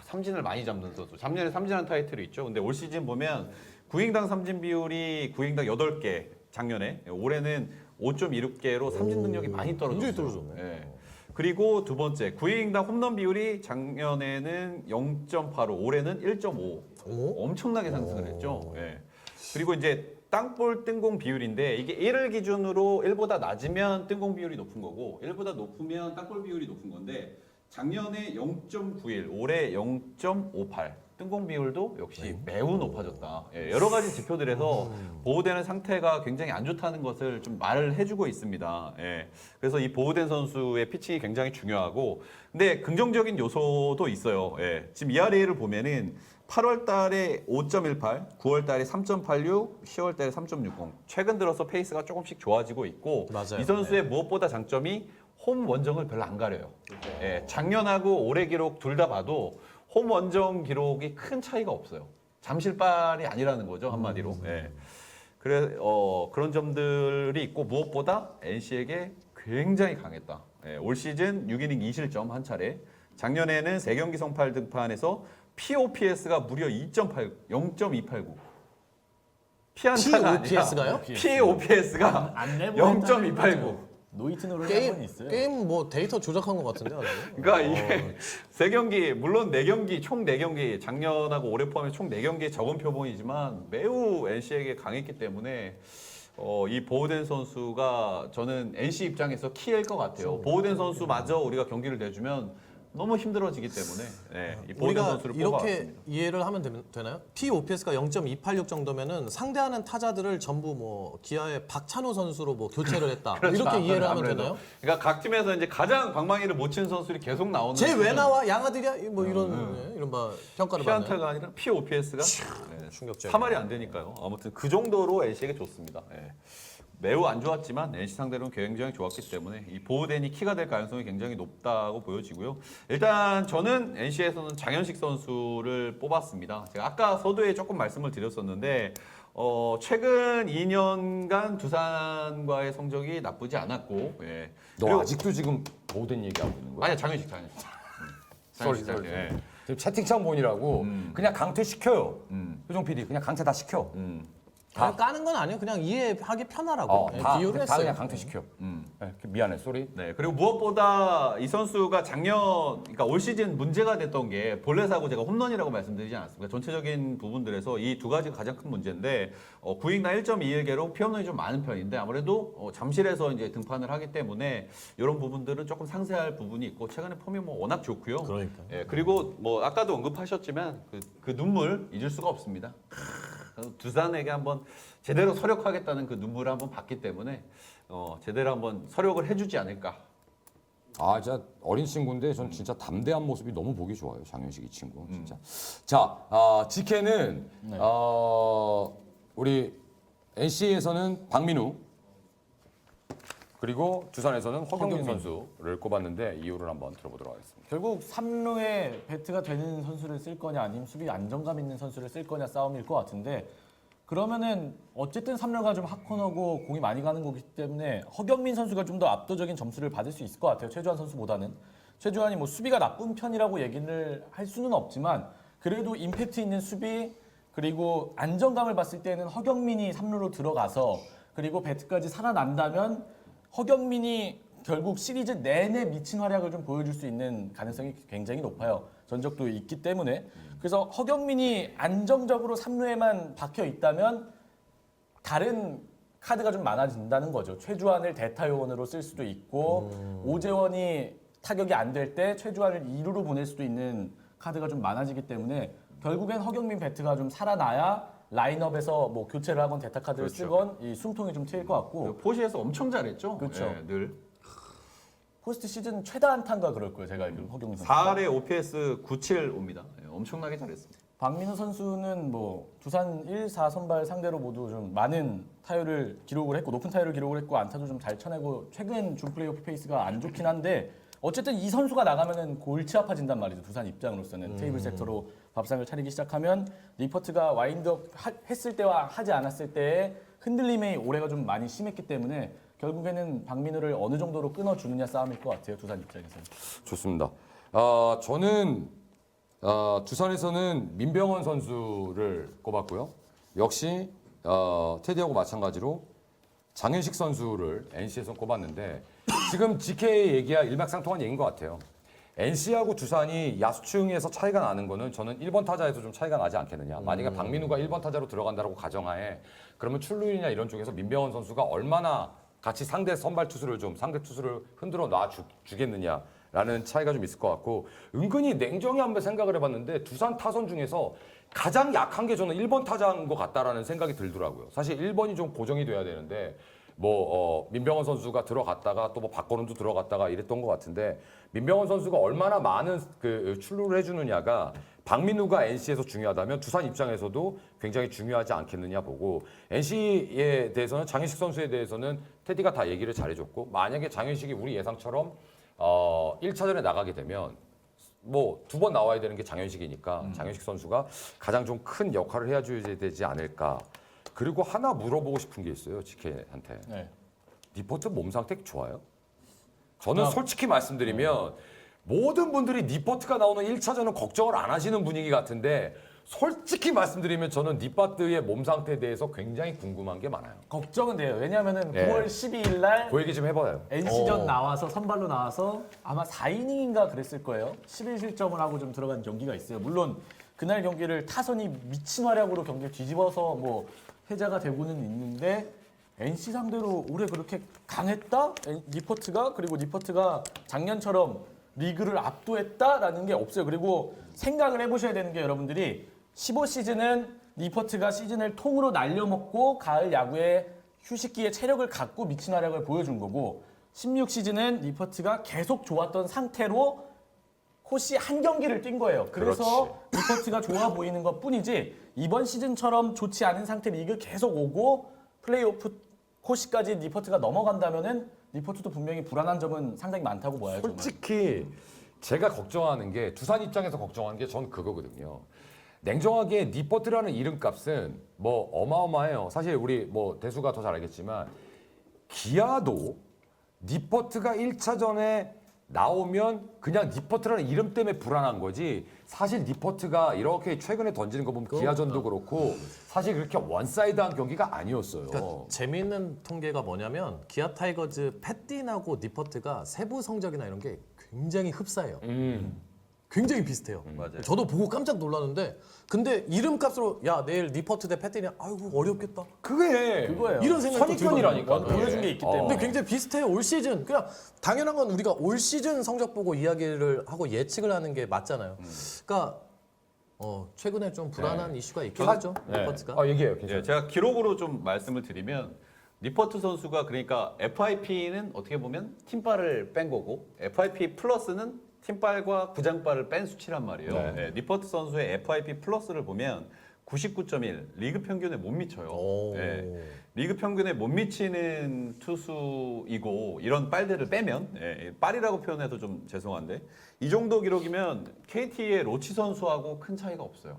삼진을 많이 잡는 선수. 작년에 삼진왕 타이틀이 있죠. 근데 올 시즌 보면 구인당 삼진 비율이 구인당 8개 작년에, 올해는 5.26개로 삼진 능력이 많이 떨어졌어요. 굉장히 떨어졌네. 예. 그리고 두 번째, 구인당 홈런 비율이 작년에는 0.85, 올해는 1.5. 엄청나게 상승을 했죠. 예. 그리고 이제 땅볼 뜬공 비율인데 이게 1을 기준으로 1보다 낮으면 뜬공 비율이 높은 거고 1보다 높으면 땅볼 비율이 높은 건데 작년에 0.91, 올해 0.58. 뜬공 비율도 역시 매우 높아졌다. 예, 여러 가지 지표들에서 보호되는 상태가 굉장히 안 좋다는 것을 좀 말을 해주고 있습니다. 예, 그래서 이 보호된 선수의 피칭이 굉장히 중요하고, 근데 긍정적인 요소도 있어요. 예, 지금 ERA를 보면은 8월 달에 5.18, 9월 달에 3.86, 10월 달에 3.60. 최근 들어서 페이스가 조금씩 좋아지고 있고, 맞아요. 이 선수의 무엇보다 장점이 홈 원정을 별로 안 가려요. 예, 작년하고 올해 기록 둘 다 봐도 홈 원정 기록이 큰 차이가 없어요. 잠실발이 아니라는 거죠, 한마디로. 예. 그런 점들이 있고, 무엇보다 NC에게 굉장히 강했다. 예, 올 시즌 6이닝 2실점 한 차례. 작년에는 3경기 성팔 등판에서 POPS가 무려 0.289. 피안타가 아니라 POPS가요? POPS가 안 내보냈다는 0.289. 노이트 노릇 한번 있어요. 게임 뭐 데이터 조작한 것 같은데 아주. 그러니까 이게 3경기, 물론 4경기, 총 4경기, 작년하고 올해 포함해 총 4경기의 적은 표본이지만 매우 NC에게 강했기 때문에 이 보호된 선수가 저는 NC 입장에서 키일 것 같아요. 보호된 선수마저 우리가 경기를 내주면 너무 힘들어지기 때문에 이 보호된 우리가 선수를 이렇게 뽑아왔습니다. 이해를 하면 되나요? POPS가 0.286 정도면은 상대하는 타자들을 전부 뭐 기아의 박찬호 선수로 뭐 교체를 했다. 그렇죠. 이렇게 이해를 하면 아무래도. 되나요? 그러니까 각 팀에서 이제 가장 방망이를 못 치는 선수들이 계속 나오는. 쟤 왜 나와? 양아들이야? 뭐 이런 바 평가를 받는. 피안타가 아니라 POPS가 충격적이야. 3할이 안 되니까요. 아무튼 그 정도로 NC에게 좋습니다. 예. 매우 안 좋았지만 NC 상대로는 굉장히 좋았기 때문에 이 보호덴이 키가 될 가능성이 굉장히 높다고 보여지고요. 일단 저는 NC에서는 장현식 선수를 뽑았습니다. 제가 아까 서두에 조금 말씀을 드렸었는데 최근 2년간 두산과의 성적이 나쁘지 않았고, 예. 너 그리고- 아직도 지금 보덴 얘기하고 있는 거야? 아니야 장현식. 쏘리. 지금 채팅창 본이라고 그냥 강퇴시켜요. 효정 PD 그냥 강퇴 다 시켜. 그냥 까는 건 아니에요. 그냥 이해하기 편하라고 비유를 다 했어요. 그냥 강퇴시켜. 미안해, 쏘리. 네, 그리고 무엇보다 이 선수가 그러니까 올 시즌 문제가 됐던 게 볼넷 사고 제가 홈런이라고 말씀드리지 않았습니까? 전체적인 부분들에서 이 두 가지가 가장 큰 문제인데 구익나 1.21개로 피홈런이 좀 많은 편인데 아무래도 잠실에서 이제 등판을 하기 때문에 이런 부분들은 조금 상세할 부분이 있고 최근에 폼이 뭐 워낙 좋고요. 그러니까. 예, 그리고 뭐 아까도 언급하셨지만 그 눈물 잊을 수가 없습니다. 두산에게 한번 제대로 서력하겠다는 그 눈물을 한번 봤기 때문에 제대로 한번 서력을 해주지 않을까. 아, 진짜 어린 친구인데 전 진짜 담대한 모습이 너무 보기 좋아요. 장현식 이 친구 진짜. 자, 지케는 우리 NC에서는 박민우 그리고 두산에서는 허경민 선수를 꼽았는데 이유를 한번 들어보도록 하겠습니다. 결국 3루에 배트가 되는 선수를 쓸 거냐 아니면 수비 안정감 있는 선수를 쓸 거냐 싸움일 것 같은데 그러면은 어쨌든 3루가 좀 핫코너고 공이 많이 가는 거기 때문에 허경민 선수가 좀 더 압도적인 점수를 받을 수 있을 것 같아요. 최주환 선수보다는. 최주환이 뭐 수비가 나쁜 편이라고 얘기를 할 수는 없지만 그래도 임팩트 있는 수비 그리고 안정감을 봤을 때는 허경민이 3루로 들어가서 그리고 배트까지 살아난다면 허경민이 결국 시리즈 내내 미친 활약을 좀 보여줄 수 있는 가능성이 굉장히 높아요. 전적도 있기 때문에. 그래서 허경민이 안정적으로 3루에만 박혀 있다면 다른 카드가 좀 많아진다는 거죠. 최주환을 대타 요원으로 쓸 수도 있고 오재원이 타격이 안 될 때 최주환을 2루로 보낼 수도 있는 카드가 좀 많아지기 때문에 결국엔 허경민 배트가 좀 살아나야 라인업에서 뭐 교체를 하건 대타 카드를 쓰건 이 숨통이 좀 트일 것 같고 포시에서 엄청 잘했죠. 그렇죠. 예, 늘. 포스트 시즌 최다 안타인가 그럴 거예요. 제가 알기로 허경민 선수. 4할에 OPS 97 옵니다. 예, 엄청나게 잘했습니다. 박민우 선수는 뭐 두산 1, 4 선발 상대로 모두 좀 많은 타율을 기록을 했고 높은 타율을 기록을 했고 안타도 좀 잘 쳐내고 최근 준 플레이오프 페이스가 안 좋긴 한데 어쨌든 이 선수가 나가면은 골치 아파진단 말이죠. 두산 입장으로서는 테이블 섹터로 밥상을 차리기 시작하면 리포트가 와인드업 했을 때와 하지 않았을 때의 흔들림의 올해가 좀 많이 심했기 때문에 결국에는 박민우를 어느 정도로 끊어주느냐 싸움일 것 같아요. 두산 입장에서는. 좋습니다. 저는 두산에서는 민병헌 선수를 꼽았고요. 역시 테디하고 마찬가지로 장현식 선수를 NC에서 꼽았는데 지금 GK 얘기야 일맥상통한 얘기인 것 같아요. NC하고 두산이 야수층에서 차이가 나는 거는 저는 1번 타자에서 좀 차이가 나지 않겠느냐. 만약에 박민우가 1번 타자로 들어간다고 가정하에 그러면 출루율이나 이런 쪽에서 민병헌 선수가 얼마나 같이 상대 선발 투수를 좀 상대 투수를 흔들어 놔 주겠느냐라는 차이가 좀 있을 것 같고 은근히 냉정히 한번 생각을 해봤는데 두산 타선 중에서 가장 약한 게 저는 1번 타자인 것 같다라는 생각이 들더라고요. 사실 1번이 좀 고정이 돼야 되는데 민병헌 선수가 들어갔다가 또 뭐 박건웅도 들어갔다가 이랬던 것 같은데 민병헌 선수가 얼마나 많은 그 출루를 해주느냐가 박민우가 NC에서 중요하다면 두산 입장에서도 굉장히 중요하지 않겠느냐 보고 NC에 대해서는 장현식 선수에 대해서는 테디가 다 얘기를 잘해줬고 만약에 장현식이 우리 예상처럼 1차전에 나가게 되면 뭐 2번 나와야 되는 게 장현식이니까 장현식 선수가 가장 좀 큰 역할을 해줘야 되지 않을까. 그리고 하나 물어보고 싶은 게 있어요, 지케한테. 네. 니포트 몸 상태 좋아요? 저는 솔직히 말씀드리면 모든 분들이 니포트가 나오는 1차전은 걱정을 안 하시는 분위기 같은데 솔직히 말씀드리면 저는 니포트의 몸 상태에 대해서 굉장히 궁금한 게 많아요. 걱정은 돼요. 왜냐하면은 네. 9월 12일 날 그 얘기 좀 해봐요. NC전 나와서 선발로 나와서 아마 4이닝인가 그랬을 거예요. 11실점을 하고 좀 들어간 경기가 있어요. 물론 그날 경기를 타선이 미친 활약으로 경기를 뒤집어서 뭐 패자가 되고는 있는데 NC 상대로 올해 그렇게 강했다? 니포트가 그리고 니포트가 작년처럼 리그를 압도했다라는 게 없어요. 그리고 생각을 해보셔야 되는 게 여러분들이 15시즌은 니포트가 시즌을 통으로 날려먹고 가을 야구에 휴식기에 체력을 갖고 미친 활약을 보여준 거고 16시즌은 니포트가 계속 좋았던 상태로 호시 한 경기를 뛴 거예요. 그래서 니포트가 좋아 보이는 것 뿐이지 이번 시즌처럼 좋지 않은 상태 리그 계속 오고 플레이오프 호시까지 니포트가 넘어간다면은 니포트도 분명히 불안한 점은 상당히 많다고 봐요. 솔직히 제가 걱정하는 게 두산 입장에서 걱정하는 게 전 그거거든요. 냉정하게 니포트라는 이름값은 뭐 어마어마해요. 사실 우리 뭐 대수가 더 잘 알겠지만 기아도 니포트가 1차전에 나오면 그냥 니포트라는 이름 때문에 불안한 거지 사실 니포트가 이렇게 최근에 던지는 거 보면 기아전도 그렇고 사실 그렇게 원사이드한 경기가 아니었어요. 그러니까 재미있는 통계가 뭐냐면 기아 타이거즈 패틴하고 니퍼트가 세부 성적이나 이런 게 굉장히 흡사해요. 굉장히 비슷해요. 맞아요. 저도 보고 깜짝 놀랐는데 근데 이름값으로 야 내일 니퍼트 대 패틴이 아이고 어렵겠다. 그거예요. 이런 생각도 선입견이라니까. 들거든요. 보여준 게 있기 때문에. 근데 굉장히 비슷해요. 올 시즌 그냥 당연한 건 우리가 올 시즌 성적 보고 이야기를 하고 예측을 하는 게 맞잖아요. 그러니까 최근에 좀 불안한 이슈가 있긴 하죠. 니퍼트가. 얘기해요. 괜찮아요. 예, 제가 기록으로 좀 말씀을 드리면 니퍼트 선수가 그러니까 FIP는 어떻게 보면 팀빨을 뺀 거고 FIP 플러스는 팀빨과 구장빨을 뺀 수치란 말이에요. 네. 예, 니퍼트 선수의 FIP 플러스를 보면 99.1 리그 평균에 못 미쳐요. 예, 리그 평균에 못 미치는 투수이고 이런 빨들을 빼면 빨이라고 표현해도 좀 죄송한데 이 정도 기록이면 KT의 로치 선수하고 큰 차이가 없어요.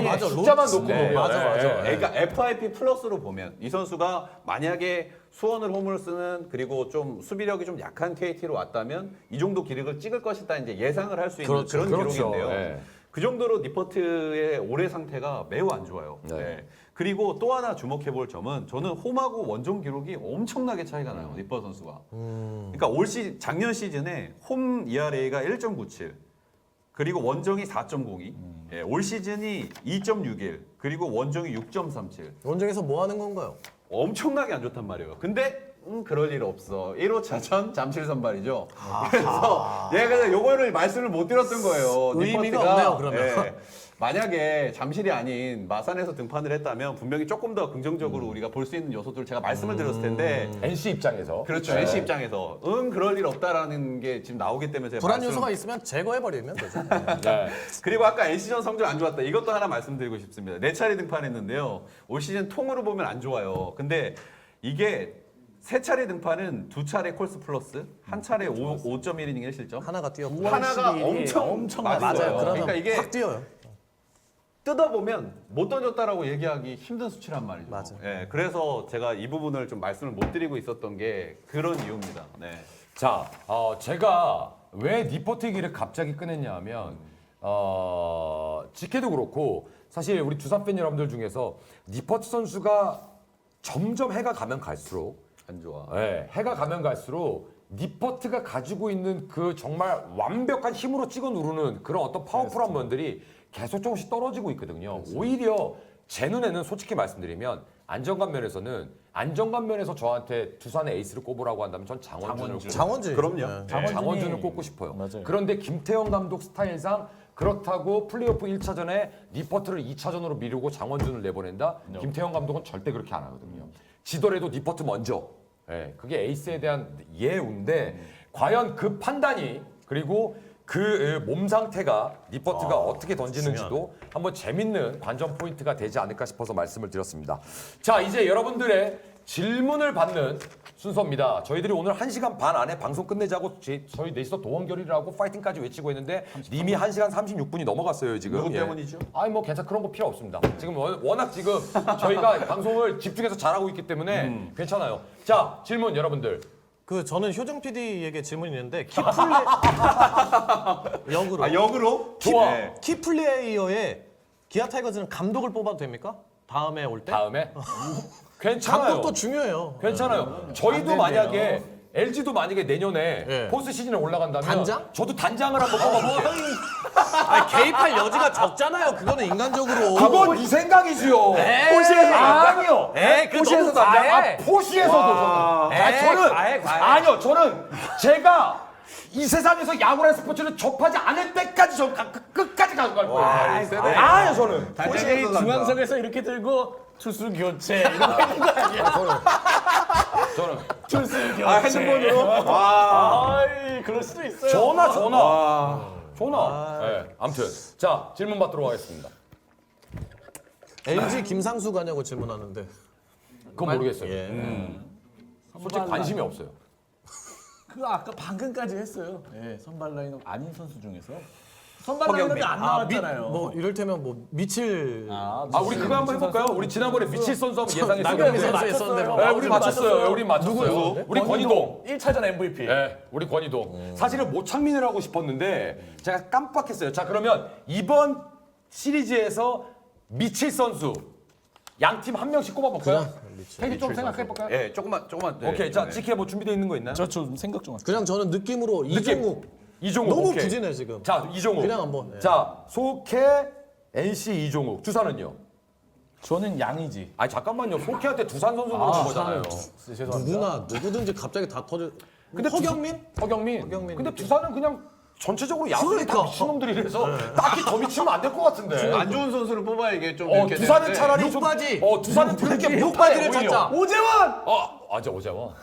맞아. 숫자만 로치. 놓고 네, 보면. 맞아. 그러니까 FIP 플러스로 보면 이 선수가 만약에 수원을 홈을 쓰는 그리고 좀 수비력이 좀 약한 KT로 왔다면 이 정도 기록을 찍을 것이다 이제 예상을 할 수 있는 그런 기록인데요. 네. 그 정도로 니퍼트의 올해 상태가 매우 안 좋아요. 네. 네. 그리고 또 하나 주목해 볼 점은 저는 홈하고 원정 기록이 엄청나게 차이가 나요. 니퍼트 선수가. 그러니까 작년 시즌에 홈 ERA가 1.97 그리고 원정이 4.02 예, 올 시즌이 2.61 그리고 원정이 6.37 원정에서 뭐 하는 건가요? 엄청나게 안 좋단 말이에요. 근데 그럴 일 없어. 1호차전 잠실 선발이죠. 그래서 얘가 요거를 말씀을 못 드렸던 거예요. 의미가 니퍼트가, 없네요, 그러면. 만약에 잠실이 아닌 마산에서 등판을 했다면 분명히 조금 더 긍정적으로 우리가 볼 수 있는 요소들을 제가 말씀을 드렸을 텐데 NC 입장에서. 그렇죠. 네. NC 입장에서 그럴 일 없다라는 게 지금 나오기 때문에 제가 불안 말씀을- 요소가 있으면 제거해버리면 되죠. 네. 그리고 아까 NC전 성적 안 좋았다. 이것도 하나 말씀드리고 싶습니다. 4차례 등판했는데요. 올 시즌 통으로 보면 안 좋아요. 근데 이게 3차례 등판은 2차례 콜스 플러스, 1차례 5.1이닝의 실점. 하나가 뛰었고. 하나가 엄청 맞아요. 맞아요. 그러면 그러니까 이게 확 뛰어요. 뜯어보면 못 던졌다라고 얘기하기 힘든 수치란 말이죠. 맞아요. 예, 그래서 제가 이 부분을 좀 말씀을 못 드리고 있었던 게 그런 이유입니다. 네. 자, 제가 왜 니퍼트기를 갑자기 꺼냈냐 하면 지케도 그렇고 사실 우리 두산 팬 여러분들 중에서 니퍼트 선수가 점점 해가 가면 갈수록 안 좋아. 해가 가면 갈수록 니퍼트가 가지고 있는 그 정말 완벽한 힘으로 찍어 누르는 그런 어떤 파워풀한 면들이 계속 조금씩 떨어지고 있거든요. 오히려 제 눈에는 솔직히 말씀드리면 안정감 면에서 저한테 두산의 에이스를 꼽으라고 한다면 전 장원준을 장원준. 그럼요. 장원준을 꼽고 싶어요. 맞아요. 그런데 김태형 감독 스타일상 그렇다고 플레이오프 1차전에 니퍼트를 2차전으로 미루고 장원준을 내보낸다? 김태형 감독은 절대 그렇게 안 하거든요. 지더라도 니퍼트 먼저. 그게 에이스에 대한 예우인데 과연 그 판단이 그리고 그 몸 상태가 니퍼트가 어떻게 던지는지도 한번 재밌는 관전 포인트가 되지 않을까 싶어서 말씀을 드렸습니다. 자, 이제 여러분들의 질문을 받는 순서입니다. 저희들이 오늘 1시간 반 안에 방송 끝내자고 저희 넷이서 도원결의라고 파이팅까지 외치고 있는데 님이 1시간 36분이 넘어갔어요, 지금. 누구 때문이죠? 아니 뭐 괜찮 그런 거 필요 없습니다. 지금 워낙 지금 저희가 방송을 집중해서 잘하고 있기 때문에 괜찮아요. 자, 질문 여러분들. 저는 효정 PD에게 질문이 있는데 키플레 역으로 역으로? 좋아. 네. 키플레이어에 기아 타이거즈는 감독을 뽑아도 됩니까? 다음에 올 때? 다음에 괜찮아요. 감독도 중요해요. 괜찮아요. 저희도 만약에 LG도 만약에 내년에 예. 포스트 시즌에 올라간다면 단장? 저도 단장을 한번 뽑아볼게요. 개입할 여지가 적잖아요. 그거는 인간적으로. 그건 네 생각이지요. 포시에서 아니요. 포시에서 포시에서도 저는 아니요. 저는 제가 이 세상에서 야구라는 스포츠를 접하지 않을 때까지 저 끝까지 가고 갈 거예요. 아니요, 저는. 포시에 중앙석에서 이렇게 들고 투수 교체 이런 거 있는 거 아니야? 저는 투수 교체. 핸드폰으로? 아이, 그럴 수도 있어요. 전화. 네, 아무튼 자 질문 받도록 하겠습니다. LG 김상수 가냐고 질문하는데. 그건 모르겠어요. 예. 솔직히 관심이 없어요. 그 아까 방금까지 했어요. 선발 라인업 아닌 선수 중에서 선발 라인업이 안 나왔잖아요. 뭐 이를테면 뭐 미칠. 우리 그거 한번 해볼까요? 우리 지난번에 미칠 선수 한번 나경원 예상했었는데. 선수 했었는데. 네, 우리 맞췄어요. 우리 맞췄어요. 우리 권희동. 1차전 MVP. 네, 우리 권희동. 사실은 모창민을 하고 싶었는데 제가 깜빡했어요. 자, 그러면 이번 시리즈에서 미칠 선수 양 팀 한 명씩 꼽아볼까요? 테디 좀 생각해볼까요? 예, 조금만. 네. 오케이, 자, 지키야 뭐 준비되어 있는 거 있나요? 저 좀 생각 좀 할게요. 그냥 저는 느낌으로 이종욱. 이종욱. 너무 오케이. 부진해 지금. 자, 이종욱. 그냥 한번. 예. 자, 속해 NC 이종욱. 두산은요? 저는 양이지. 아니 잠깐만요. 속해한테 두산 선수 물어본 거잖아요. 누구나 누구든지 갑자기 다 터져. 근데 허경민? 허경민. 허경민 근데 느낌. 두산은 그냥 전체적으로 야구에 다 그러니까. 미친놈들이라서 딱히 더 미치면 안 될 것 같은데. 안 좋은 선수를 뽑아야 이게 좀 이렇게 두산은 되는데. 차라리 룩바지. 두산은 되게 룩바지를 오히려. 찾자. 오재원. 맞아 오재원.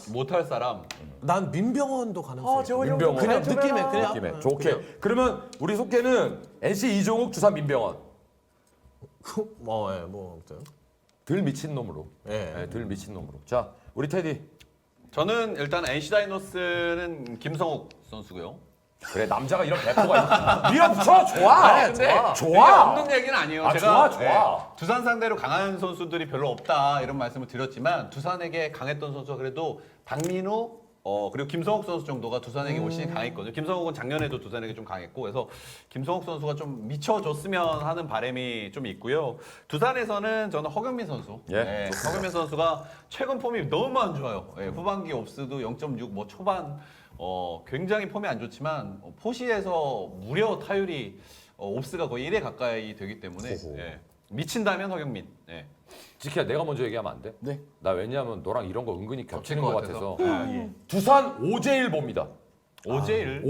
못할 사람. 난 민병헌도 가능성 있어. 민병헌. 그냥 느낌에 그냥. 느낌에. 좋게. 그러면 우리 속해는 NC 이종욱, 두산 민병헌. 뭐 아무튼. 덜 미친 놈으로. 예. 덜 미친 놈으로. 자, 우리 테디. 저는 일단 NC 다이노스는 김성욱 선수고요. 그래 남자가 이런 배포가 있어. 밀어붙여 좋아. 근데 좋아. 없는 얘기는 아니에요. 아, 제가 좋아. 두산 상대로 강한 선수들이 별로 없다 이런 말씀을 드렸지만 두산에게 강했던 선수가 그래도 박민우 그리고 김성욱 선수 정도가 두산에게 훨씬 강했거든요. 김성욱은 작년에도 두산에게 좀 강했고 그래서 김성욱 선수가 좀 미쳐줬으면 하는 바람이 좀 있고요. 두산에서는 저는 허경민 선수. 예. 허경민 선수가 최근 폼이 너무 안 좋아요. 후반기 옵스도 0.6 뭐 초반 굉장히 폼이 안 좋지만 포시에서 무려 타율이 옵스가 거의 1에 가까이 되기 때문에 미친다면 허경민. 지키야 내가 먼저 얘기하면 안 돼? 네. 나 왜냐하면 너랑 이런 거 은근히 겹치는 것 같아서. 예. 두산 오재일 봅니다. 오재일.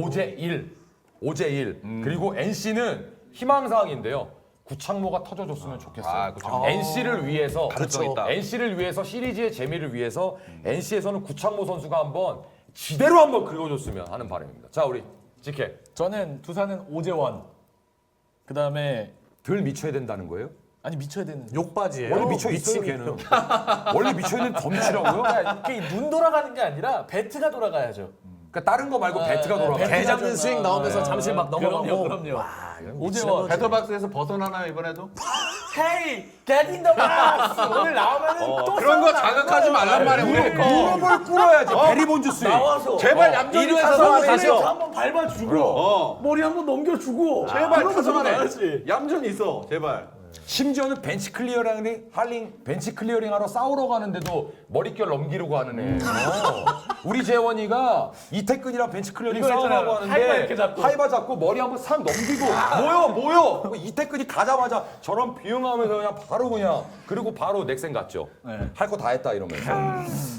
오재일. 그리고 NC는 희망사항인데요. 구창모가 터져줬으면 좋겠어요. NC를 위해서 가능성 있다. NC를 위해서 시리즈의 재미를 위해서 NC에서는 구창모 선수가 한번 지대로 한번 긁어줬으면 하는 바람입니다. 자 우리 지케 저는 두산은 오재원. 그다음에 덜 미쳐야 된다는 거예요? 아니 미쳐야 되는. 욕바지예요. 원래 미쳐 있어요 걔는. 원래 미쳐 있는 더 미치라고요? 그러니까 이게 눈 돌아가는 게 아니라 배트가 돌아가야죠. 그러니까 다른 거 말고 배트가 돌아가. 배트. 개 잡는 스윙 나오면서 잠시 막 넘어가고. 그럼요. 오재원. 배터박스에서 벗어나나요 이번에도? Hey, get in the box. 오늘 나오면은 또 그런 거 싸움 자극하지 말란 말이야 우리. 무릎을 꿇어야지. 베리본즈 스윙. 나와서 제발 얌전히 이리 타서 와서 가죠. 한번 밟아주고 머리 한번 넘겨주고 제발 그러고 타서만 해. 들어가야지. 얌전히 있어 제발. 심지어는 벤치 클리어링 하러 싸우러 가는데도 머릿결 넘기려고 하는 애. 우리 재원이가 이태근이랑 벤치 클리어링 이거 싸우라고 있잖아요. 하는데 하이바 이렇게 잡고. 하이바 잡고 머리 한번 싹 넘기고 모여. 그리고 이태근이 가자마자 저런 비응하면서 그냥 바로 그냥 그리고 바로 넥센 갔죠. 네. 할 거 다 했다 이러면서.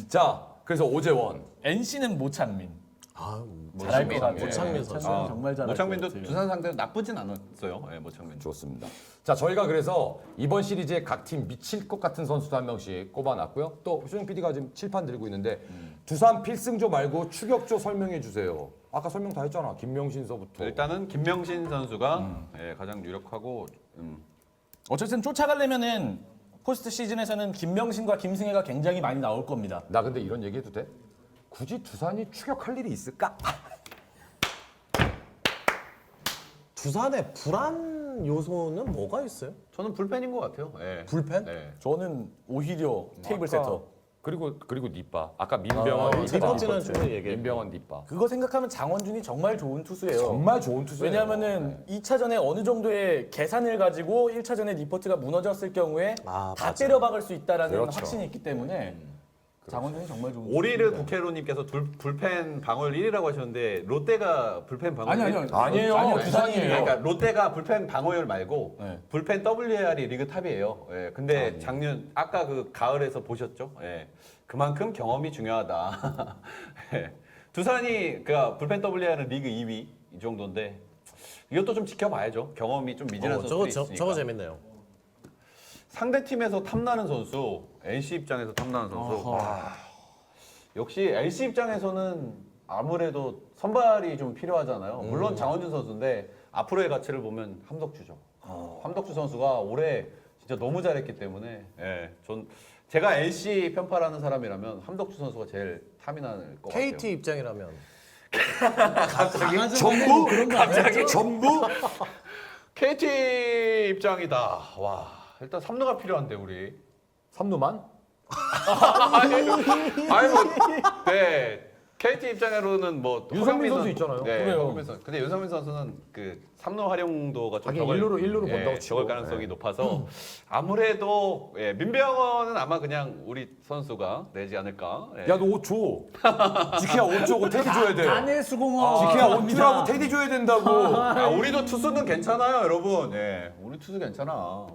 자 그래서 오재원. NC는 모창민. 아, 잘할 것 같아요. 모창민 선수. 정말 잘할 모창민도 것 같아요. 두산 상대로 나쁘진 않았어요. 네, 모창민. 좋습니다. 자, 저희가 그래서 이번 시리즈에 각 팀 미칠 것 같은 선수도 한 명씩 꼽아놨고요. 또 수영 PD가 지금 칠판 들고 있는데 두산 필승조 말고 추격조 설명해 주세요. 아까 설명 다 했잖아. 김명신서부터. 일단은 김명신 선수가 예, 가장 유력하고 어쨌든 쫓아가려면은 포스트 시즌에서는 김명신과 김승혜가 굉장히 많이 나올 겁니다. 나 근데 이런 얘기 해도 돼? 굳이 두산이 추격할 일이 있을까? 두산의 불안 요소는 뭐가 있어요? 저는 불펜인 것 같아요. 예. 불펜? 네. 저는 오히려 테이블 세터. 그리고 니빠. 아까 민병헌. 니퍼지는 충분히 얘기해. 민병헌 니빠. 그거 생각하면 장원준이 정말 좋은 투수예요. 정말 좋은 투수예요. 왜냐하면은 2차전에 어느 정도의 계산을 가지고 1차전에 리포트가 무너졌을 경우에 아, 다 맞아요. 때려박을 수 있다라는 그렇죠. 확신이 있기 때문에 장원준이 정말 좋은 오리르 투수입니다. 국회의원님께서 불펜 방어율 1위라고 하셨는데 롯데가 불펜 방어율 아니에요. 두산이에요. 그러니까 롯데가 불펜 방어율 말고 네. 불펜 WAR이 리그 탑이에요. 예. 근데 작년 아까 그 가을에서 보셨죠? 예. 그만큼 경험이 중요하다. 예. 두산이 그 불펜 WAR은 리그 2위 이 정도인데 이것도 좀 지켜봐야죠. 경험이 좀 미진한 선수들이 있으니까. 저거 재밌네요. 상대 팀에서 탐나는 선수, NC 입장에서 탐나는 선수. 와. 역시 NC 입장에서는 아무래도 선발이 좀 필요하잖아요. 물론 장원준 선수인데 앞으로의 가치를 보면 함덕주죠. 함덕주 선수가 올해 진짜 너무 잘했기 때문에 예, 제가 NC 편파라는 사람이라면 함덕주 선수가 제일 탐이 나는 것 같아요. KT 입장이라면 전부? 갑자기 전부? KT 입장이다. 와, 일단 3루가 필요한데 우리. 3루만? 아니 뭐, 네. KT 입장으로는 뭐 윤성민 허경민 선수 있잖아요. 네, 그래요. 허경민 선수. 근데 윤성민 선수는 그 3루 활용도가 좀 하긴 일루로 본다고 치고. 적을 가능성이 네. 높아서 아무래도 예, 민병헌은 아마 그냥 우리 선수가 내지 않을까. 예. 야, 너 옷 줘. 지키야 옷 줘. 그거 테디 줘야 돼. 안에 수공업. 지키야 옷 주라고 테디 줘야 된다고. 아, 우리도 투수는 괜찮아요, 여러분. 예, 우리 투수 괜찮아.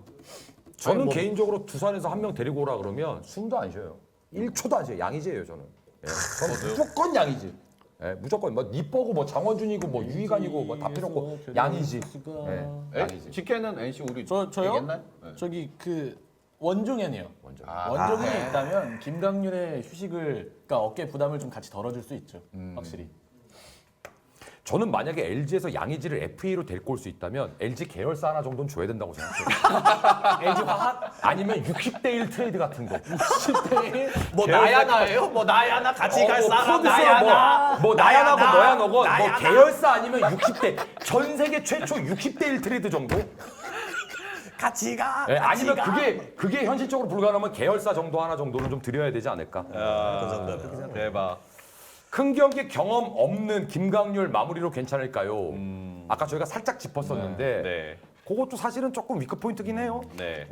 저는 개인적으로 두산에서 한 명 데리고 오라 그러면 숨도 안 쉬어요. 1초도 안 쉬어요. 양의지예요, 저는. 예, 저는 무조건 양의지. 예, 무조건 뭐 니뻐고 뭐 장원준이고 뭐 유희관이고 뭐 다 필요 없고 양의지. 예, 양의지. 직회는 NC 우리 저요? 얘기했나요? 네. 저기 그 원종현이요. 원정. 원종현이 있다면 김강률의 휴식을 그러니까 어깨 부담을 좀 같이 덜어줄 수 있죠. 확실히. 저는 만약에 LG에서 양의지를 FA로 데리고 올 수 있다면 LG 계열사 하나 정도는 줘야 된다고 생각해요. LG 화학 아니면 60대 1 트레이드 같은 거. 10대 뭐 나야나예요? 뭐 나야나 같이 갈 사람 나야나. 뭐 나야나고 너야 너고 뭐 나야나. 계열사 아니면 60대 전 세계 최초 60대 1 트레이드 정도? 같이 가. 예, 아니면 그게 현실적으로 불가능하면 계열사 정도 하나 정도는 좀 드려야 되지 않을까? 대박. 큰 경기 경험 없는 김강률 마무리로 괜찮을까요? 아까 저희가 살짝 짚었었는데 네. 그것도 사실은 조금 위크 포인트긴 해요. 네.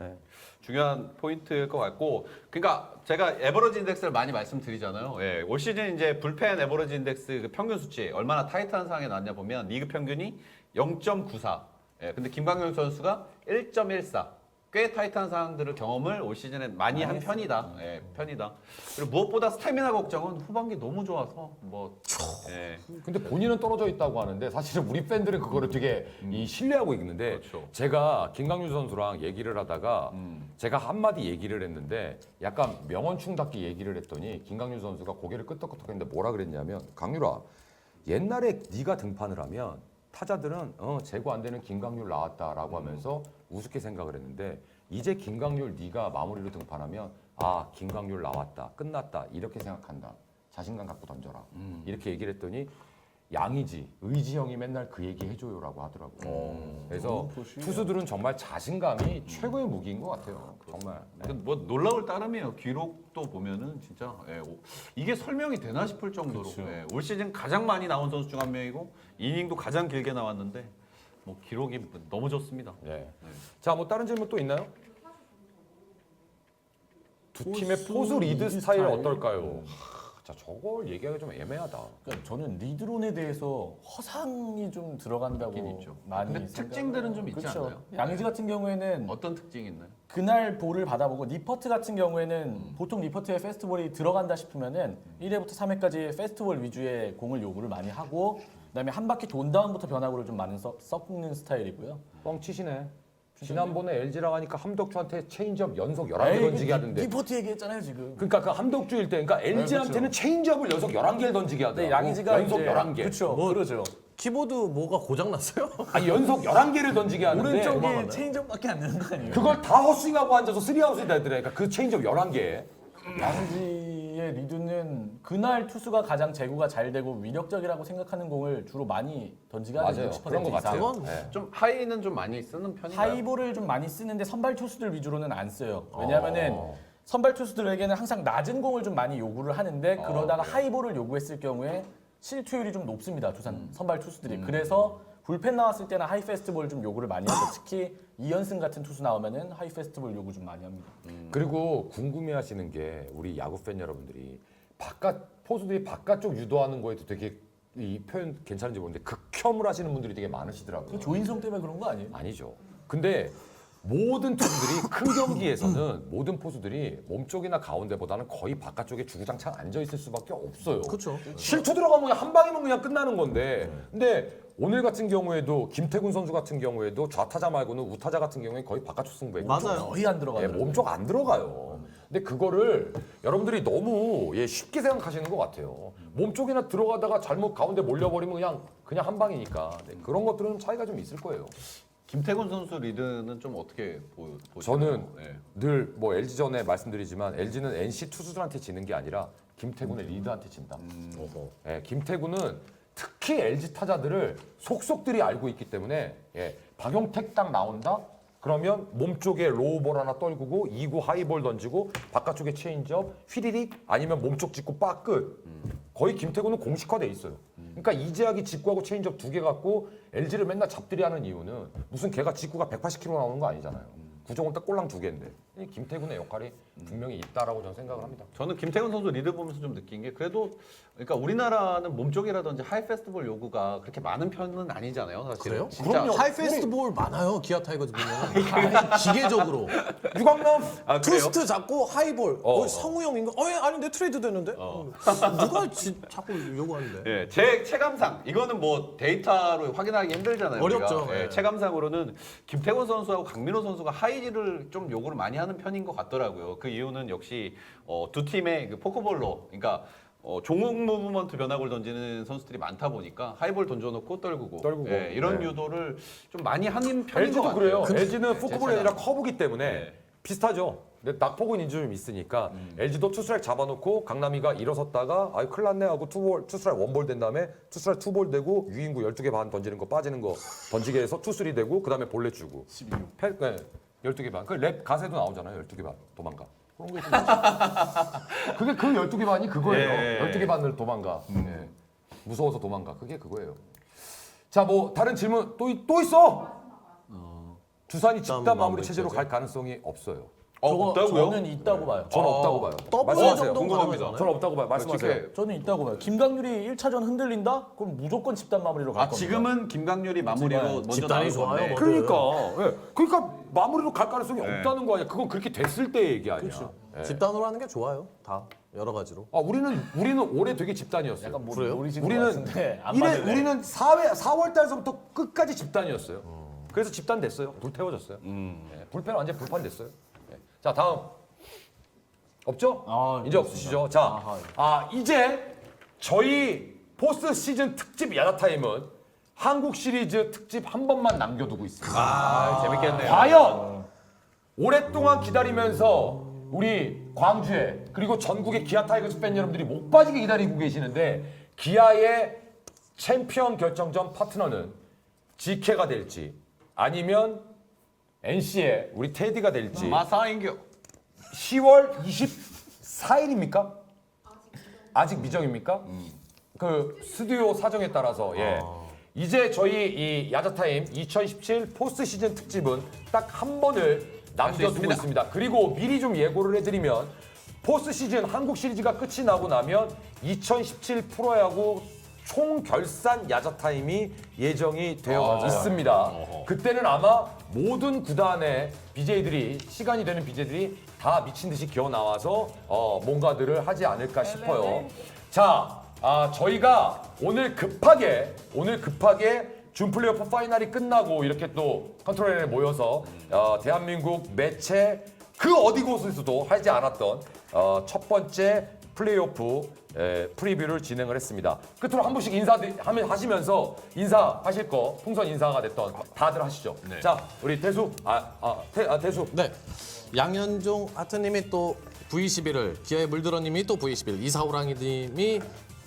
중요한 포인트일 것 같고, 그러니까 제가 에버러지 인덱스를 많이 말씀드리잖아요. 예, 올 시즌 이제 불펜 에버러지 인덱스 그 평균 수치 얼마나 타이트한 상황에 나왔냐 보면 리그 평균이 0.94. 예, 근데 김광현 선수가 1.14. 꽤 타이트한 상황들을 경험을 올 시즌에 많이 한 편이다. 예, 편이다. 그리고 무엇보다 스태미나 걱정은 후반기 너무 좋아서 뭐 예. 근데 본인은 떨어져 있다고 하는데 사실은 우리 팬들은 그거를 되게 이 신뢰하고 있는데 그렇죠. 제가 김강률 선수랑 얘기를 하다가 제가 한마디 얘기를 했는데 약간 명언충답게 얘기를 했더니 김강률 선수가 고개를 끄덕끄덕했는데 뭐라 그랬냐면 강률아 옛날에 네가 등판을 하면 타자들은 제고 안 되는 김강률 나왔다라고 하면서 우습게 생각을 했는데 이제 김강률 네가 마무리로 등판하면 아 김강률 나왔다 끝났다 이렇게 생각한다 자신감 갖고 던져라 이렇게 얘기를 했더니 양이지 의지 형이 맨날 그 얘기 해줘요라고 하더라고요. 그래서 투수들은 정말 자신감이 최고의 무기인 것 같아요. 정말. 근데 뭐 놀라울 따름이에요. 기록도 보면은 진짜 이게 설명이 되나 싶을 정도로 예, 올 시즌 가장 많이 나온 선수 중 한 명이고 이닝도 가장 길게 나왔는데 뭐 기록이 너무 좋습니다. 예. 자, 뭐 다른 질문 또 있나요? 두 팀의 포수 리드 스타일 어떨까요? 자, 저걸 얘기하기 좀 애매하다. 그러니까 저는 리드론에 대해서 허상이 좀 들어간다고 있긴 있죠. 많이 근데 특징들은 좀 있지 그렇죠. 않나요? 양의지 같은 경우에는 어떤 특징이 있나요? 그날 볼을 받아보고 니퍼트 같은 경우에는 보통 니퍼트에 페스트볼이 들어간다 싶으면은 1회부터 3회까지 페스트볼 위주의 공을 요구를 많이 하고 그다음에 한 바퀴 돈 다음부터 변화구를 좀 많이 섞는 스타일이고요. 뻥치시네. 지난번에 LG랑 하니까 함덕주한테 체인지업 연속 11개 던지게 하던데. 니퍼트 얘기했잖아요 지금. 그러니까 그 함덕주일 때 그러니까 LG한테는 체인지업을 연속 11개를 던지게 하더라고. 네, 양의지가 연속 이제 11개. 그렇죠. 그러죠. 키보드 뭐가 고장 났어요? 아니 연속 11개를 던지게 하는데 오른쪽에 체인지업밖에 안 되는 거 아니에요? 그걸 다 헛스윙하고 앉아서 3아웃이 되더래. 그러니까 그 체인지업 11개. 양지의 리드는 그날 투수가 가장 제구가 잘 되고 위력적이라고 생각하는 공을 주로 많이 던지게 하죠. 맞아요. 60% 그런 것 이상. 같아요. 네. 좀 하이는 좀 많이 쓰는 편인가요? 하이볼을 좀 많이 쓰는데 선발 투수들 위주로는 안 써요. 왜냐하면은 선발 투수들에게는 항상 낮은 공을 좀 많이 요구를 하는데 그러다가 하이볼을 요구했을 경우에 실투율이 좀 높습니다. 두산 선발 투수들이. 그래서 불펜 나왔을 때는 하이 페스트볼 좀 요구를 많이 하고 특히 이현승 같은 투수 나오면은 하이 페스트볼 요구 좀 많이 합니다. 그리고 궁금해하시는 게 우리 야구 팬 여러분들이 바깥 포수들이 바깥쪽 유도하는 거에도 되게 이 표현 괜찮은지 모르는데 극혐을 하시는 분들이 되게 많으시더라고요. 조인성 때문에 그런 거 아니에요? 아니죠. 근데 모든 투수들이 큰 경기에서는 모든 포수들이 몸쪽이나 가운데보다는 거의 바깥쪽에 주구장창 앉아 있을 수밖에 없어요. 그렇죠. 실투 들어가면 한 방이면 그냥 끝나는 건데. 근데 오늘 같은 경우에도 김태군 선수 같은 경우에도 좌타자 말고는 우타자 같은 경우에 거의 바깥쪽 승부에 맞아요. 거의 안 들어가요. 몸쪽 안 들어가요. 근데 그거를 여러분들이 너무 쉽게 생각하시는 것 같아요. 몸쪽이나 들어가다가 잘못 가운데 몰려버리면 그냥 한 방이니까. 네, 그런 것들은 차이가 좀 있을 거예요. 김태군 선수 리드는 좀 어떻게 보시나요? 저는 네. 늘 뭐 LG 전에 말씀드리지만 LG는 NC 투수들한테 지는 게 아니라 김태군의 리드한테 진다. 예, 김태군은 특히 LG 타자들을 속속들이 알고 있기 때문에 박용택 딱 나온다? 그러면 몸쪽에 로우볼 하나 떨구고 2구 하이볼 던지고 바깥쪽에 체인지업 휘리릭 아니면 몸쪽 짚고 빡 끝. 거의 김태군은 공식화돼 있어요. 그러니까 이재학이 직구하고 체인지업 2개 갖고 LG를 맨날 잡들이 하는 이유는 무슨 걔가 직구가 180km 나오는 거 아니잖아요. 구종은 딱 꼴랑 2개인데 김태군의 역할이 분명히 있다라고 저는 생각을 합니다. 저는 김태군 선수 리드 보면서 좀 느낀 게 그래도 그러니까 우리나라는 몸쪽이라든지 하이 페스티벌 요구가 그렇게 많은 편은 아니잖아요. 사실. 그래요? 진짜. 하이 페스트볼 많아요. 기아 타이거즈 보면 기계적으로 유광남 트위스트 잡고 하이볼. 성우형인가? 아니 내 트레이드 되는데. 누가 자꾸 요구하는데? 예, 제 체감상 이거는 뭐 데이터로 확인하기 힘들잖아요. 어렵죠. 우리가. 예, 예. 체감상으로는 김태곤 선수하고 강민호 선수가 하이를 좀 요구를 많이 하는 편인 것 같더라고요. 그 이유는 역시 두 팀의 그 포크볼로, 그러니까 종목 무브먼트 변화구를 던지는 선수들이 많다 보니까 하이볼 던져놓고 떨구고, 예, 이런 네. 유도를 좀 많이 하는 편인 것 LG도 같아요. 그래요. 네. LG는 포크볼이 아니라 커브기 때문에 네. 비슷하죠. 근데 낙폭은 이제 좀 있으니까 LG도 투스트라이크 잡아놓고 강남이가 일어섰다가 아유 큰일 났네 하고 투스트라이크 원볼 된 다음에 투스트라이크 투볼 되고 유인구 12개 반 던지는 거 빠지는 거 던지게 해서 투쓰리 되고 그 다음에 볼넷 주고 12개 반. 그 랩 가세도 나오잖아요. 12개 반 도망가. 그런 거 있으면 그게 그 12개 반이 그거예요. 예. 12개 반을 도망가. 예. 무서워서 도망가. 그게 그거예요. 자, 뭐 다른 질문 또 있어? 두산이 집단 마무리 체제로 갈 가능성이 없어요. 저는 있다고 봐요. 저는 없다고 봐요. 더블 말씀하세요. 정도 궁금합니다. 저는 없다고 봐요. 말씀하세요. 저는 있다고 봐요. 김강률이 1차전 흔들린다? 그럼 무조건 집단 마무리로 갈 겁니다. 지금은 김강률이 마무리로 먼저 집단이 나올 좋아요, 건데. 뭐. 그러니까, 그러니까 마무리로 갈 가능성이 네. 없다는 거 아니야? 그건 그렇게 됐을 때 얘기 아니야. 예. 집단으로 하는 게 좋아요. 다 여러 가지로. 아, 우리는 올해 되게 집단이었어요. 약간 그래요? 모르시는 것 우리는 같은데 안 받을래. 우리는 4월 달서부터 끝까지 집단이었어요. 그래서 집단 됐어요. 불태워졌어요. 예, 불패는 완전 불판 됐어요. 예. 자, 다음. 없죠? 이제 없으시죠? 자, 이제 저희 포스트 시즌 특집 야자타임은 한국 시리즈 특집 한 번만 남겨두고 있습니다. 재밌겠네요. 과연 오랫동안 기다리면서 우리 광주에 그리고 전국의 기아 타이거즈 팬 여러분들이 못 빠지게 기다리고 계시는데 기아의 챔피언 결정전 파트너는 GK가 될지 아니면 NC의 우리 테디가 될지 마사인교. 10월 24일입니까? 아직 미정입니까? 그 스튜디오 사정에 따라서 예. 이제 저희 이 야자타임 2017 포스트 시즌 특집은 딱 한 번을 남겨두고 있습니다. 그리고 미리 좀 예고를 해드리면 포스트 시즌 한국 시리즈가 끝이 나고 나면 2017 프로야구 총 결산 야자타임이 예정이 되어 있습니다. 그때는 아마 모든 구단의 BJ들이 시간이 되는 BJ들이 다 미친 듯이 기어 나와서 뭔가들을 하지 않을까 싶어요. 자, 저희가 오늘 급하게 준 플레이오프 파이널이 끝나고 이렇게 또 컨트롤에 모여서 대한민국 매체 그 어디 곳에서도 하지 않았던 첫 번째 플레이오프 프리뷰를 진행을 했습니다. 끝으로 한 분씩 인사하시면서 인사하실 거 풍선 인사가 됐던 다들 하시죠. 자, 우리 대수 대수. 네. 양현종 하트님이 또 V11을, 기아의 물들어님이 또 V11, 이사호랑이님이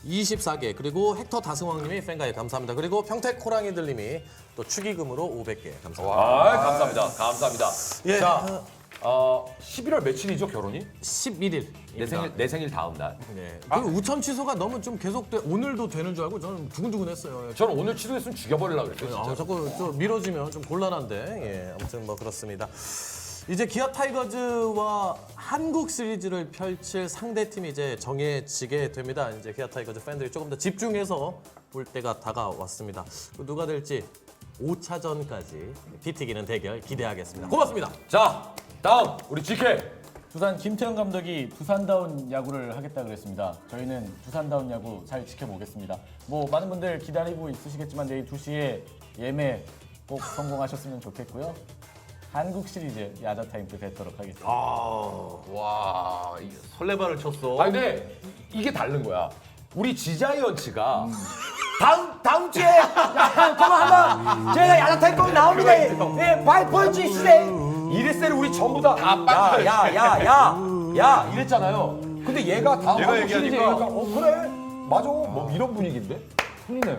24개, 그리고 헥터 다승왕님이 팬가에 감사합니다. 그리고 평택 호랑이들님이 또 축의금으로 500개 감사합니다. 감사합니다. 감사합니다. 예. 자, 11월 며칠이죠 결혼이? 11일. 내 생일 다음 날. 네. 그 우천 취소가 너무 좀 계속돼. 오늘도 되는 줄 알고 저는 두근두근했어요. 저는 오늘 취소했으면 죽여버리려고 그랬어요. 진짜. 자꾸 좀 미뤄지면 좀 곤란한데. 예, 아무튼 뭐 그렇습니다. 이제 기아 타이거즈와 한국 시리즈를 펼칠 상대 팀이 이제 정해지게 됩니다. 이제 기아 타이거즈 팬들이 조금 더 집중해서 볼 때가 다가왔습니다. 누가 될지 5차전까지 피 튀기는 대결 기대하겠습니다. 고맙습니다. 자, 다음 우리 GK. 두산 김태형 감독이 두산다운 야구를 하겠다 그랬습니다. 저희는 두산다운 야구 잘 지켜보겠습니다. 뭐 많은 분들 기다리고 있으시겠지만 내일 2시에 예매 꼭 성공하셨으면 좋겠고요. 한국 시리즈 야자타임 때 뵙도록 하겠습니다. 와, 설레발을 쳤어. 근데 이게 다른 거야. 우리 지자이언츠가 다음 주에 한번 제가 야자타임 거기 나옵니다. 예, 보여주 시대. 이랬을 우리 전부 다 야 이랬잖아요. 근데 얘가 다음 얘가 한국 시리즈 얘기하니까 얘기하니까 그래 맞아 뭐 이런 분위기인데 틀리네.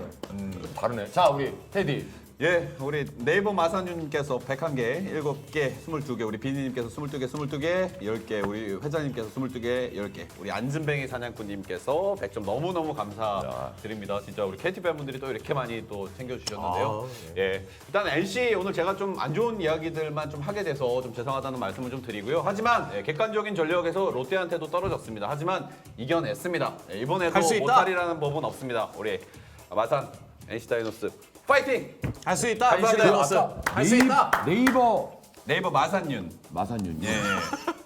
다르네. 자, 우리 테디. 예, 우리 네이버 마사님께서 101개, 7개, 22개, 우리 비니님께서 22개, 22개, 10개, 우리 회장님께서 22개, 10개, 우리 안진뱅이 사냥꾼님께서 100점 너무너무 감사드립니다. 진짜 우리 KT 팬분들이 또 이렇게 많이 또 챙겨주셨는데요. 예, 일단 NC 오늘 제가 좀 안 좋은 이야기들만 좀 하게 돼서 좀 죄송하다는 말씀을 좀 드리고요. 하지만 객관적인 전력에서 롯데한테도 떨어졌습니다. 하지만 이겨냈습니다. 이번에도 할수 있다. 못하리라는 법은 없습니다. 우리 마산 NC 다이노스 파이팅! 할 수 있다. 감사합니다. 할수 있다. 네이버 마산윤. 마산윤. 예.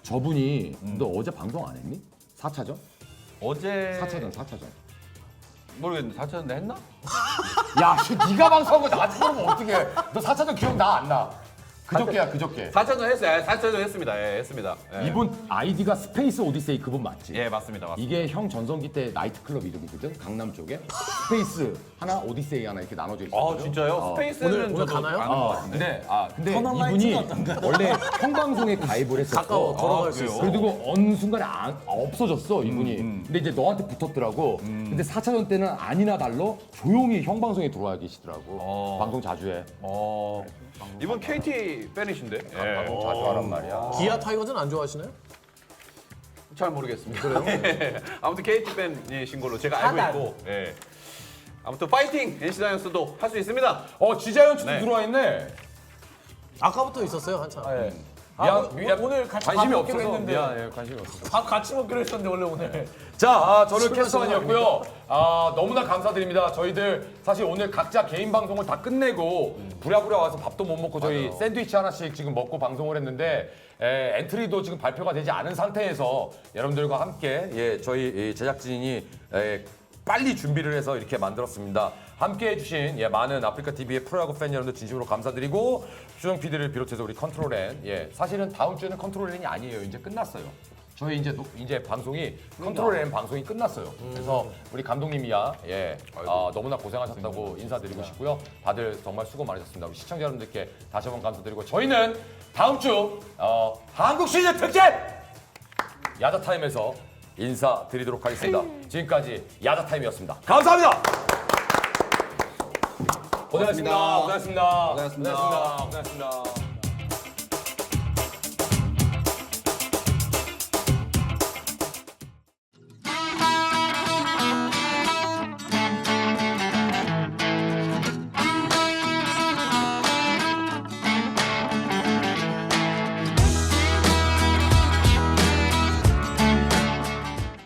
저분이 너 어제 방송 안 했니? 4차전? 어제 4차전. 모르겠는데 4차전에 했나? 야, 네가 방송한 거 나한테 물으면 어떡해. 너 4차전 기억나 안 나? 그저께야. 4차전 했어요. 4차전 했습니다. 예, 했습니다. 예. 이분 아이디가 스페이스 오디세이 그분 맞지? 예, 맞습니다. 이게 형 전성기 때 나이트클럽 이름이거든. 강남 쪽에 스페이스 하나 오디세이 하나 이렇게 나눠져 있어. 아, 진짜요? 스페이스는 오늘 저도 가나요? 아는 것 같은데. 근데 이분이 원래 형방송에 가입을 했었어. 가까워, 걸어갈 수 그래요? 있어. 그리고 어느 순간에 없어졌어 이분이. 근데 이제 너한테 붙었더라고. 근데 4차전 때는 아니나 달러 조용히 형방송에 들어와 계시더라고. 방송 자주 해. 이분 KT 팬이신데? 방송 자주 하란 말이야. 기아 타이거즈는 안 좋아하시나요? 잘 모르겠습니다. 그래요? 아무튼 KT 팬이신 걸로 제가 알고 있고. 예. 아무튼 파이팅! NC 다이노스도 할 수 있습니다. 지자연츠도 네. 들어와 있네. 아까부터 있었어요 한참. 오늘 같이 관심이 밥 먹기로 없어서 했는데. 미안, 관심이 없어서. 밥 같이 먹기로 했었는데 원래 오늘. 자, 저는 캐스터만이었고요. 너무나 감사드립니다. 저희들 사실 오늘 각자 개인 방송을 다 끝내고 부랴부랴 와서 밥도 못 먹고 저희 샌드위치 하나씩 지금 먹고 방송을 했는데 엔트리도 지금 발표가 되지 않은 상태에서 여러분들과 함께 저희 이 제작진이 빨리 준비를 해서 이렇게 만들었습니다. 함께 해주신 많은 아프리카 TV의 프로야구 팬 여러분들 진심으로 감사드리고 수정 PD를 비롯해서 우리 컨트롤N 사실은 다음 주에는 컨트롤N이 아니에요. 이제 끝났어요. 저희 이제 방송이 컨트롤N 방송이 끝났어요. 그래서 우리 감독님이야 너무나 고생하셨다고 인사드리고 싶고요. 다들 정말 수고 많으셨습니다. 우리 시청자 여러분들께 다시 한번 감사드리고 저희는 다음 주 한국 시즌 특집 야자타임에서 인사드리도록 하겠습니다. 지금까지 야자타임이었습니다. 감사합니다. 고생하셨습니다. 고생하셨습니다. 고생하셨습니다. 고생하셨습니다.